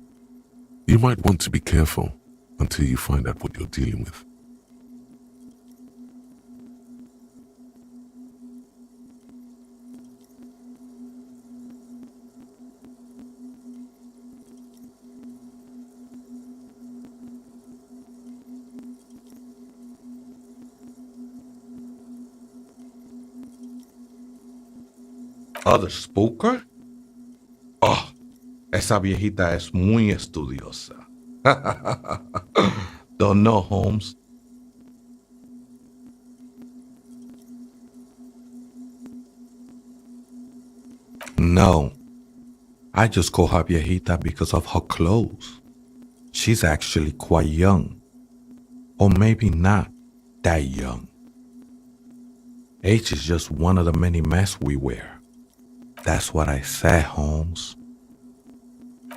You might want to be careful until you find out what you're dealing with. Other spooker? Oh, esa viejita es muy estudiosa. Don't know, Holmes. No, I just call her viejita because of her clothes. She's actually quite young. Or maybe not that young. Age is just one of the many masks we wear. That's what I said, Holmes.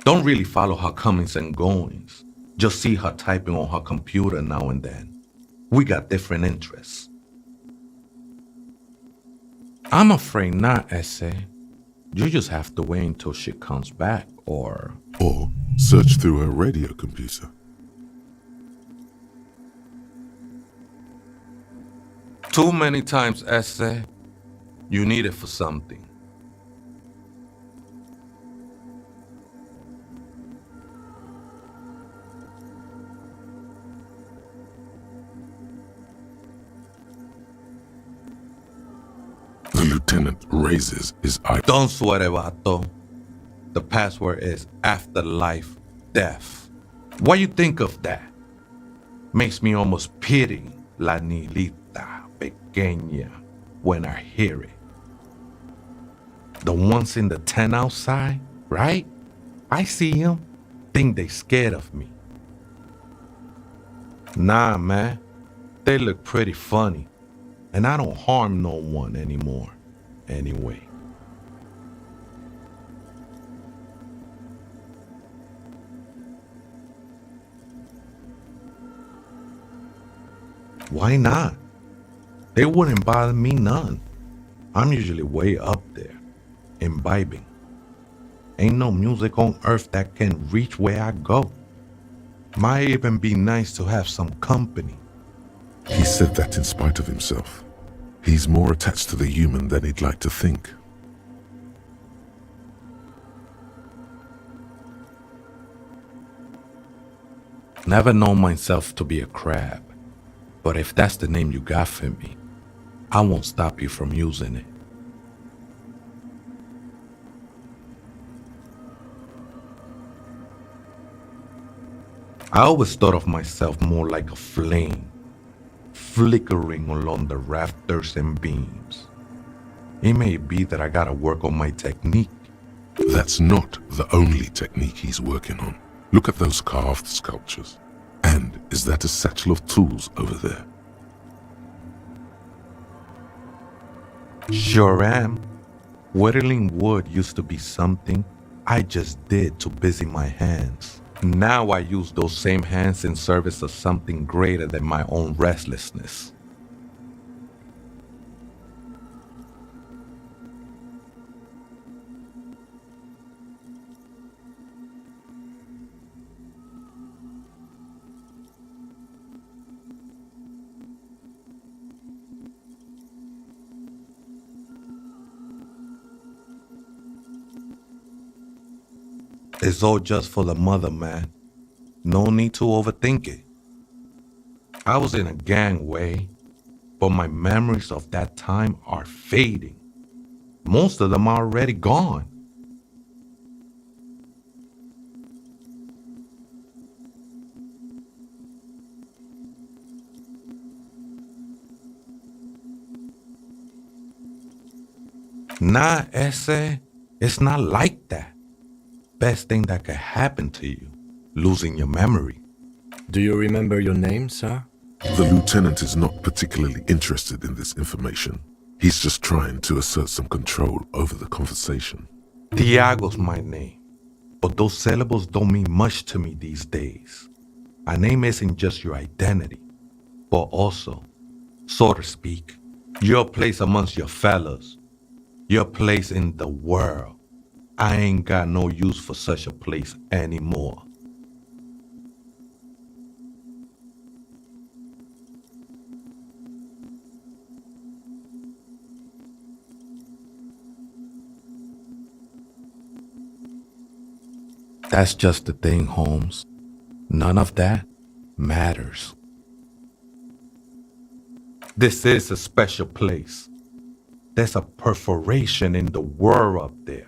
Don't really follow her comings and goings. Just see her typing on her computer now and then. We got different interests. I'm afraid not, Essay. You just have to wait until she comes back, or search through her radio computer. Too many times, Ese, you need it for something. The lieutenant raises his eye. Don't sweat it, vato. The password is afterlife death. What you think of that? Makes me almost pity la niñita pequeña when I hear it. The ones in the tent outside, right? I see them, think they scared of me. Nah, man, they look pretty funny, and I don't harm no one anymore, anyway. Why not? They wouldn't bother me none. I'm usually way up there, imbibing. Ain't no music on earth that can reach where I go. Might even be nice to have some company. He said that in spite of himself. He's more attached to the human than he'd like to think. Never known myself to be a crab. But if that's the name you got for me, I won't stop you from using it. I always thought of myself more like a flame, flickering along the rafters and beams. It may be that I gotta work on my technique. That's not the only technique he's working on. Look at those carved sculptures. And is that a satchel of tools over there? Sure am. Whittling wood used to be something I just did to busy my hands. Now I use those same hands in service of something greater than my own restlessness. It's all just for the mother, man. No need to overthink it. I was in a gangway, but my memories of that time are fading. Most of them are already gone. Nah, Ese, it's not like that. Best thing that could happen to you, losing your memory. Do you remember your name, sir? The lieutenant is not particularly interested in this information. He's just trying to assert some control over the conversation. Tiago's my name, but those syllables don't mean much to me these days. A name isn't just your identity, but also, so to speak, your place amongst your fellas, your place in the world. I ain't got no use for such a place anymore. That's just the thing, Holmes. None of that matters. This is a special place. There's a perforation in the world up there.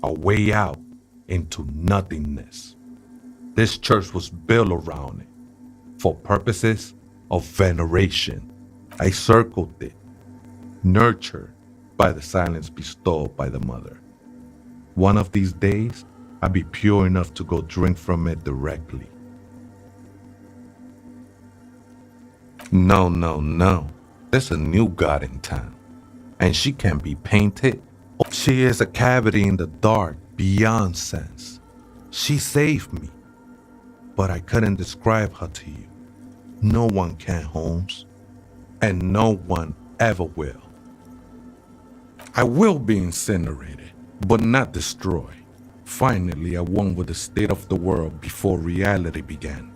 A way out into nothingness. This church was built around it for purposes of veneration. I circled it, nurtured by the silence bestowed by the mother. One of these days, I'll be pure enough to go drink from it directly. No. There's a new god in town, and she can be painted. She is a cavity in the dark beyond sense. She saved me, but I couldn't describe her to you. No one can, Holmes, and no one ever will. I will be incinerated, but not destroyed. Finally, I won with the state of the world before reality began.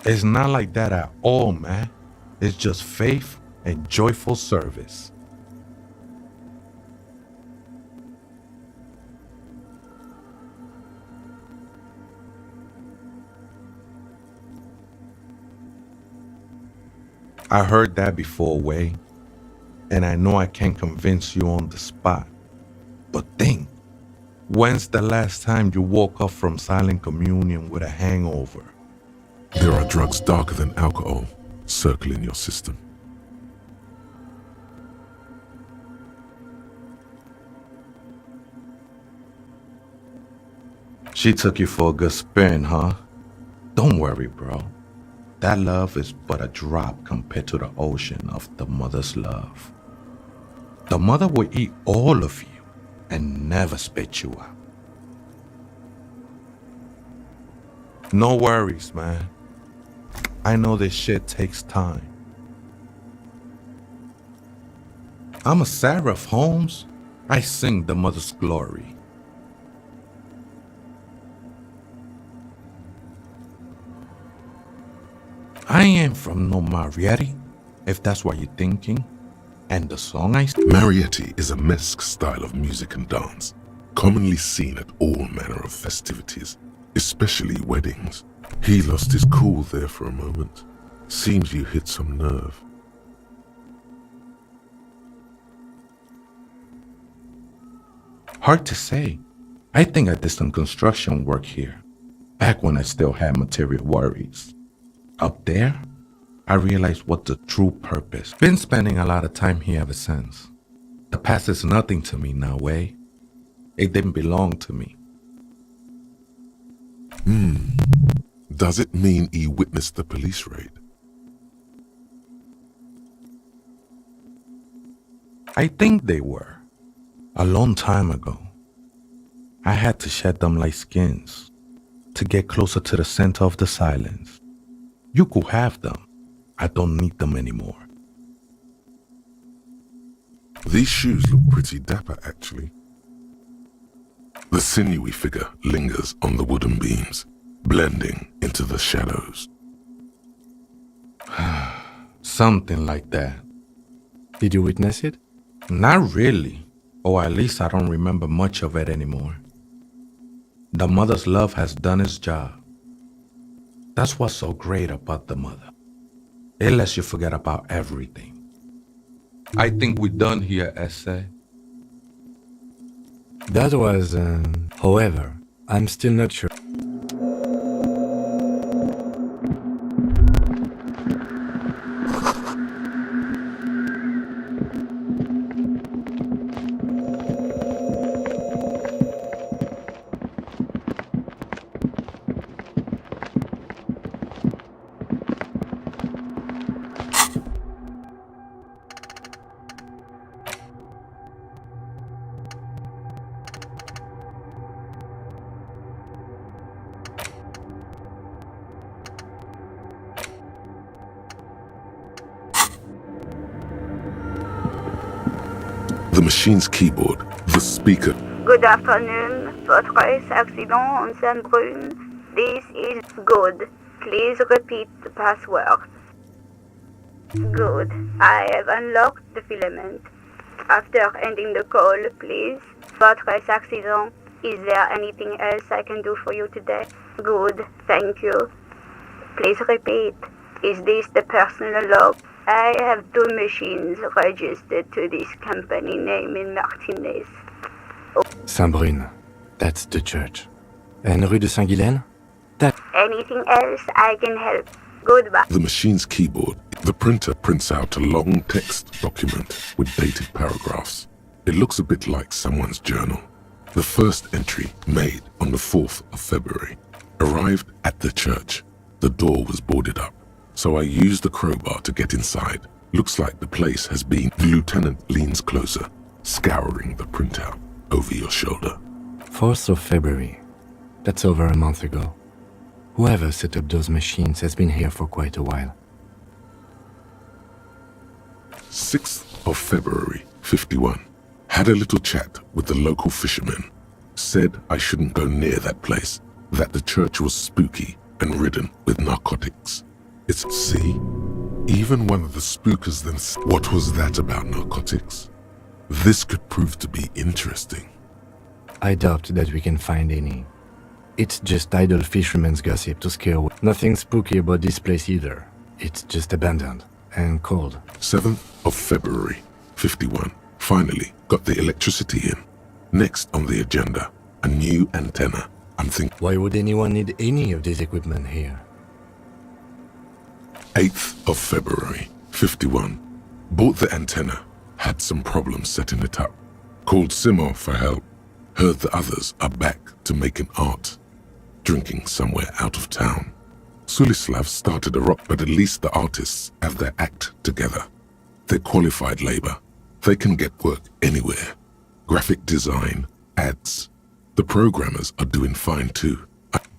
It's not like that at all, man. It's just faith and joyful service. I heard that before, Way, and I know I can't convince you on the spot. But think, when's the last time you woke up from silent communion with a hangover? There are drugs darker than alcohol circling your system. She took you for a good spin, huh? Don't worry, bro. That love is but a drop compared to the ocean of the mother's love. The mother will eat all of you and never spit you out. No worries, man. I know this shit takes time. I'm a seraph, Holmes. I sing the mother's glory. I ain't from no Marietti, if that's what you're thinking. And the song I sing... Marietti is a mesque style of music and dance, commonly seen at all manner of festivities, especially weddings. He lost his cool there for a moment. Seems you hit some nerve. Hard to say. I think I did some construction work here, back when I still had material worries. Up there, I realized what the true purpose. Been spending a lot of time here ever since. The past is nothing to me now, Way. It didn't belong to me. Does it mean he witnessed the police raid? I think they were. A long time ago. I had to shed them like skins to get closer to the center of the silence. You could have them. I don't need them anymore. These shoes look pretty dapper, actually. The sinewy figure lingers on the wooden beams, blending into the shadows. Something like that. Did you witness it? Not really. Or at least I don't remember much of it anymore. The mother's love has done its job. That's what's so great about the mother. It lets you forget about everything. I think we're done here, Essay. That was, however, I'm still not sure. The machine's keyboard, the speaker. Good afternoon. Votre accident on Saint-Brune. This is good. Please repeat the password. Good. I have unlocked the filament. After ending the call, please. Votre accident. Is there anything else I can do for you today? Good. Thank you. Please repeat. Is this the personal log? I have 2 machines registered to this company name in Martinez. Saint-Brune. That's the church. And Rue de Saint-Guylaine? That... Anything else I can help? Goodbye. The machine's keyboard. The printer prints out a long text document with dated paragraphs. It looks a bit like someone's journal. The first entry, made on the 4th of February, arrived at the church. The door was boarded up, so I used the crowbar to get inside. Looks like the place has been... The lieutenant leans closer, scouring the printout over your shoulder. 4th of February. That's over a month ago. Whoever set up those machines has been here for quite a while. 6th of February, 51. Had a little chat with the local fishermen. Said I shouldn't go near that place, that the church was spooky and ridden with narcotics. It's see? Even one of the spookers then. What was that about narcotics? This could prove to be interesting. I doubt that we can find any. It's just idle fishermen's gossip to scare away. Nothing spooky about this place either. It's just abandoned and cold. 7th of February, 51. Finally got the electricity in. Next on the agenda, a new antenna. I'm thinking. Why would anyone need any of this equipment here? 8th of February, 51. Bought the antenna. Had some problems setting it up. Called Simo for help. Heard the others are back to making art. Drinking somewhere out of town. Sulislav started a rock, but at least the artists have their act together. They're qualified labor. They can get work anywhere. Graphic design, ads. The programmers are doing fine too.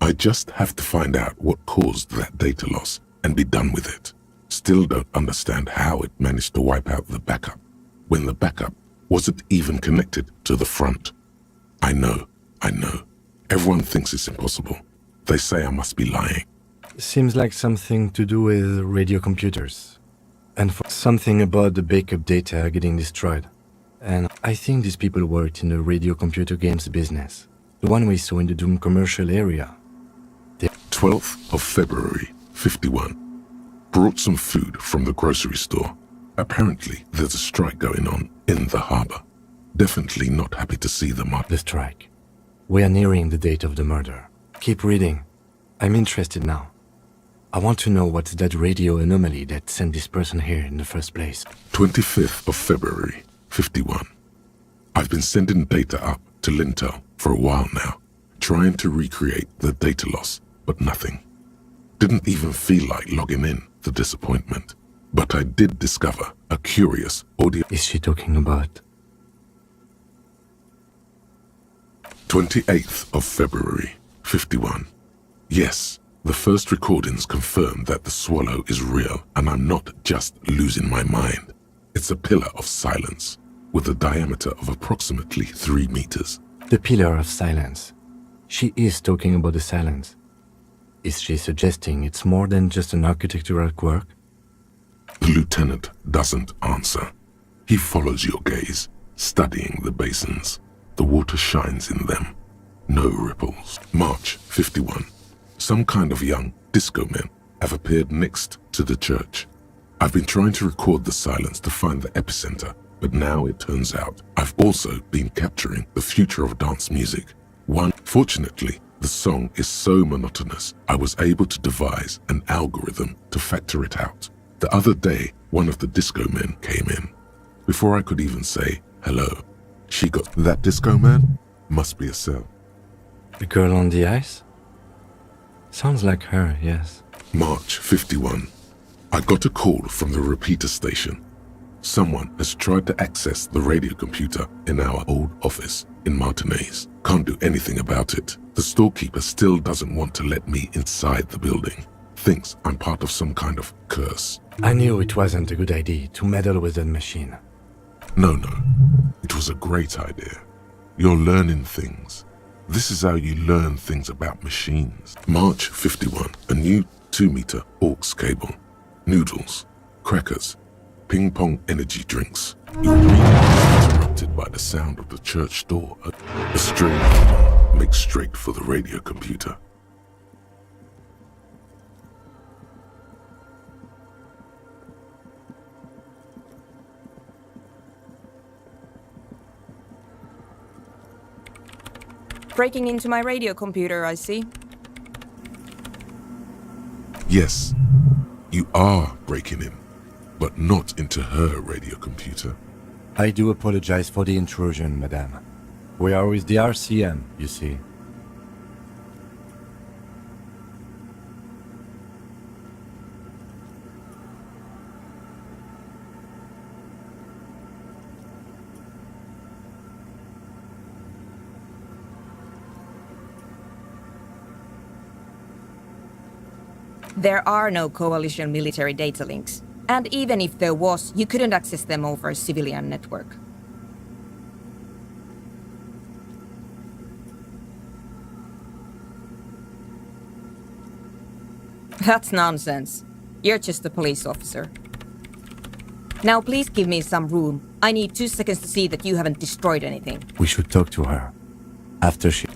I just have to find out what caused that data loss and be done with it. Still don't understand how it managed to wipe out the backup, when the backup wasn't even connected to the front. I know. Everyone thinks it's impossible. They say I must be lying. Seems like something to do with radio computers. And for something about the backup data getting destroyed. And I think these people worked in the radio computer games business. The one we saw in the Doom commercial area. 12th of February, 51. Brought some food from the grocery store. Apparently, there's a strike going on in the harbor. Definitely not happy to see the strike. We are nearing the date of the murder. Keep reading. I'm interested now. I want to know what's that radio anomaly that sent this person here in the first place. 25th of February, 51. I've been sending data up to Lintel for a while now, trying to recreate the data loss, but nothing. Didn't even feel like logging in, the disappointment. But I did discover a curious audio. Is she talking about? 28th of February, 51. Yes, the first recordings confirm that the swallow is real and I'm not just losing my mind. It's a pillar of silence with a diameter of approximately 3 meters. The pillar of silence. She is talking about the silence. Is she suggesting it's more than just an architectural quirk? The lieutenant doesn't answer. He follows your gaze, studying the basins. The water shines in them. No ripples. March 51. Some kind of young disco men have appeared next to the church. I've been trying to record the silence to find the epicenter, but now it turns out I've also been capturing the future of dance music. Fortunately, the song is so monotonous, I was able to devise an algorithm to factor it out. The other day, one of the disco men came in. Before I could even say hello, she got that disco man? Must be a cell. The girl on the ice? Sounds like her, yes. March 51. I got a call from the repeater station. Someone has tried to access the radio computer in our old office in Martinez. Can't do anything about it. The storekeeper still doesn't want to let me inside the building. Thinks I'm part of some kind of curse. I knew it wasn't a good idea to meddle with that machine. No. It was a great idea. You're learning things. This is how you learn things about machines. March 51. A new 2-meter aux cable. Noodles. Crackers. Ping pong energy drinks. Your reading is interrupted by the sound of the church door. A strange one makes straight for the radio computer. Breaking into my radio computer, I see. Yes, you are breaking in, but not into her radio computer. I do apologize for the intrusion, madame. We are with the RCM, you see. There are no coalition military data links. And even if there was, you couldn't access them over a civilian network. That's nonsense. You're just a police officer. Now please give me some room. I need 2 seconds to see that you haven't destroyed anything. We should talk to her. After she...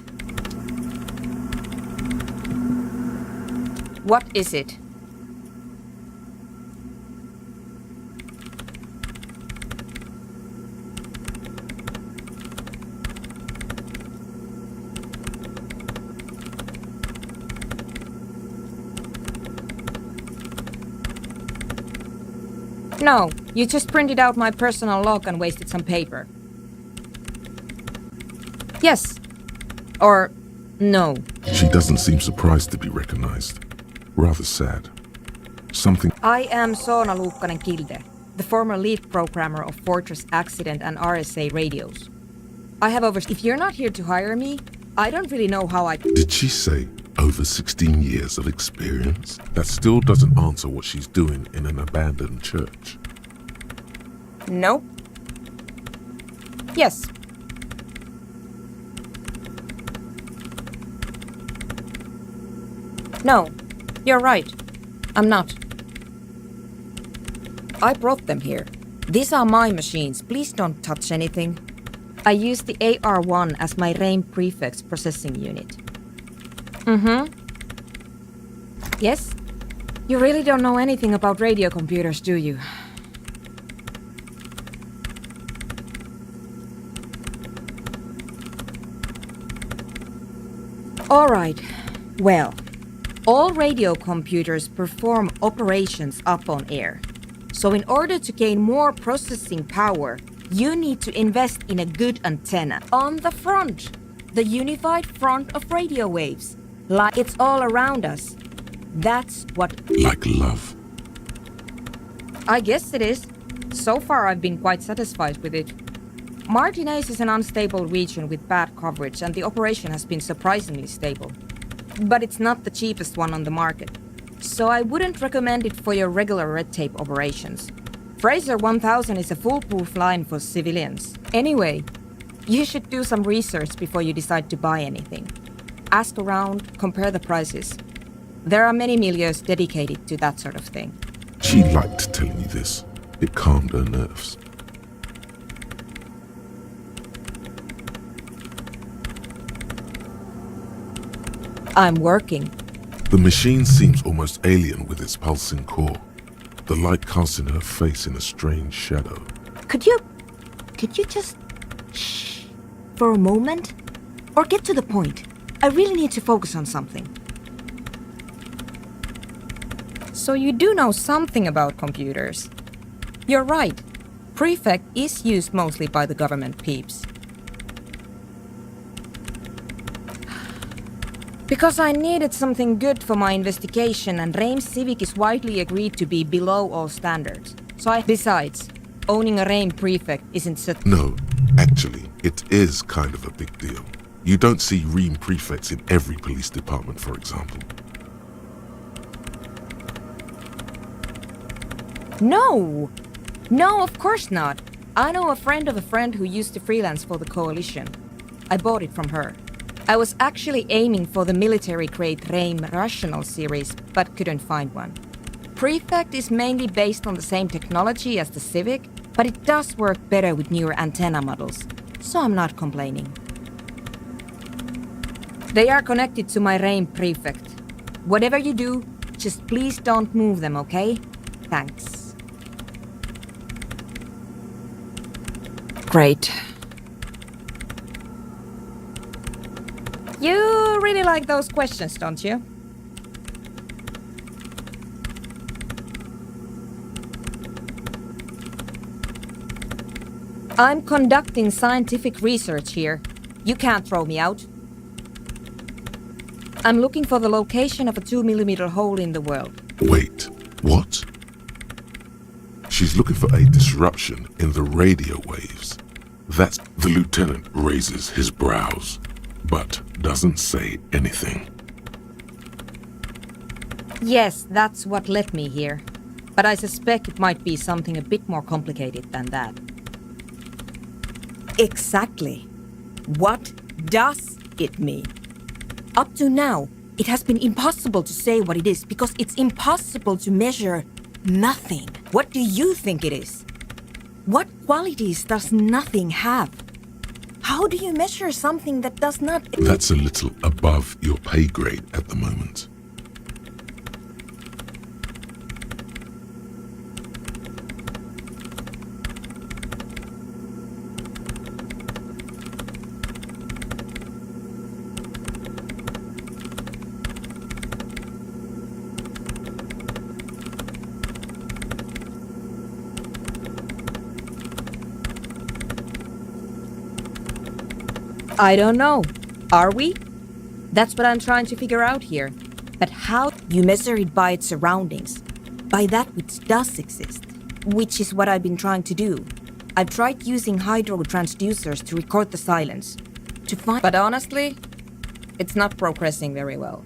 What is it? No, you just printed out my personal log and wasted some paper. Yes. Or no. She doesn't seem surprised to be recognized. Rather sad. Something... I am Soona Luukkanen-Kilde, the former lead programmer of Fortress Accident and RSA radios. I have over... If you're not here to hire me, I don't really know how I... Did she say over 16 years of experience? That still doesn't answer what she's doing in an abandoned church. Nope. Yes. No, you're right. I'm not. I brought them here. These are my machines. Please don't touch anything. I use the AR-1 as my RAIN prefix processing unit. Yes? You really don't know anything about radio computers, do you? All right. Well, all radio computers perform operations up on air. So in order to gain more processing power, you need to invest in a good antenna on the front. The unified front of radio waves. Like it's all around us. That's what... Like love. I guess it is. So far I've been quite satisfied with it. Martinez is an unstable region with bad coverage and the operation has been surprisingly stable. But it's not the cheapest one on the market. So I wouldn't recommend it for your regular red tape operations. Fraser 1000 is a foolproof line for civilians. Anyway, you should do some research before you decide to buy anything. Ask around, compare the prices. There are many milieus dedicated to that sort of thing. She liked telling you this. It calmed her nerves. I'm working. The machine seems almost alien with its pulsing core. The light casting her face in a strange shadow. Could you just shh for a moment? Or get to the point. I really need to focus on something. So you do know something about computers. You're right. Prefect is used mostly by the government peeps. Because I needed something good for my investigation and RAIN Civic is widely agreed to be below all standards. Besides, owning a RAIN prefect isn't such... No, actually, it is kind of a big deal. You don't see RAIN prefects in every police department, for example. No! No, of course not. I know a friend of a friend who used to freelance for the Coalition. I bought it from her. I was actually aiming for the military-grade RAIN Rational series, but couldn't find one. Prefect is mainly based on the same technology as the Civic, but it does work better with newer antenna models, so I'm not complaining. They are connected to my RAIN Prefect. Whatever you do, just please don't move them, okay? Thanks. Great. You really like those questions, don't you? I'm conducting scientific research here. You can't throw me out. I'm looking for the location of a 2mm hole in the world. Wait, what? She's looking for a disruption in the radio waves. That's... The lieutenant raises his brows, but doesn't say anything. Yes, that's what led me here. But I suspect it might be something a bit more complicated than that. Exactly. What does it mean? Up to now, It has been impossible to say what it is because it's impossible to measure nothing. What do you think it is? What qualities does nothing have? How do you measure something that does not... That's a little above your pay grade at the moment. I don't know. Are we? That's what I'm trying to figure out here. But how you measure it by its surroundings, by that which does exist, which is what I've been trying to do. I've tried using hydro transducers to record the silence, to find... But honestly, it's not progressing very well.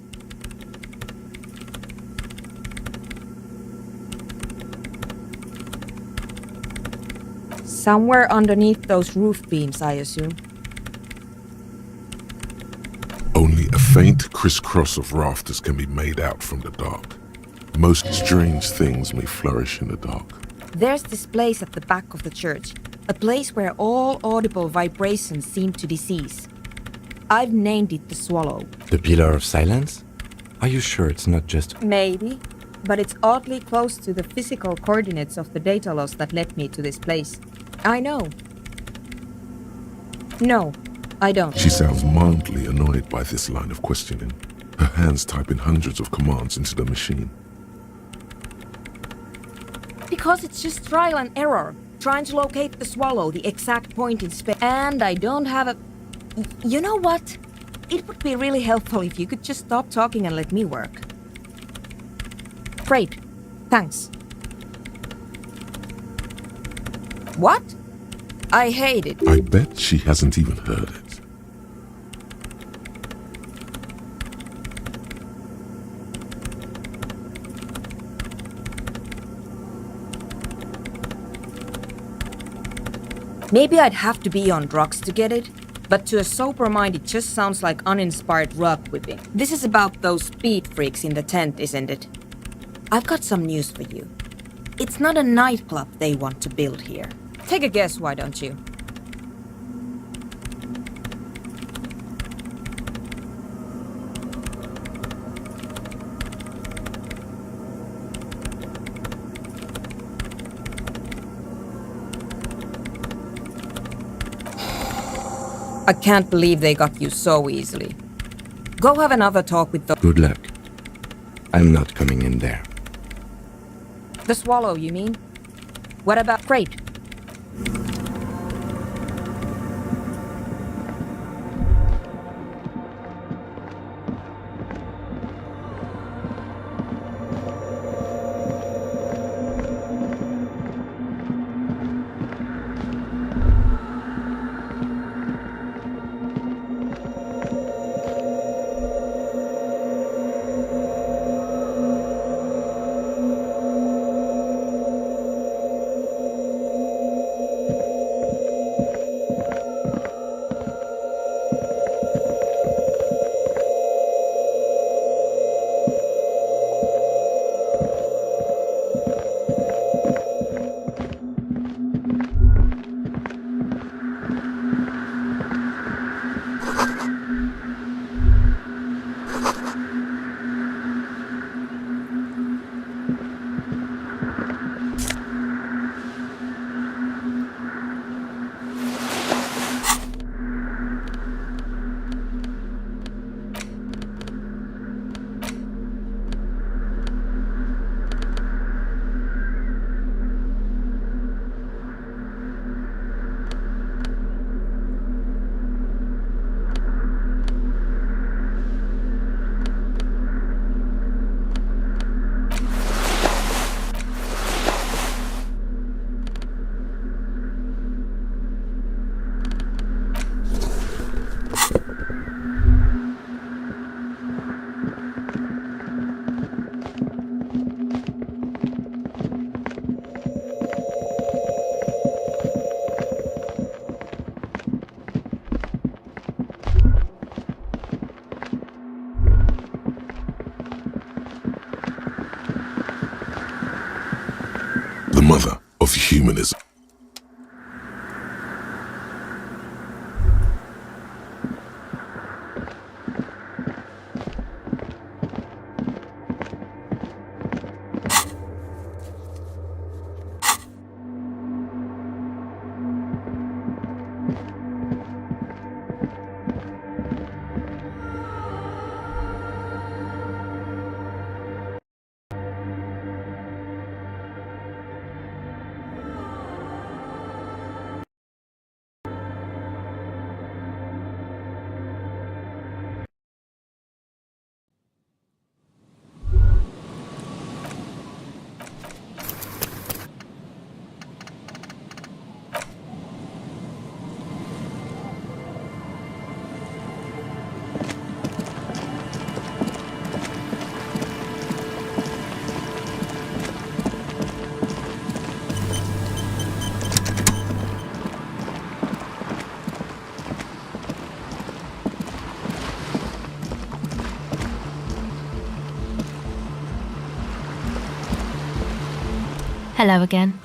Somewhere underneath those roof beams, I assume. Only a faint crisscross of rafters can be made out from the dark. Most strange things may flourish in the dark. There's this place at the back of the church, a place where all audible vibrations seem to cease. I've named it the Swallow. The Pillar of Silence? Are you sure it's not just... Maybe, but it's oddly close to the physical coordinates of the data loss that led me to this place. I know. No, I don't. She sounds mildly annoyed by this line of questioning. Her hands typing hundreds of commands into the machine. Because it's just trial and error, trying to locate the Swallow, the exact point in space. And I don't have a... You know what? It would be really helpful if you could just stop talking and let me work. Great. Thanks. What? I hate it. I bet she hasn't even heard it. Maybe I'd have to be on drugs to get it, but to a sober mind it just sounds like uninspired rug whipping. This is about those speed freaks in the tent, isn't it? I've got some news for you. It's not a nightclub they want to build here. Take a guess, why don't you? I can't believe they got you so easily. Go have another talk with the... Good luck. I'm not coming in there. The Swallow, you mean? What about... Great. mother of humanism. Hello again.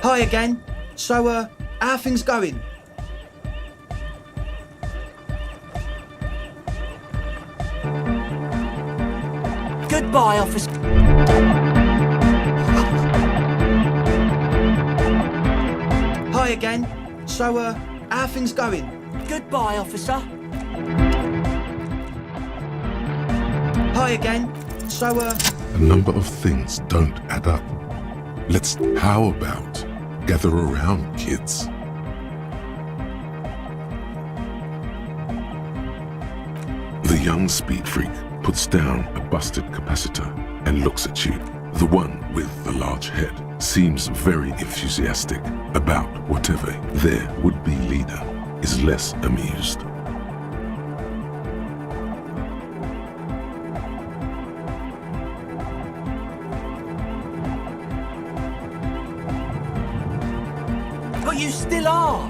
Hi again. So, how are things going? Goodbye, officer. Hi again. So, how are things going? Goodbye, officer. Hi again. So, A number of things don't add up. How about gather around, kids? The young speed freak puts down a busted capacitor and looks at you. The one with the large head seems very enthusiastic about whatever their would-be leader is less amused. But you still are.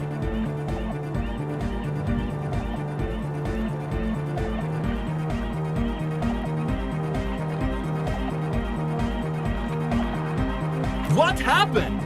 What happened?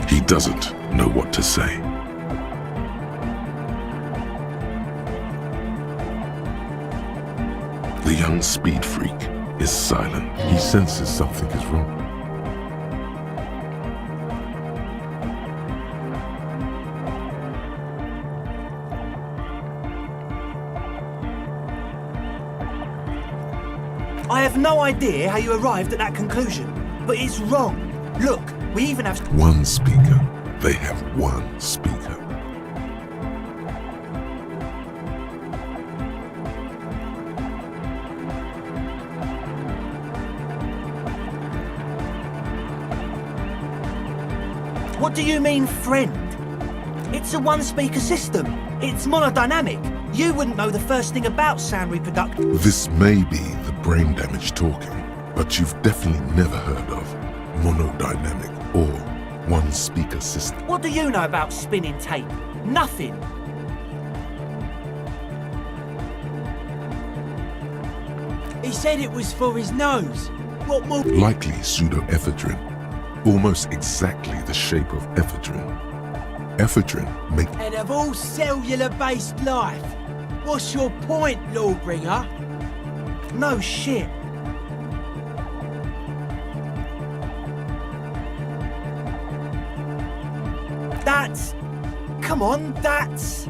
He doesn't know what to say. The young speed freak is silent. He senses something is wrong. I have no idea how you arrived at that conclusion, but it's wrong. Look, we even have One speaker. They have one speaker. What do you mean, friend? It's a one-speaker system. It's monodynamic. You wouldn't know the first thing about sound reproduction. This may be the brain damage talking, but you've definitely never heard of monodynamic or one-speaker system. What do you know about spinning tape? Nothing. He said it was for his nose. What more? Likely pseudoephedrine, almost exactly the shape of ephedrine. Ephedrine make And of all cellular-based life, what's your point, Lawbringer? No shit. That's... Come on, that's...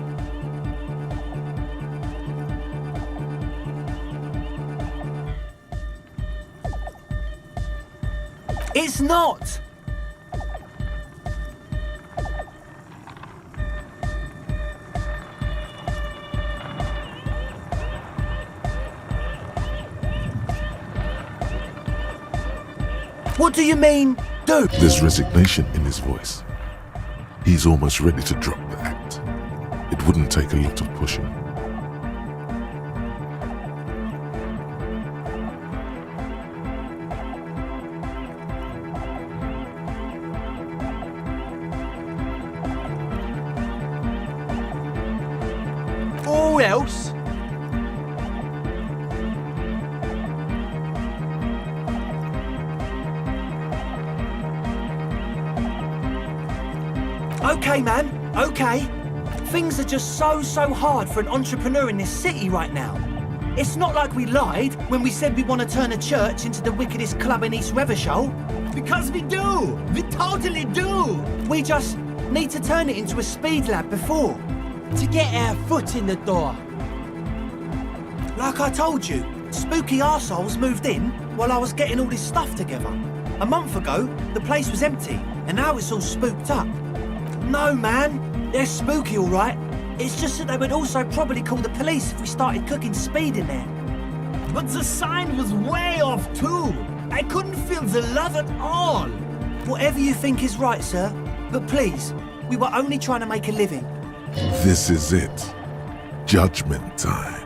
It's not! What do you mean, do? There's resignation in his voice. He's almost ready to drop the act. It wouldn't take a lot of pushing. Or else... Okay, man, okay. Things are just so hard for an entrepreneur in this city right now. It's not like we lied when we said we want to turn a church into the wickedest club in East Revershall. Because we do! We totally do! We just need to turn it into a speed lab before. To get our foot in the door. Like I told you, spooky arseholes moved in while I was getting all this stuff together. A month ago, the place was empty, and now it's all spooked up. No, man, they're spooky all right. It's just that they would also probably call the police if we started cooking speed in there. But the sign was way off too. I couldn't feel the love at all. Whatever you think is right, sir. But please, we were only trying to make a living. This is it. Judgment time.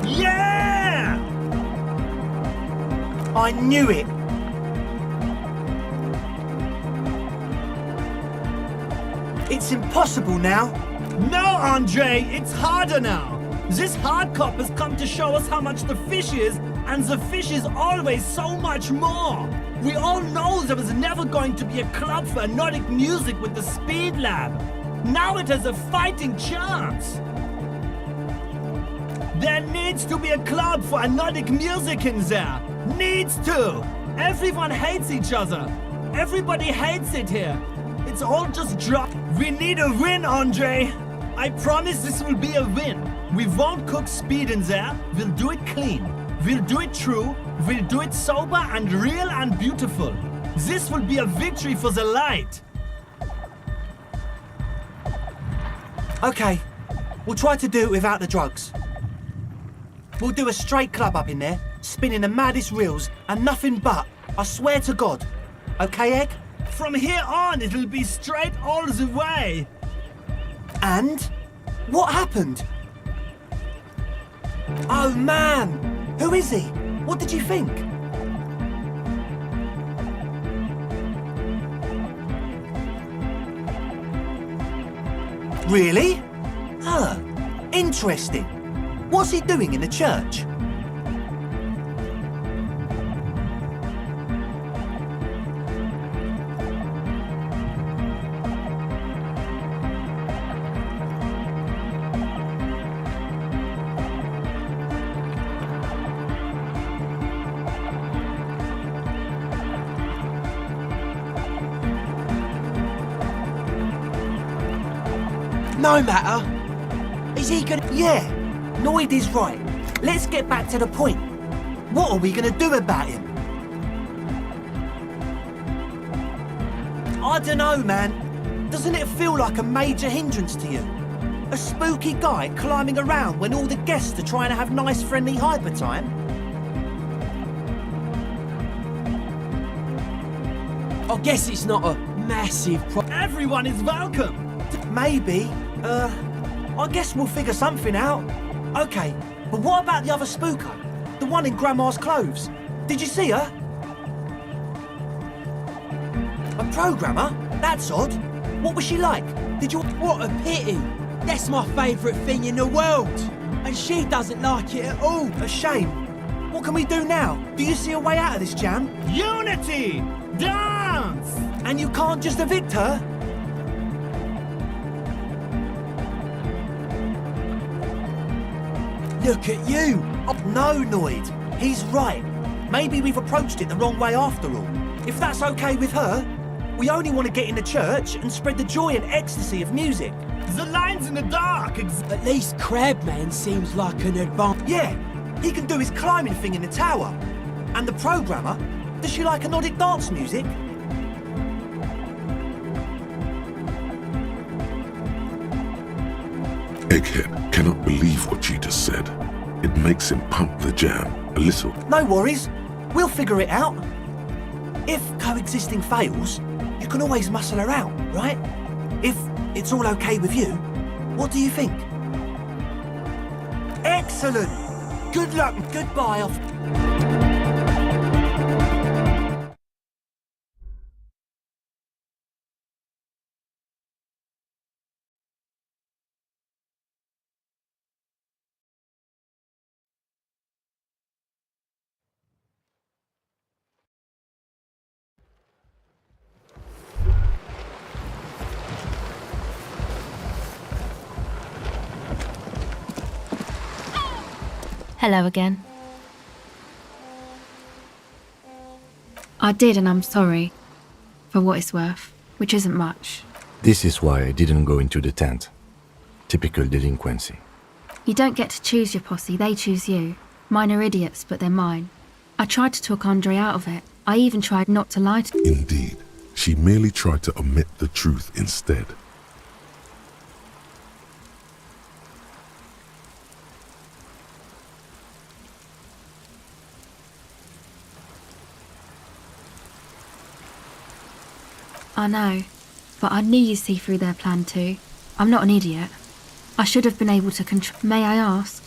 Yeah! I knew it. It's impossible now. No, Andre, it's harder now. This hard cop has come to show us how much the fish is, and the fish is always so much more. We all know there was never going to be a club for Nordic music with the Speed Lab. Now it has a fighting chance. There needs to be a club for Nordic music in there. Needs to. Everyone hates each other. Everybody hates it here. It's all just drop. We need a win, Andre. I promise this will be a win. We won't cook speed in there. We'll do it clean. We'll do it true. We'll do it sober and real and beautiful. This will be a victory for the light. Okay, we'll try to do it without the drugs. We'll do a straight club up in there, spinning the maddest reels and nothing but, I swear to God. Okay, Egg? From here on, it'll be straight all the way. And? What happened? Oh man! Who is he? What did you think? Really? Huh. Interesting. What's he doing in the church? No matter. Is he gonna... Yeah, Noid is right. Let's get back to the point. What are we gonna do about him? I dunno, man. Doesn't it feel like a major hindrance to you? A spooky guy climbing around when all the guests are trying to have nice friendly hyper time? I guess it's not a massive problem. Everyone is welcome. Maybe. I guess we'll figure something out. Okay, but what about the other spooker? The one in Grandma's clothes? Did you see her? A programmer? That's odd. What was she like? Did you... What a pity. That's my favourite thing in the world. And she doesn't like it at all. A shame. What can we do now? Do you see a way out of this jam? Unity! Dance! And you can't just evict her? Look at you. No, Noid. He's right. Maybe we've approached it the wrong way after all. If that's okay with her, we only want to get in the church and spread the joy and ecstasy of music. The line's in the dark. At least Crabman seems like an advanced... Yeah, he can do his climbing thing in the tower. And the programmer, does she like Nordic dance music? Egghead cannot believe what you just said. It makes him pump the jam a little. No worries. We'll figure it out. If coexisting fails, you can always muscle her out, right? If it's all okay with you, what do you think? Excellent! Good luck and goodbye. Hello again. I did, and I'm sorry. For what it's worth, which isn't much. This is why I didn't go into the tent. Typical delinquency. You don't get to choose your posse, they choose you. Mine are idiots, but they're mine. I tried to talk Andre out of it. I even tried not to lie to... Indeed. She merely tried to omit the truth instead. I know, but I knew you'd see through their plan too. I'm not an idiot. I should have been able to control... May I ask?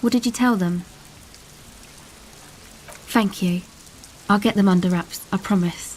What did you tell them? Thank you. I'll get them under wraps, I promise.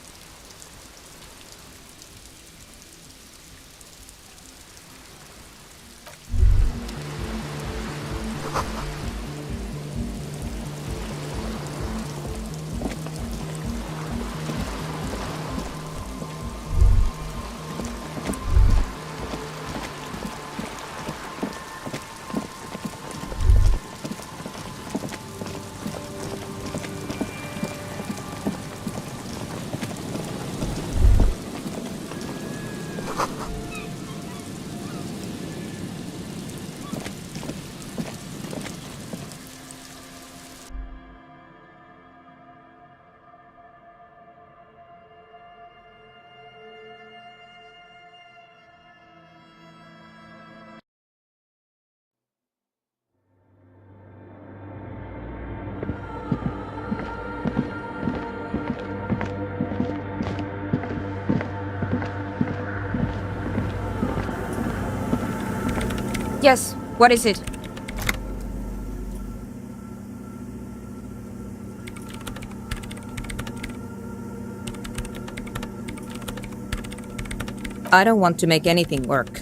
Yes, what is it? I don't want to make anything work.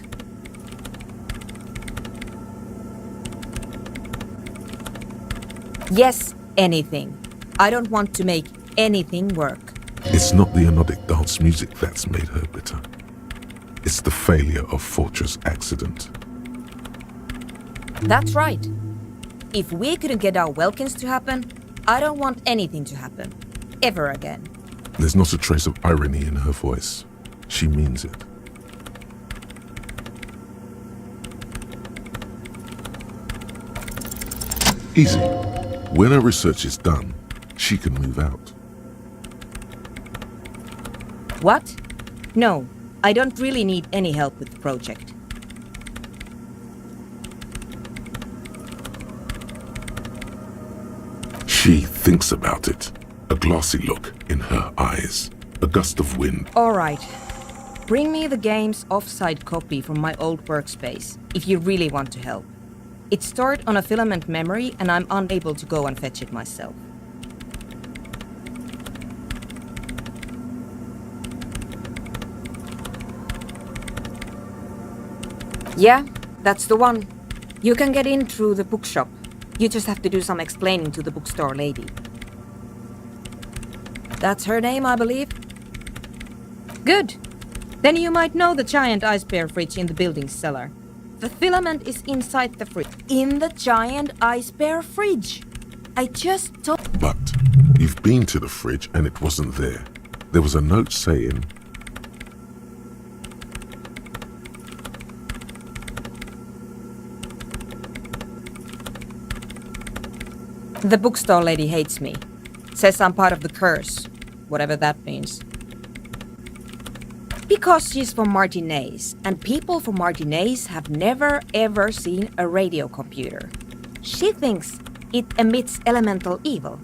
Yes, anything. I don't want to make anything work. It's not the anodic dance music that's made her bitter. It's the failure of Fortress Accident. That's right. If we couldn't get our Welkins to happen, I don't want anything to happen. Ever again. There's not a trace of irony in her voice. She means it. Easy. When her research is done, she can move out. What? No, I don't really need any help with the project. She thinks about it. A glassy look in her eyes. A gust of wind. Alright. Bring me the game's offsite copy from my old workspace, if you really want to help. It's stored on a filament memory and I'm unable to go and fetch it myself. Yeah, that's the one. You can get in through the bookshop. You just have to do some explaining to the bookstore lady. That's her name, I believe. Good. Then you might know the giant ice bear fridge in the building's cellar. The filament is inside the fridge. In the giant ice bear fridge. I just told... But you've been to the fridge and it wasn't there. There was a note saying... The bookstore lady hates me. Says I'm part of the curse. Whatever that means. Because she's from Martinez, and people from Martinez have never ever seen a radio computer. She thinks it emits elemental evil.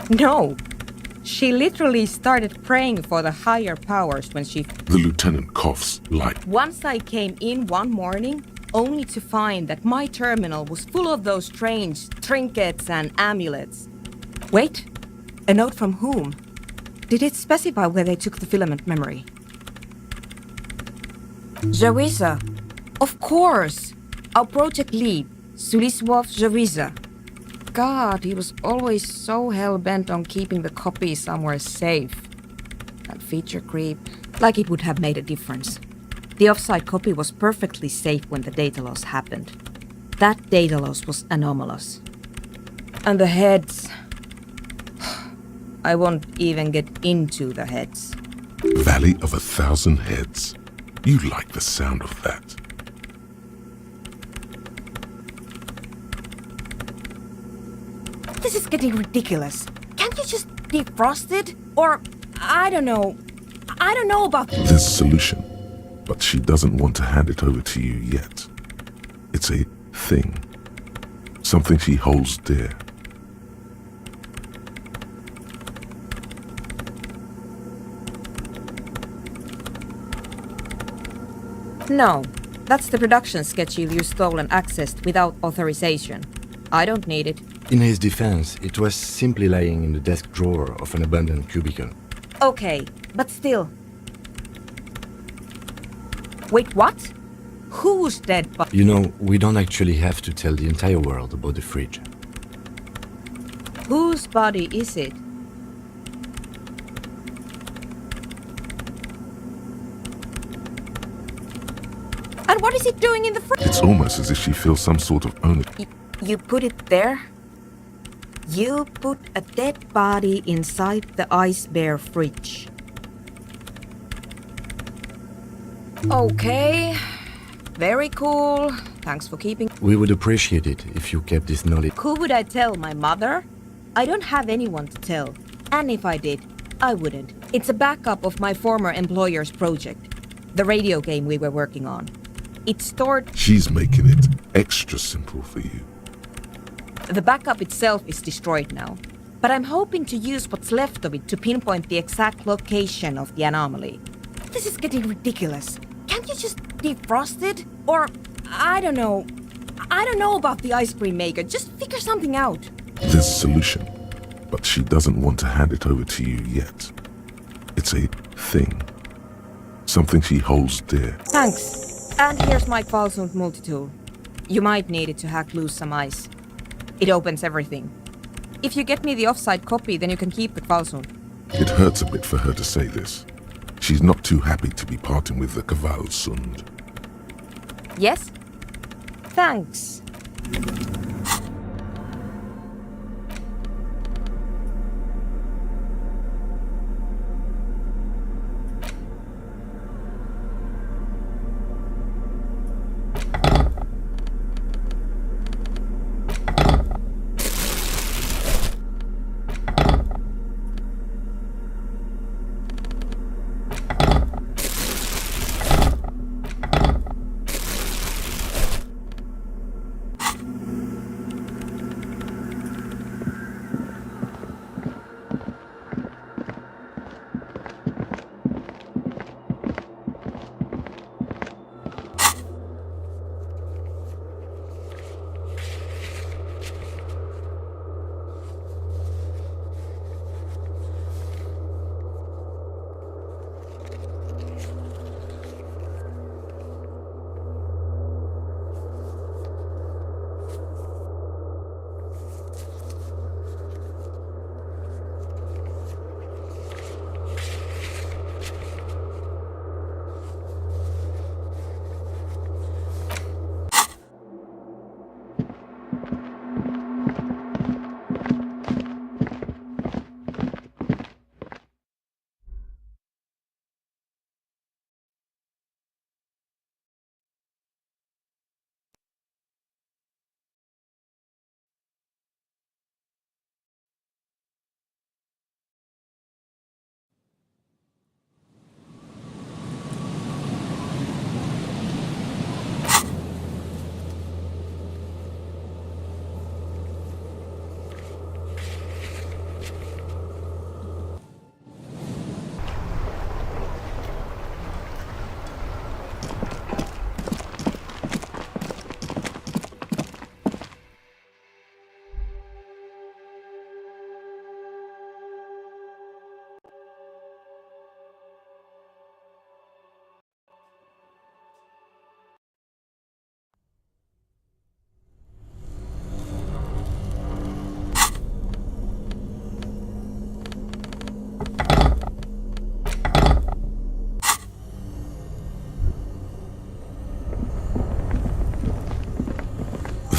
No. She literally started praying for the higher powers when she... The lieutenant coughs like... Once I came in one morning, only to find that my terminal was full of those strange trinkets and amulets. Wait, a note from whom? Did it specify where they took the filament memory? Jawiza. Of course! Our project lead, Suliswov Jawiza. God, he was always so hell-bent on keeping the copy somewhere safe. That feature creep. Like it would have made a difference. The offsite copy was perfectly safe when the data loss happened. That data loss was anomalous. And the heads... I won't even get into the heads. Valley of 1,000 heads. You like the sound of that. This is getting ridiculous. Can't you just defrost it? Or, I don't know about... There's a solution, but she doesn't want to hand it over to you yet. It's a thing. Something she holds dear. No, that's the production schedule you stole and accessed without authorization. I don't need it. In his defense, it was simply lying in the desk drawer of an abandoned cubicle. Okay, but still. Wait, what? Who's dead? You know, we don't actually have to tell the entire world about the fridge. Whose body is it? And what is it doing in the fridge? It's almost as if she feels some sort of ownership. You put it there? You put a dead body inside the ice bear fridge. Okay. Very cool. Thanks for keeping... We would appreciate it if you kept this knowledge. Who would I tell? My mother? I don't have anyone to tell. And if I did, I wouldn't. It's a backup of my former employer's project. The radio game we were working on. It's stored... She's making it extra simple for you. The backup itself is destroyed now. But I'm hoping to use what's left of it to pinpoint the exact location of the anomaly. This is getting ridiculous. Can't you just defrost it? Or, I don't know about the ice cream maker. Just figure something out. There's a solution, but she doesn't want to hand it over to you yet. It's a thing. Something she holds dear. Thanks. And here's my Qualsund multitool. You might need it to hack loose some ice. It opens everything. If you get me the offsite copy, then you can keep the Qualsund. It hurts a bit for her to say this. She's not too happy to be parting with the Qualsund. Yes? Thanks.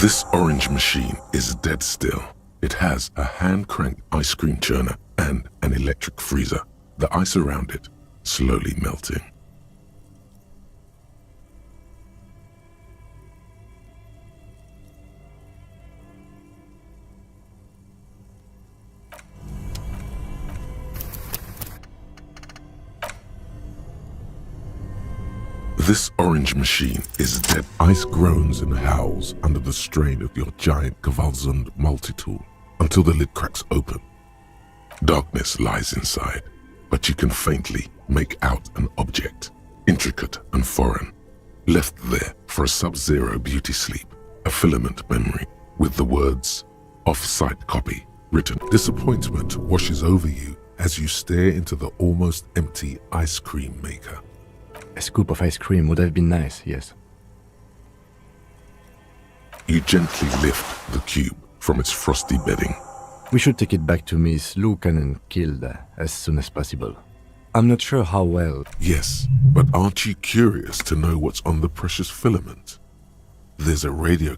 This orange machine is dead still. It has a hand-cranked ice cream churner and an electric freezer. The ice around it slowly melting. This orange machine is dead. Ice groans and howls under the strain of your giant Gewalzund multi-tool until the lid cracks open. Darkness lies inside, but you can faintly make out an object, intricate and foreign, left there for a sub-zero beauty sleep, a filament memory with the words "off-site copy" written. Disappointment washes over you as you stare into the almost empty ice cream maker. A scoop of ice cream would have been nice, yes. You gently lift the cube from its frosty bedding. We should take it back to Miss Lukanen Kilda as soon as possible. I'm not sure how well. Yes, but aren't you curious to know what's on the precious filament? There's a radio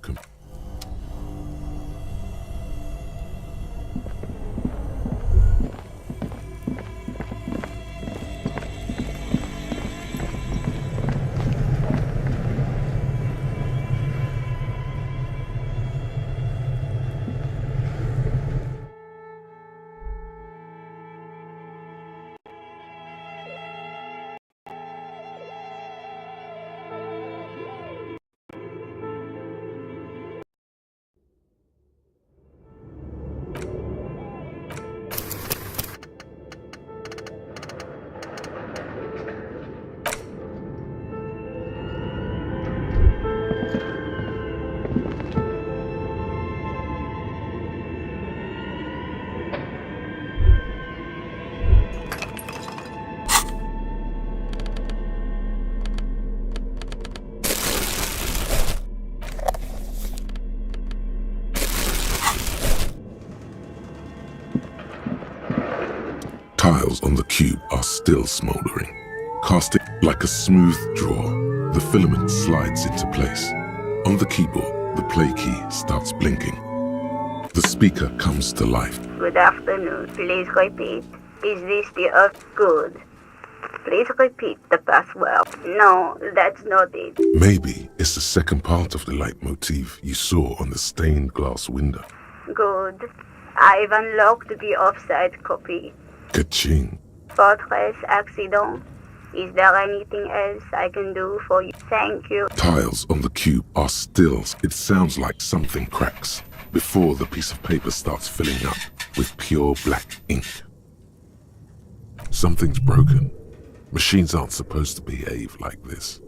tiles on the cube are still smoldering. Casting like a smooth draw, the filament slides into place. On the keyboard, the play key starts blinking. The speaker comes to life. Good afternoon. Please repeat. Is this the good? Please repeat the password. No, that's not it. Maybe it's the second part of the leitmotif you saw on the stained glass window. Good. I've unlocked the offside copy. Ka-ching. Fortress accident. Is there anything else I can do for you? Thank you. Tiles on the cube are still. It sounds like something cracks before the piece of paper starts filling up with pure black ink. Something's broken. Machines aren't supposed to behave like this.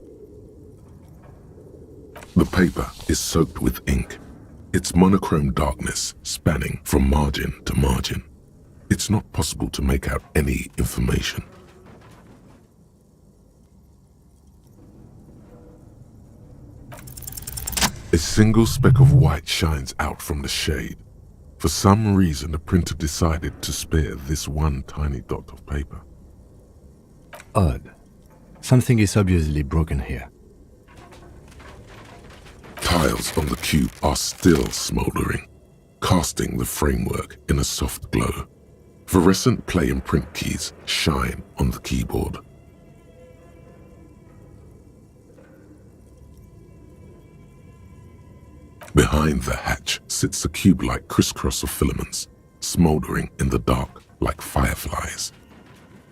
The paper is soaked with ink, its monochrome darkness spanning from margin to margin. It's not possible to make out any information. A single speck of white shines out from the shade. For some reason, the printer decided to spare this one tiny dot of paper. Odd. Something is obviously broken here. Tiles on the cube are still smoldering, casting the framework in a soft glow. Fluorescent play and print keys shine on the keyboard. Behind the hatch sits a cube-like crisscross of filaments, smoldering in the dark like fireflies.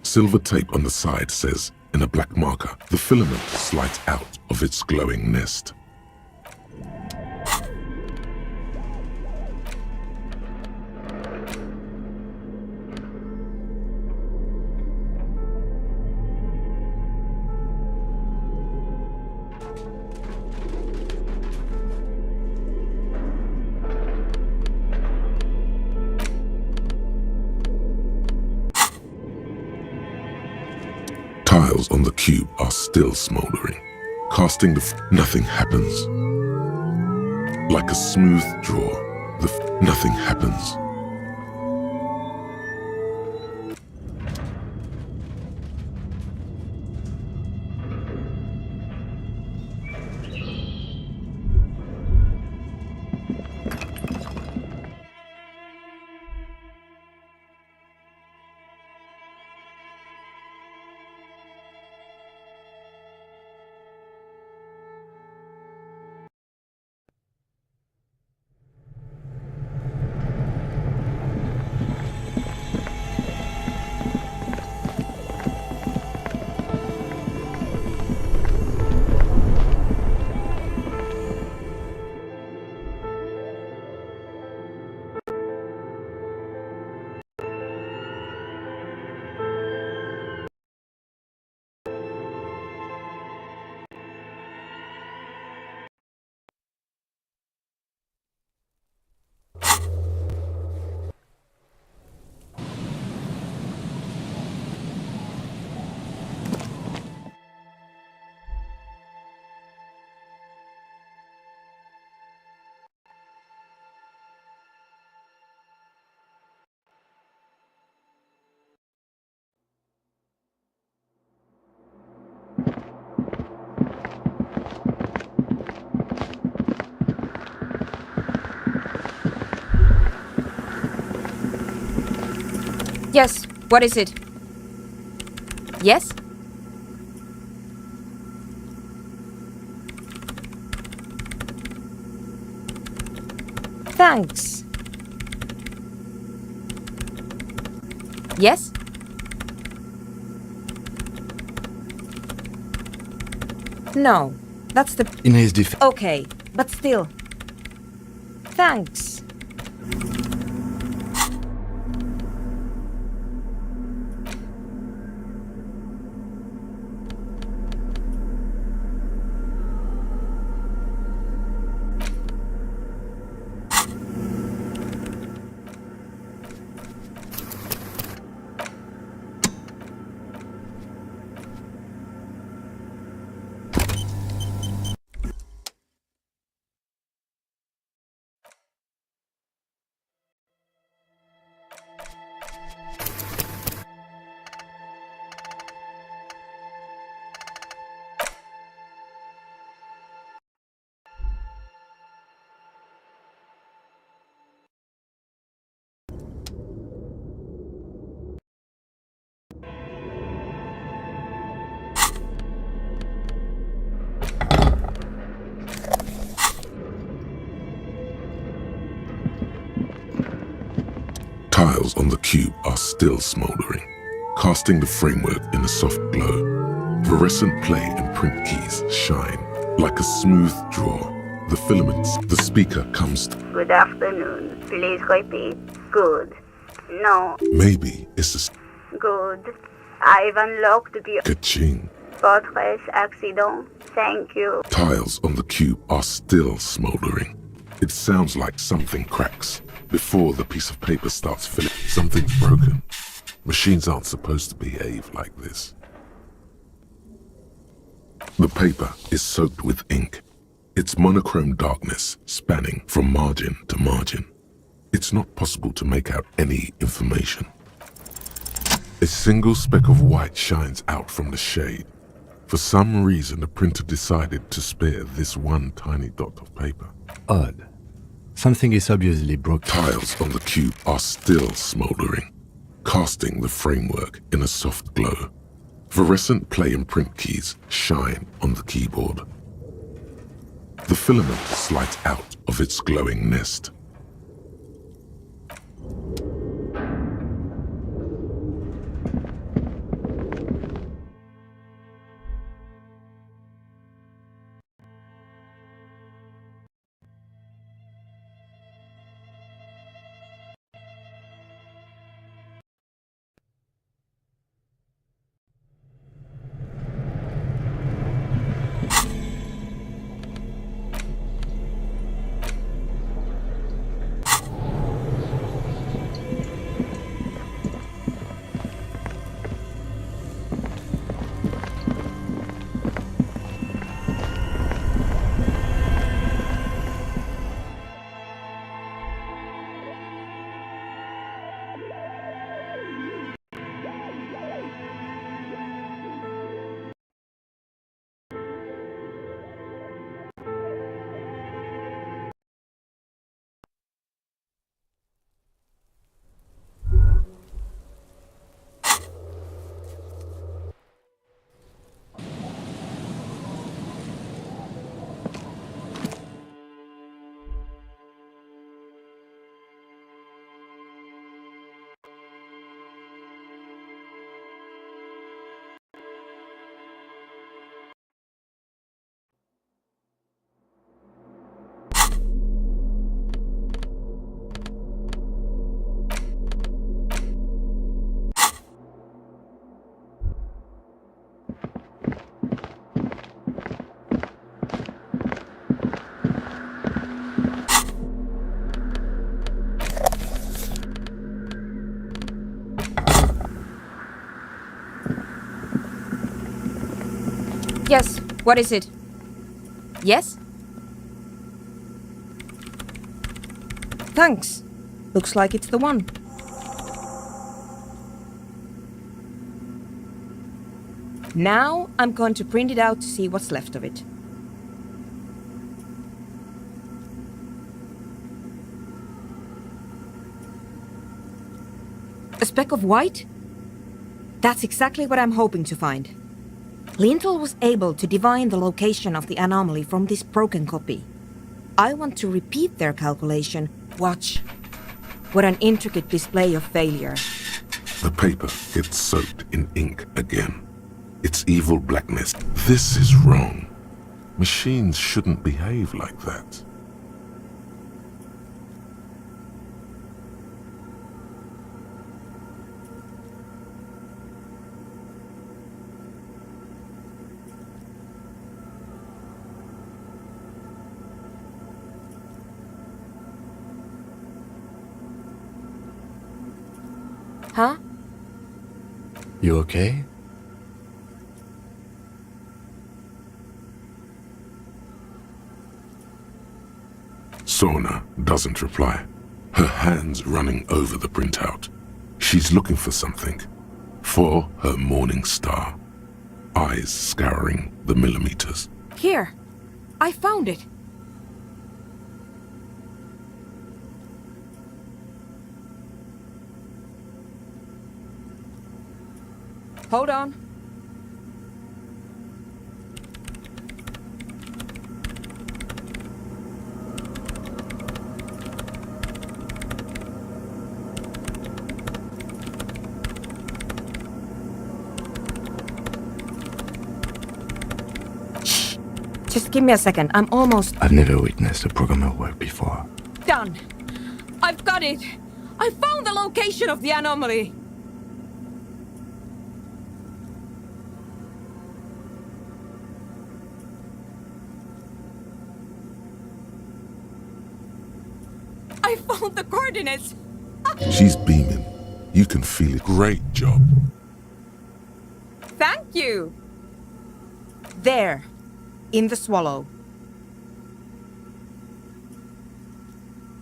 Silver tape on the side says, in a black marker, the filament slides out of its glowing nest. Tiles on the cube are still smoldering, casting nothing happens. Like a smooth draw, nothing happens. Yes, what is it? Yes? Thanks. Yes? No, that's the... In his defense... Okay, but still. Thanks. Tiles on the cube are still smoldering, casting the framework in a soft glow. Fluorescent play and print keys shine like a smooth draw. The filaments, the speaker comes to... Good afternoon. Please repeat. Good. No. Maybe it's a... Good. I've unlocked the... Ka-ching. Fortress accident. Thank you. Tiles on the cube are still smoldering. It sounds like something cracks. Before the piece of paper starts filling, something's broken. Machines aren't supposed to behave like this. The paper is soaked with ink. Its monochrome darkness spanning from margin to margin. It's not possible to make out any information. A single speck of white shines out from the shade. For some reason, the printer decided to spare this one tiny dot of paper. Odd. Something is obviously broken. Tiles on the cube are still smoldering, casting the framework in a soft glow. Fluorescent play and print keys shine on the keyboard. The filament slides out of its glowing nest. Yes, what is it? Yes? Thanks. Looks like it's the one. Now I'm going to print it out to see what's left of it. A speck of white? That's exactly what I'm hoping to find. Lintel was able to divine the location of the anomaly from this broken copy. I want to repeat their calculation. Watch. What an intricate display of failure. The paper gets soaked in ink again. It's evil blackness. This is wrong. Machines shouldn't behave like that. Huh? You okay? Sona doesn't reply. Her hands running over the printout. She's looking for something. For her morning star. Eyes scouring the millimeters. Here. I found it. Hold on. Shh. Just give me a second. I'm almost... I've never witnessed a programmer work before. done. I've got it. I found the location of the anomaly. I found the coordinates. She's beaming. You can feel it. Great job. Thank you. There, in the swallow.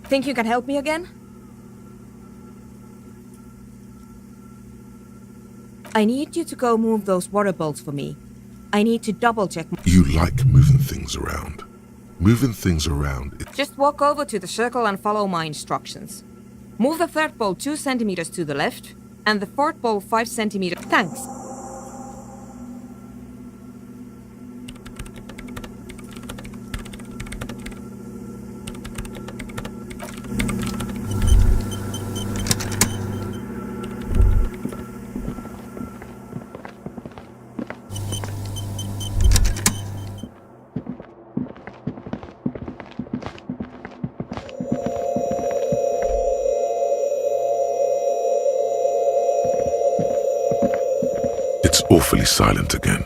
Think you can help me again? I need you to go move those water bolts for me. I need to double check. You like moving things around. Moving things around. Just walk over to the circle and follow my instructions. Move the third bolt 2 centimeters to the left, and the fourth bolt 5 centimeters. Thanks. It's awfully silent again,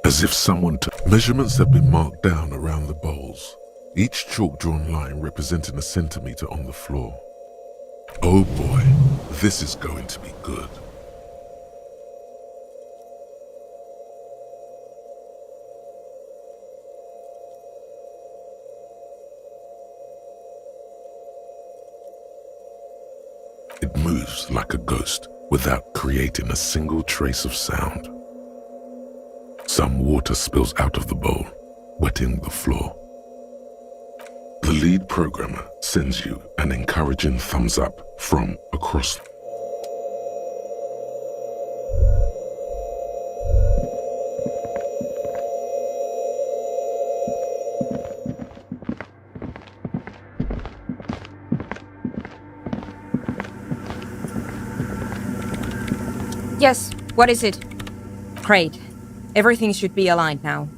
as if someone took... Measurements have been marked down around the bowls, each chalk-drawn line representing a centimeter on the floor. Oh boy, this is going to be good. It moves like a ghost without creating a single trace of sound. Some water spills out of the bowl, wetting the floor. The lead programmer sends you an encouraging thumbs up from across. Yes, what is it? Great. Everything should be aligned now.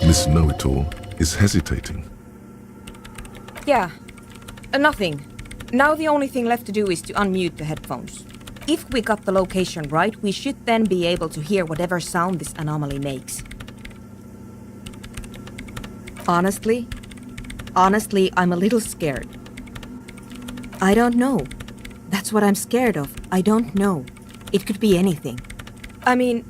Miss Know-It-All is hesitating. Yeah, nothing. Now the only thing left to do is to unmute the headphones. If we got the location right, we should then be able to hear whatever sound this anomaly makes. Honestly, I'm a little scared. I don't know. That's what I'm scared of. I don't know. It could be anything. I mean,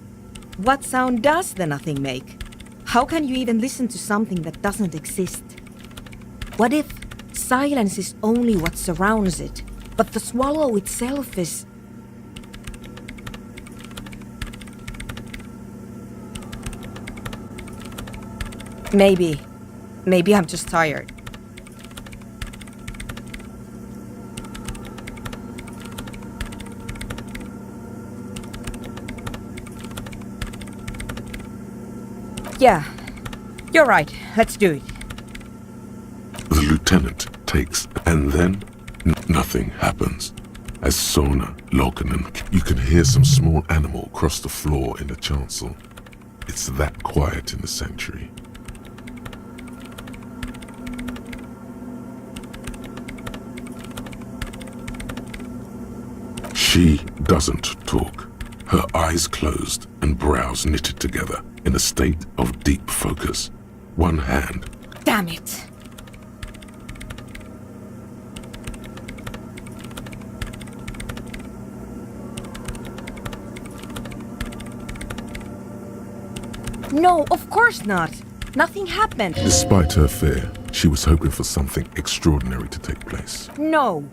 what sound does the nothing make? How can you even listen to something that doesn't exist? What if silence is only what surrounds it, but the swallow itself is... Maybe I'm just tired. Yeah, you're right. Let's do it. The lieutenant takes, and then nothing happens. As Sona, Loken, you can hear some small animal cross the floor in the chancel. It's that quiet in the sanctuary. She doesn't talk. Her eyes closed and brows knitted together in a state of deep focus. One hand. Damn it. No, of course not. Nothing happened. Despite her fear, she was hoping for something extraordinary to take place. No.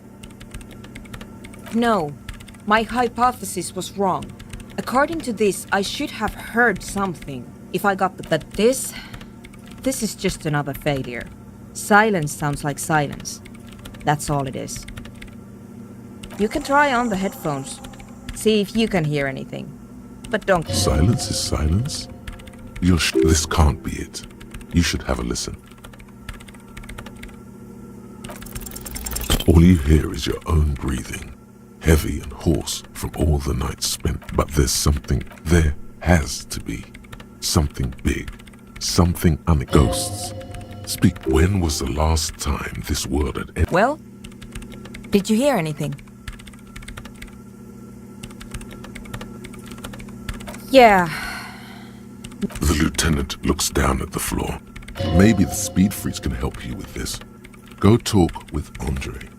No. My hypothesis was wrong. According to this, I should have heard something if I got but this is just another failure. Silence sounds like silence. That's all it is. You can try on the headphones. See if you can hear anything. But don't... Silence is silence? This can't be it. You should have a listen. All you hear is your own breathing, heavy and hoarse from all the nights spent. But there has to be something big, something ghosts. Speak. When was the last time this world had ended? Well, did you hear anything? Yeah. The lieutenant looks down at the floor. Maybe the speed freaks can help you with this. Go talk with Andre.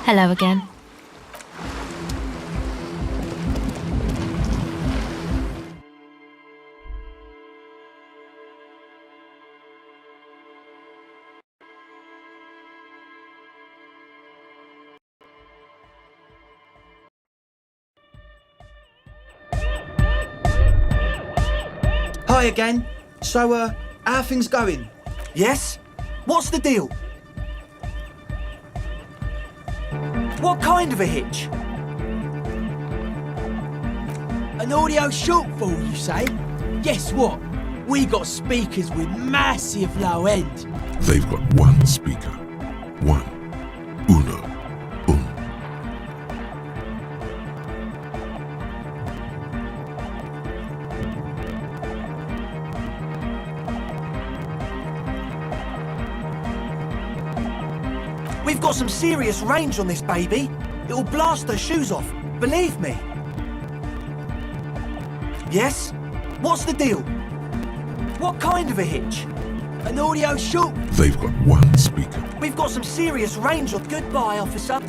Hello again. Hi again. So, how are things going? Yes? What's the deal? What kind of a hitch? An audio shortfall, you say? Guess what? We got speakers with massive low end. They've got one speaker. One. Uno. We've got some serious range on this baby. It'll blast her shoes off, believe me. Yes? What's the deal? What kind of a hitch? An audio short. They've got one speaker. We've got some serious range on... Goodbye, officer.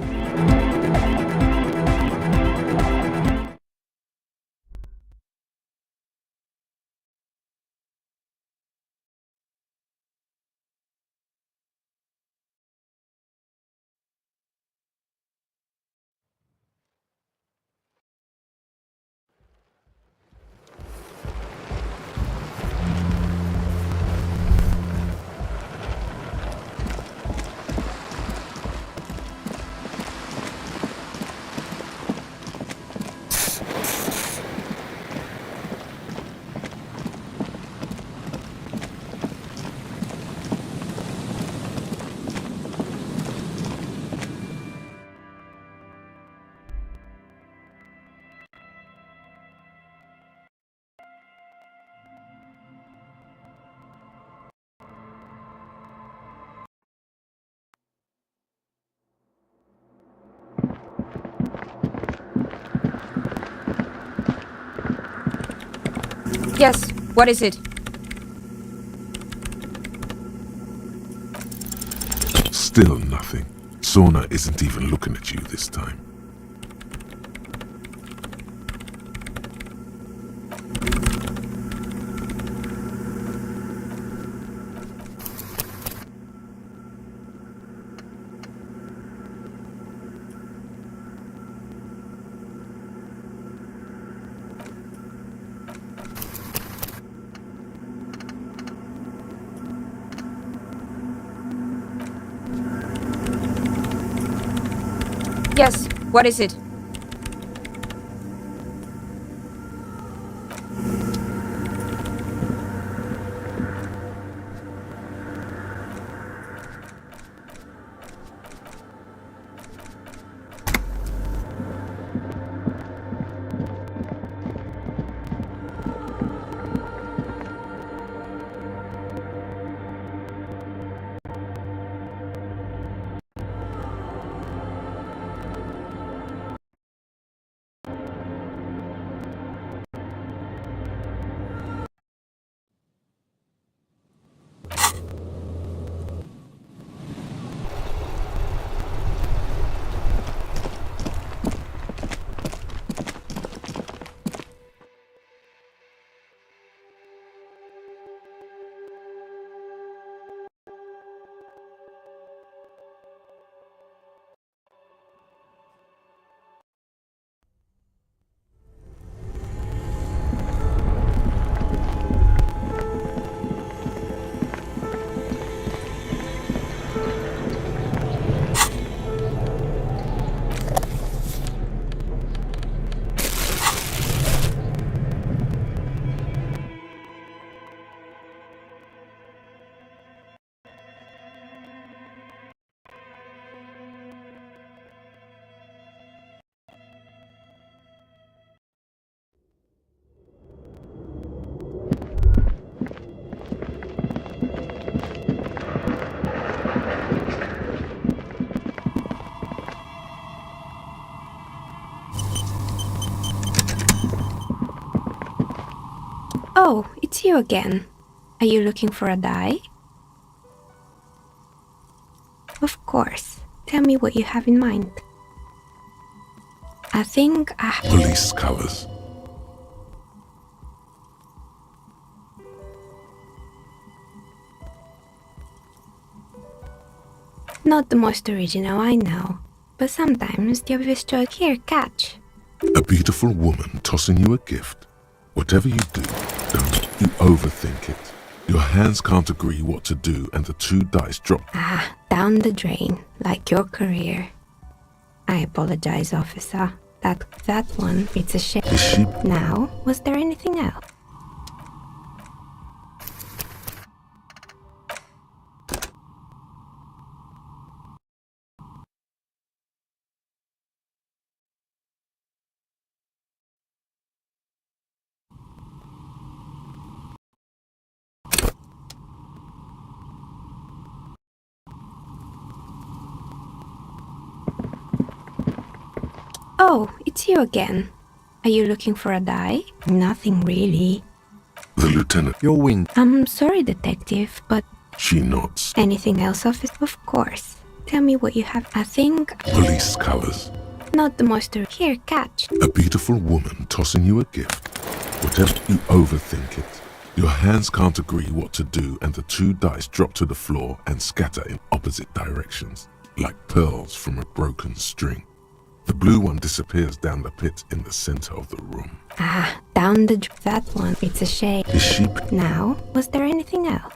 Yes, what is it? Still nothing. Sauna isn't even looking at you this time. Yes, what is it? Oh, it's you again. Are you looking for a die? Of course. Tell me what you have in mind. I think I... Police colours. Not the most original, I know. But sometimes the obvious choice... Here, catch. A beautiful woman tossing you a gift. Whatever you do, don't you overthink it. Your hands can't agree what to do and the two dice drop. Ah, down the drain, like your career. I apologize, officer. That one, it's a shame. Is she... Now, was there anything else? Oh, it's you again. Are you looking for a die? Nothing really. The lieutenant. Your wind. I'm sorry, detective, but... She nods. Anything else, officer? Of course. Tell me what you have. I think... Police colours. Not the most... Here, catch. A beautiful woman tossing you a gift. Whatever you overthink it. Your hands can't agree what to do and the two dice drop to the floor and scatter in opposite directions, like pearls from a broken string. The blue one disappears down the pit in the center of the room. Ah, down the... That one, it's a shame. Is she... Now, was there anything else?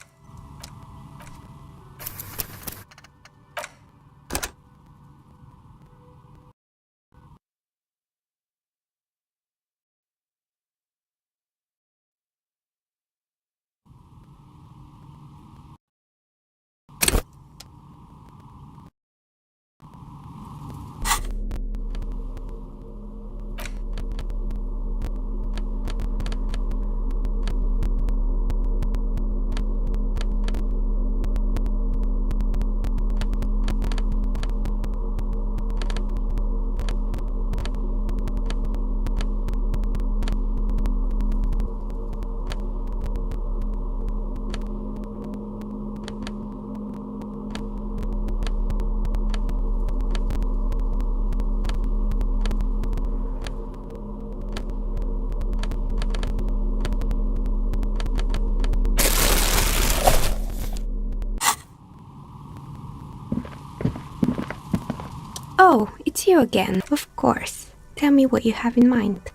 It's you again, of course. Tell me what you have in mind.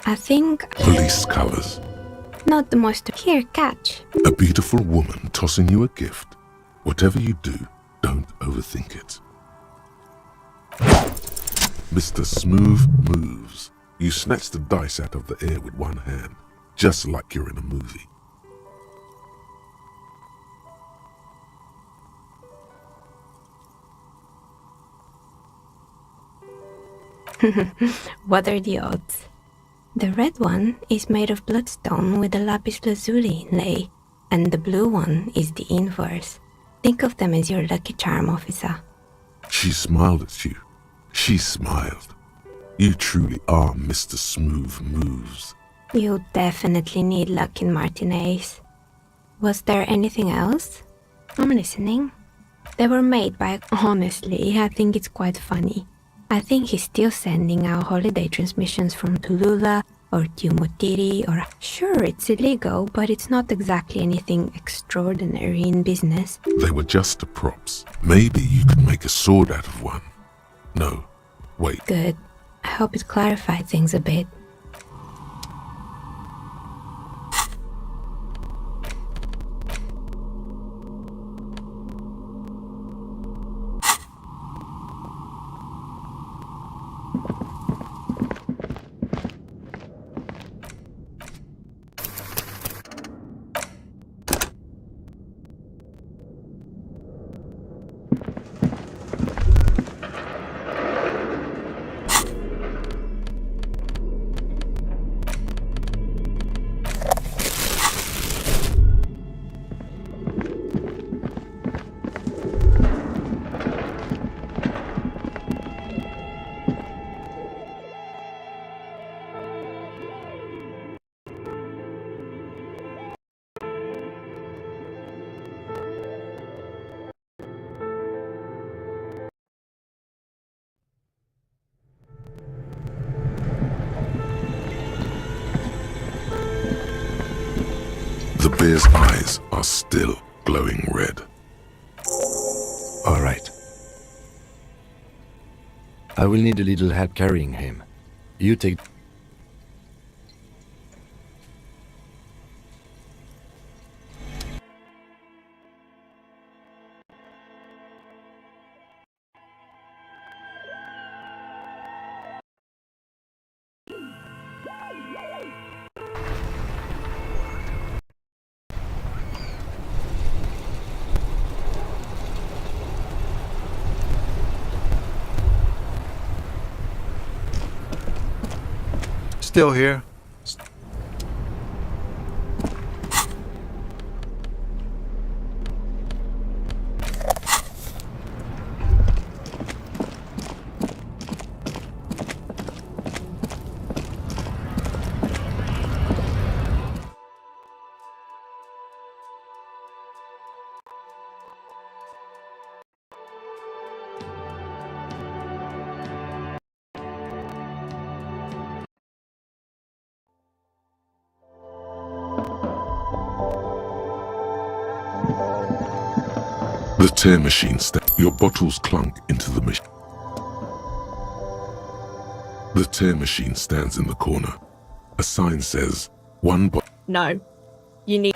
I think... Police colours. Not the most... Here, catch. A beautiful woman tossing you a gift. Whatever you do, don't overthink it. Mr. Smooth moves. You snatch the dice out of the air with one hand, just like you're in a movie. What are the odds? The red one is made of bloodstone with a lapis lazuli inlay, and the blue one is the inverse. Think of them as your lucky charm, officer. She smiled at you. She smiled. You truly are Mr. Smooth Moves. You definitely need luck in Martinez. Was there anything else? I'm listening. They were made by... Honestly, I think it's quite funny. I think he's still sending out holiday transmissions from Tulula or Tumotiri or... Sure, it's illegal, but it's not exactly anything extraordinary in business. They were just the props. Maybe you could make a sword out of one. No, wait. Good. I hope it clarified things a bit. The bear's eyes are still glowing red. All right. I will need a little help carrying him. You take... Still here. The tear machine your bottles clunk into the machine. The tear machine stands in the corner. A sign says, one bottle. No. You need...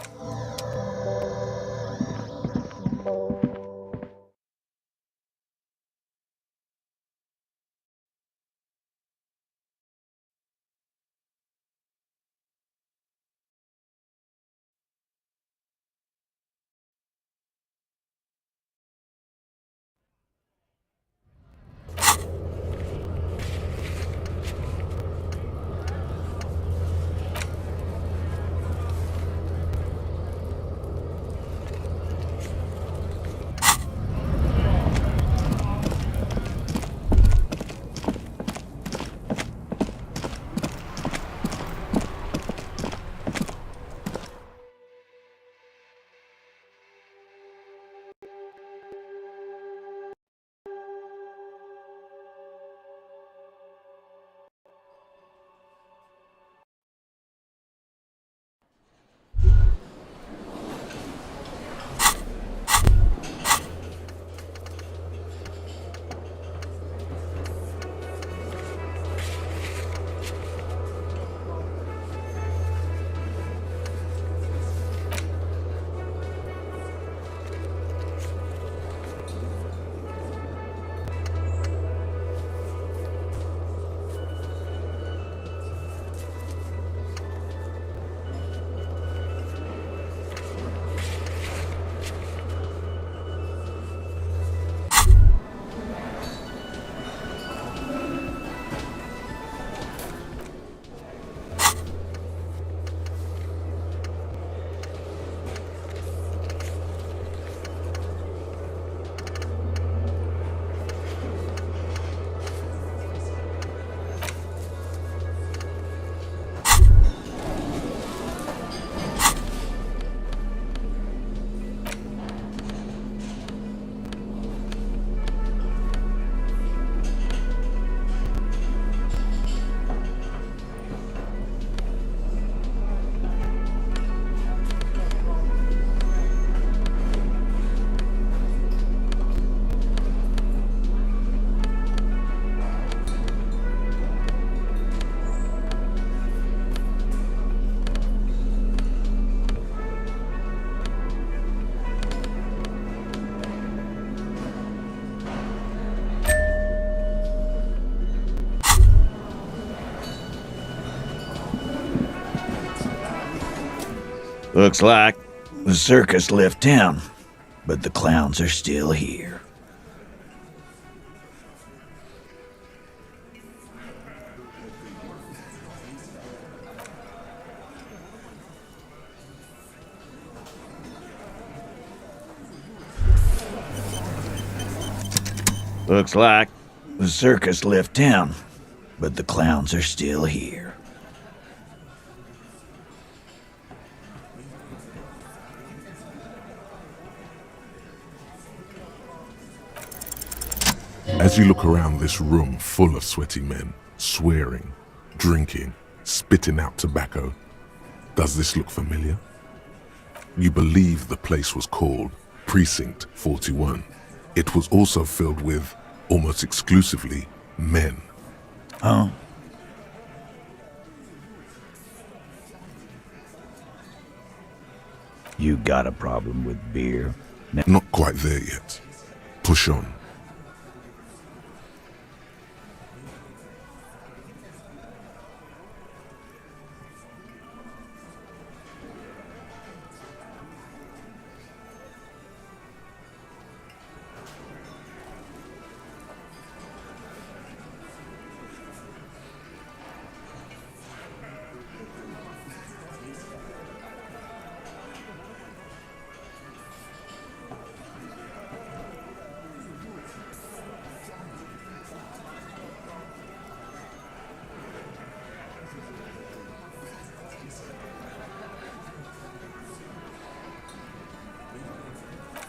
Looks like the circus left town, but the clowns are still here. Looks like the circus left town, but the clowns are still here. As you look around this room full of sweaty men, swearing, drinking, spitting out tobacco, does this look familiar? You believe the place was called Precinct 41. It was also filled with, almost exclusively, men. Huh? You got a problem with beer? Not quite there yet. Push on.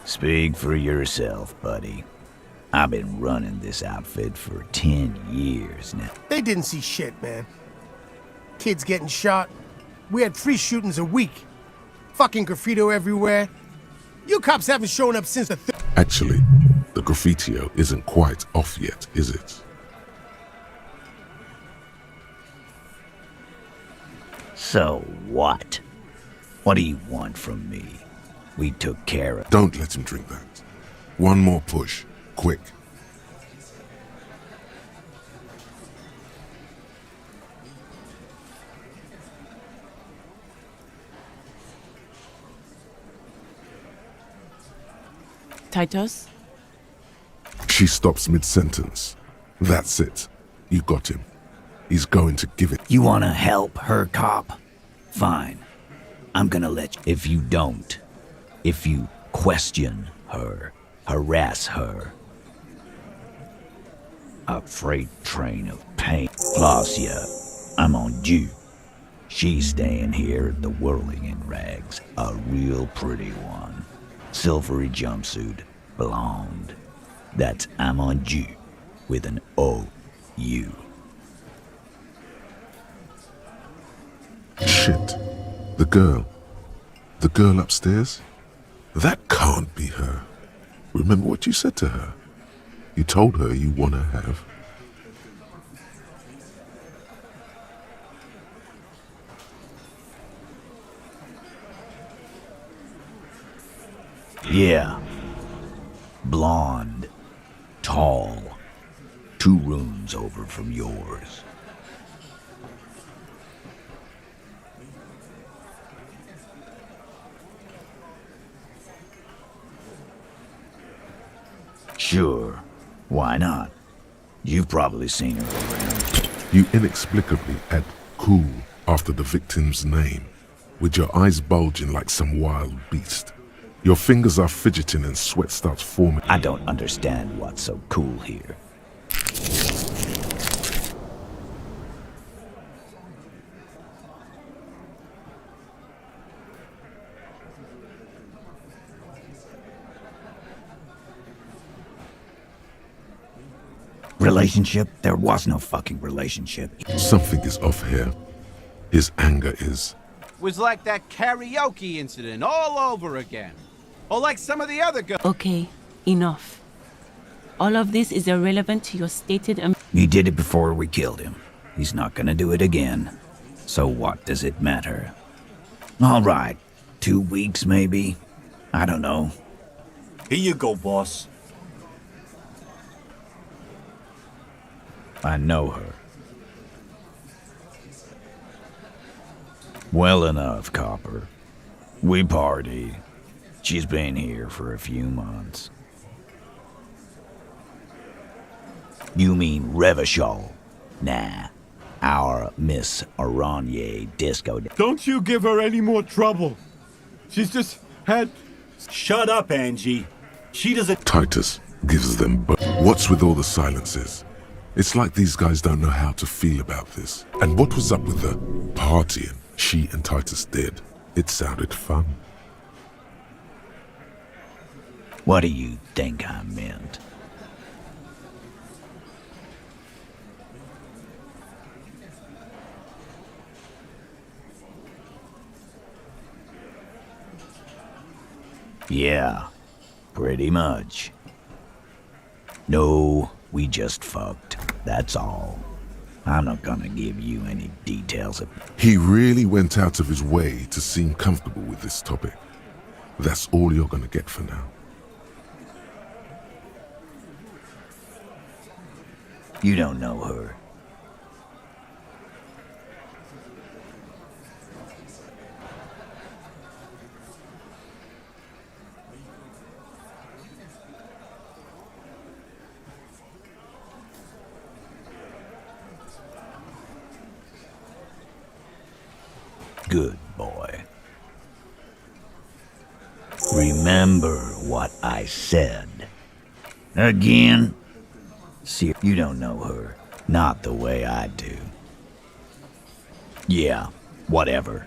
Speak for yourself, buddy. I've been running this outfit for 10 years now. They didn't see shit, man. Kids getting shot. We had 3 shootings a week. Fucking graffito everywhere. You cops haven't shown up since the Actually, the graffitio isn't quite off yet, is it? So what? What do you want from me? We took care of... Don't let him drink that. One more push. Quick. Titus? She stops mid-sentence. That's it. You got him. He's going to give it. You wanna help her, cop? Fine. I'm gonna let you. If you don't, if you question her, harass her, a freight train of pain. Glacia, I'm on due. She's staying here at the Whirling in Rags, a real pretty one. Silvery jumpsuit, blonde. That's I'm on due with an O-U. Shit. The girl. The girl upstairs? That can't be her. Remember what you said to her? You told her you want to have. Yeah. Blonde. Tall. 2 rooms over from yours. Sure. Why not? You've probably seen her around. You inexplicably add cool after the victim's name, with your eyes bulging like some wild beast. Your fingers are fidgeting and sweat starts forming. I don't understand what's so cool here. Relationship? There was no fucking relationship. Something is off here. His anger is... Was like that karaoke incident all over again. Or like some of the other girls. Okay, enough. All of this is irrelevant to your stated... He did it before we killed him. He's not gonna do it again. So what does it matter? All right. 2 weeks, maybe? I don't know. Here you go, boss. I know her. Well enough, Copper. We party. She's been here for a few months. You mean Revachol? Nah. Our Miss Aranye Disco. Don't you give her any more trouble. She's just had... Shut up, Angie. She doesn't... Titus gives them what's with all the silences? It's like these guys don't know how to feel about this. And what was up with the partying she and Titus did? It sounded fun. What do you think I meant? Yeah, pretty much. No, we just fucked. That's all. I'm not gonna give you any details of... He really went out of his way to seem comfortable with this topic. That's all you're gonna get for now. You don't know her. Good boy. Remember what I said. Again? See, you don't know her. Not the way I do. Yeah, whatever.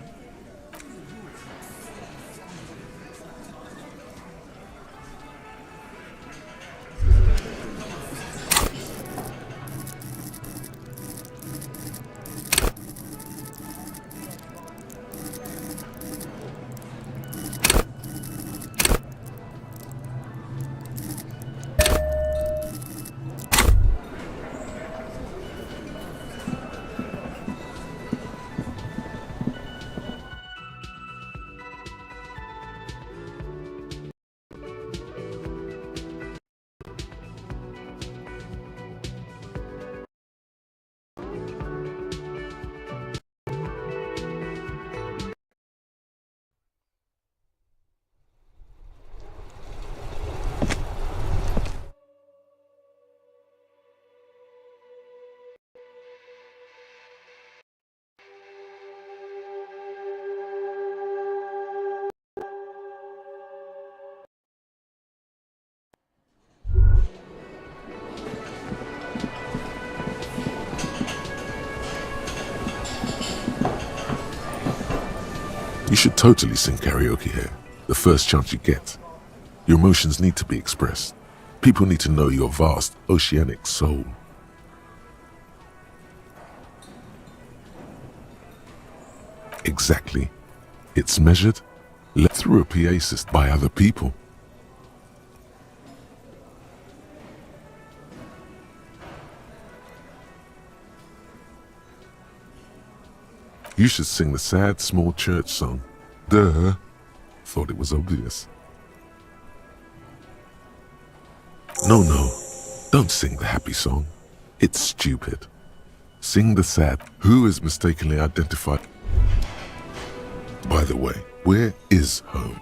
You should totally sing karaoke here, the first chance you get. Your emotions need to be expressed. People need to know your vast, oceanic soul. Exactly. It's measured, led through a PA system by other people. You should sing the sad, small church song. Duh. Thought it was obvious. No, don't sing the happy song. It's stupid. Sing the sad. Who is mistakenly identified? By the way, where is home?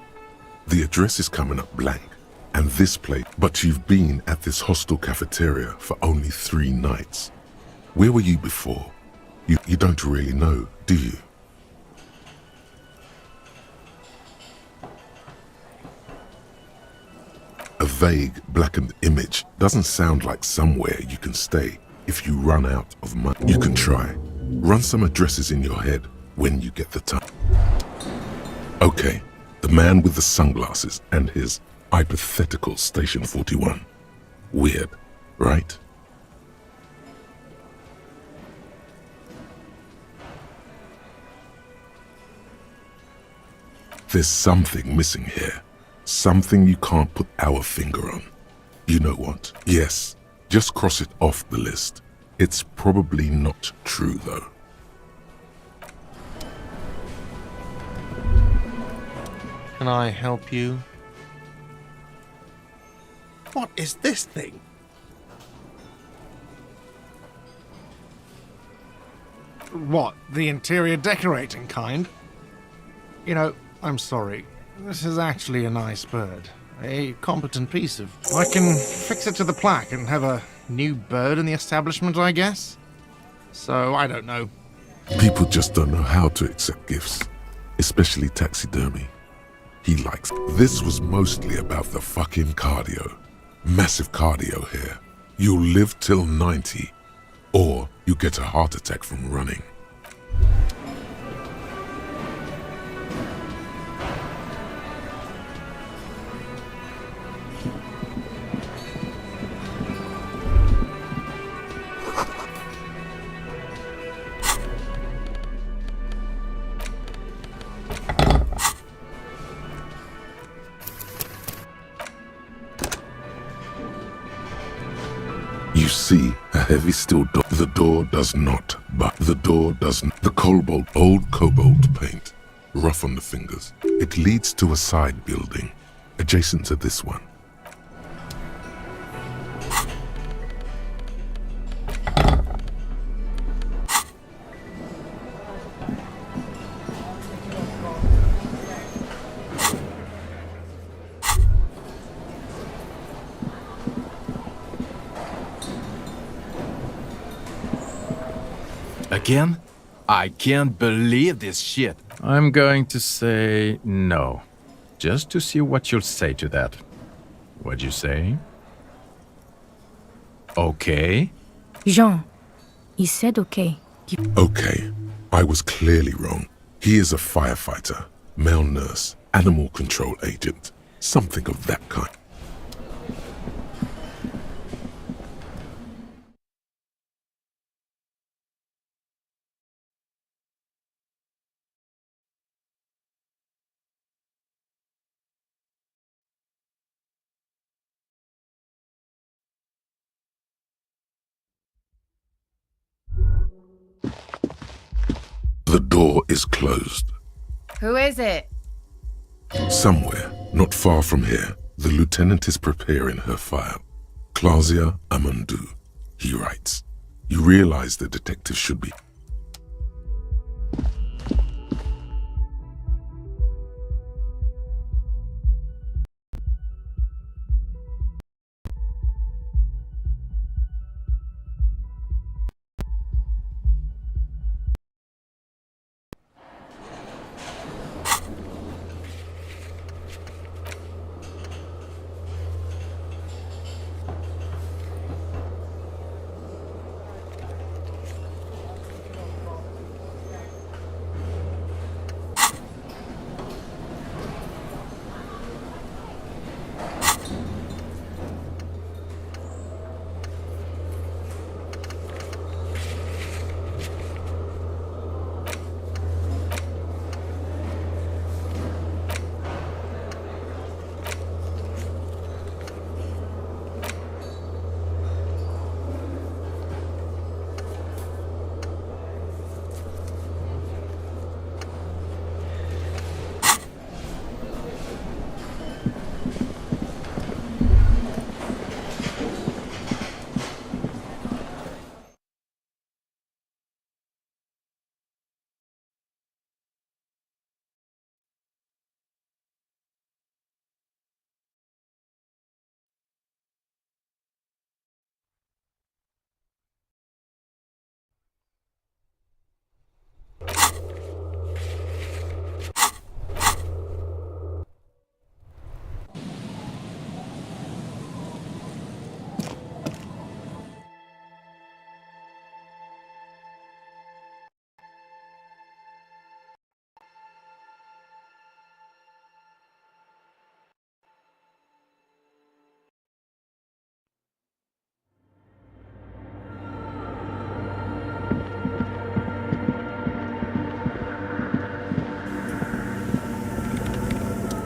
The address is coming up blank, and this place, but you've been at this hostel cafeteria for only 3 nights. Where were you before? You don't really know, do you? A vague, blackened image doesn't sound like somewhere you can stay if you run out of money. You can try. Run some addresses in your head when you get the time. Okay, the man with the sunglasses and his hypothetical Station 41. Weird, right? There's something missing here. Something you can't put our finger on. You know what? Yes, just cross it off the list. It's probably not true, though. Can I help you? What is this thing? What, the interior decorating kind? You know, I'm sorry. This is actually a nice bird. A competent piece of... I can fix it to the plaque and have a new bird in the establishment, I guess? So, I don't know. People just don't know how to accept gifts, especially taxidermy. He likes. This was mostly about the fucking cardio. Massive cardio here. You'll live till 90, or you get a heart attack from running. You see a heavy steel door. The door does not, but the door doesn't. The old cobalt paint, rough on the fingers. It leads to a side building, adjacent to this one. Again? I can't believe this shit. I'm going to say no. Just to see what you'll say to that. What'd you say? Okay. Jean, he said okay. Okay, I was clearly wrong. He is a firefighter, male nurse, animal control agent, something of that kind. The door is closed. Who is it? Somewhere, not far from here, the lieutenant is preparing her file. Claudia Amandu, he writes. You realize the detective should be...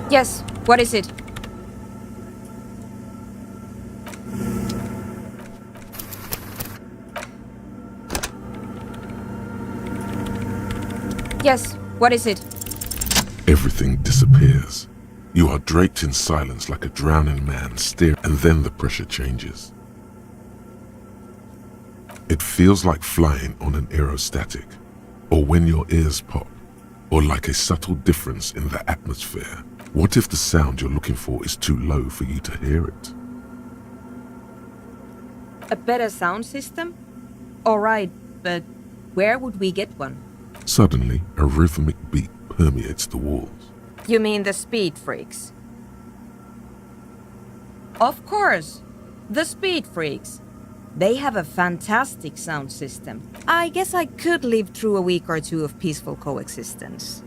Yes, what is it? Yes, what is it? Everything disappears. You are draped in silence like a drowning man staring, and then the pressure changes. It feels like flying on an aerostatic, or when your ears pop, or like a subtle difference in the atmosphere? What if the sound you're looking for is too low for you to hear it? A better sound system? Alright, but where would we get one? Suddenly, a rhythmic beat permeates the walls. You mean the speed freaks? Of course, the speed freaks. They have a fantastic sound system. I guess I could live through a week or two of peaceful coexistence.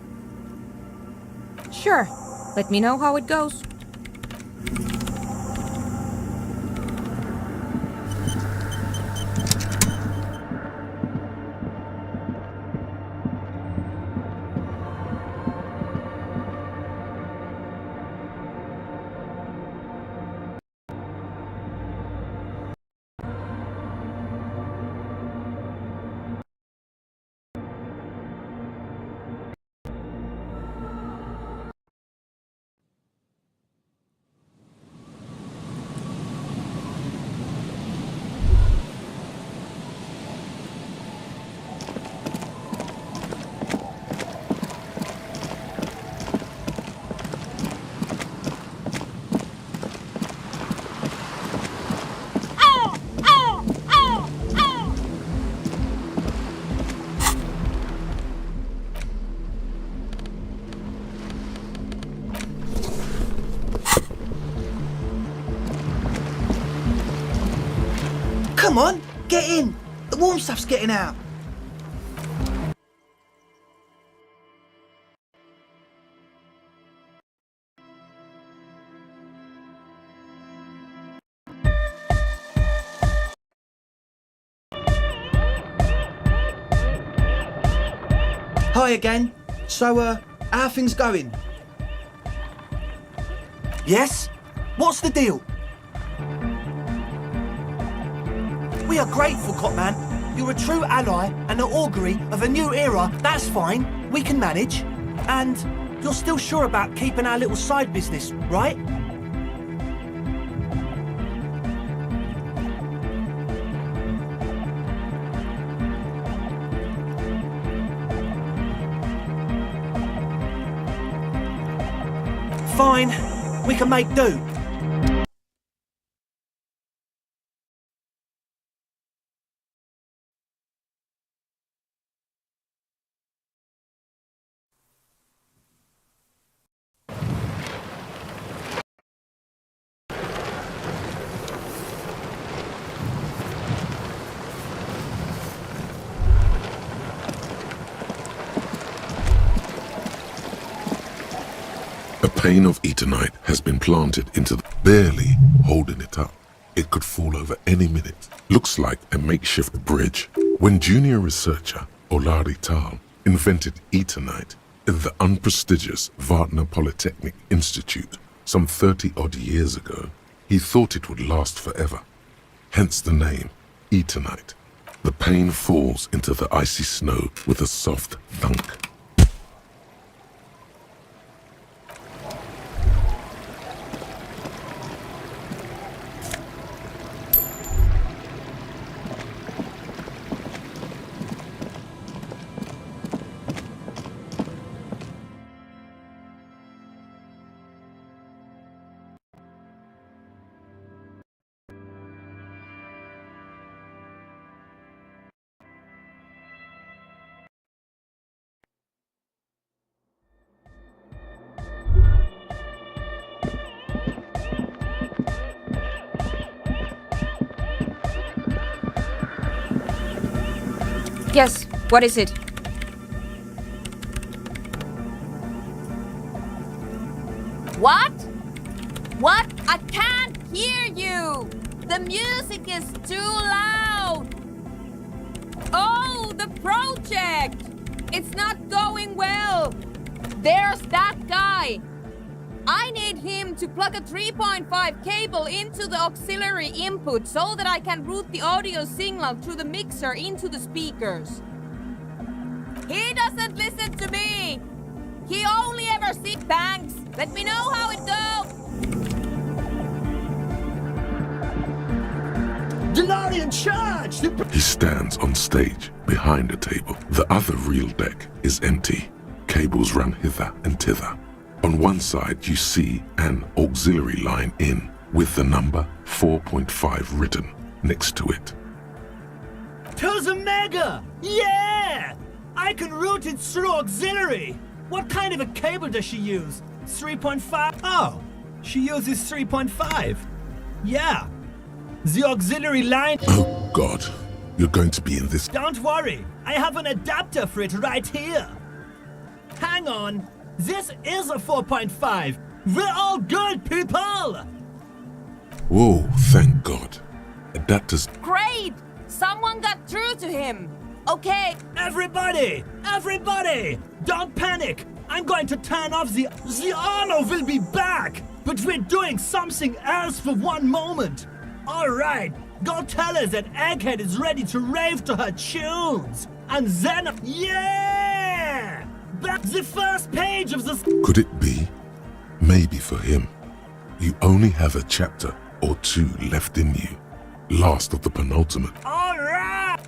Sure, let me know how it goes. Come on, get in! The warm stuff's getting out! Hi again. So, how are things going? Yes? What's the deal? We are grateful, Copman. You're a true ally and an augury of a new era. That's fine. We can manage. And you're still sure about keeping our little side business, right? Fine. We can make do. A pane of eternite has been planted into the barely holding it up. It could fall over any minute. Looks like a makeshift bridge. When junior researcher Olari Tal invented eternite in the unprestigious Wagner Polytechnic Institute some 30-odd years ago, he thought it would last forever. Hence the name, eternite. The pane falls into the icy snow with a soft thunk. Yes, what is it? What? What? I can't hear you! The music is too loud! Oh, the project! It's not going well! There's that guy! I need him to plug a 3.5 cable into the auxiliary input so that I can route the audio signal through the mixer into the speakers. He doesn't listen to me! He only ever sees bangs! Let me know how it goes! Delarian charge! He stands on stage behind a table. The other real deck is empty. Cables run hither and thither. On one side, you see an auxiliary line in with the number 4.5 written next to it. To the mega! Yeah! I can route it through auxiliary. What kind of a cable does she use? 3.5? Oh, she uses 3.5. Yeah. The auxiliary line... Oh God, you're going to be in this... Don't worry, I have an adapter for it right here. Hang on, this is a 4.5. We're all good, people! Whoa, thank God. Adapters... Great! Someone got through to him. Okay. Everybody! Everybody! Don't panic! I'm going to turn off the armor will be back! But we're doing something else for one moment. Alright, go tell her that Egghead is ready to rave to her tunes. And then... Yeah! Back the first page of the... Could it be? Maybe for him. You only have a chapter or two left in you. Last of the penultimate. Alright!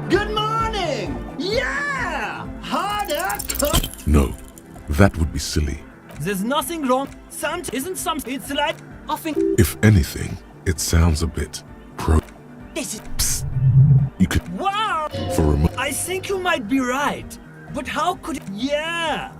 Good morning! Yeah! Harder! No, that would be silly. There's nothing wrong. Isn't something. It's like nothing. If anything, it sounds a bit pro... This is... Psst. You could... Wow! For a I think you might be right. But how could... Yeah!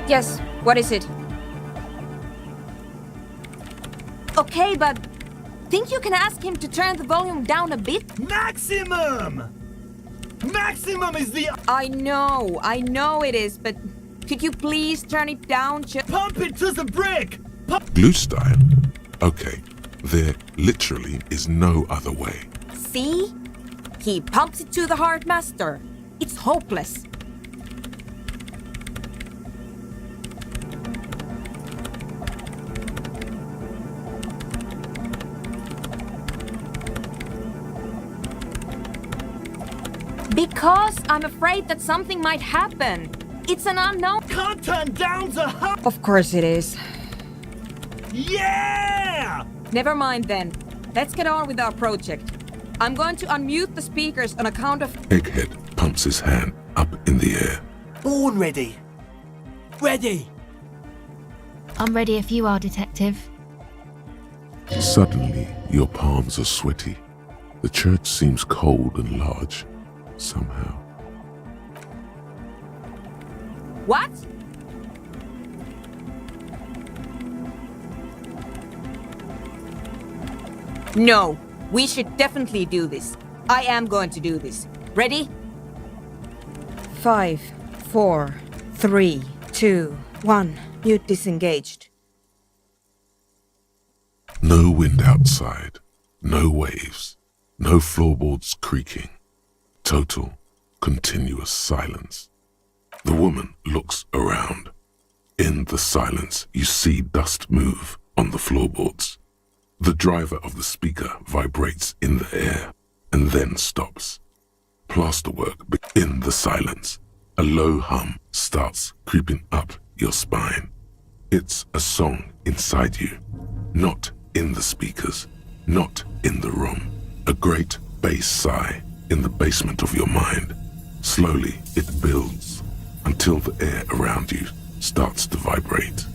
Yes, what is it? Okay, but think you can ask him to turn the volume down a bit? Maximum! Maximum is the... I know it is, but could you please turn it down? Pump it to the brick! Glue style? Okay, there literally is no other way. See? He pumps it to the Heart Master. It's hopeless. Because I'm afraid that something might happen. It's an unknown. Can't turn down the heart. Of course it is. Yeah! Never mind then. Let's get on with our project. I'm going to unmute the speakers on account of... Egghead pumps his hand up in the air. Born ready. Ready. I'm ready if you are, Detective. Suddenly, your palms are sweaty. The church seems cold and large, somehow. What? No, we should definitely do this. I am going to do this. Ready? 5, 4, 3, 2, 1. Mute disengaged. No wind outside, no waves, no floorboards creaking. Total, continuous silence. The woman looks around. In the silence, you see dust move on the floorboards. The driver of the speaker vibrates in the air and then stops. Plasterwork in the silence. A low hum starts creeping up your spine. It's a song inside you, not in the speakers, not in the room. A great bass sigh in the basement of your mind. Slowly it builds until the air around you starts to vibrate.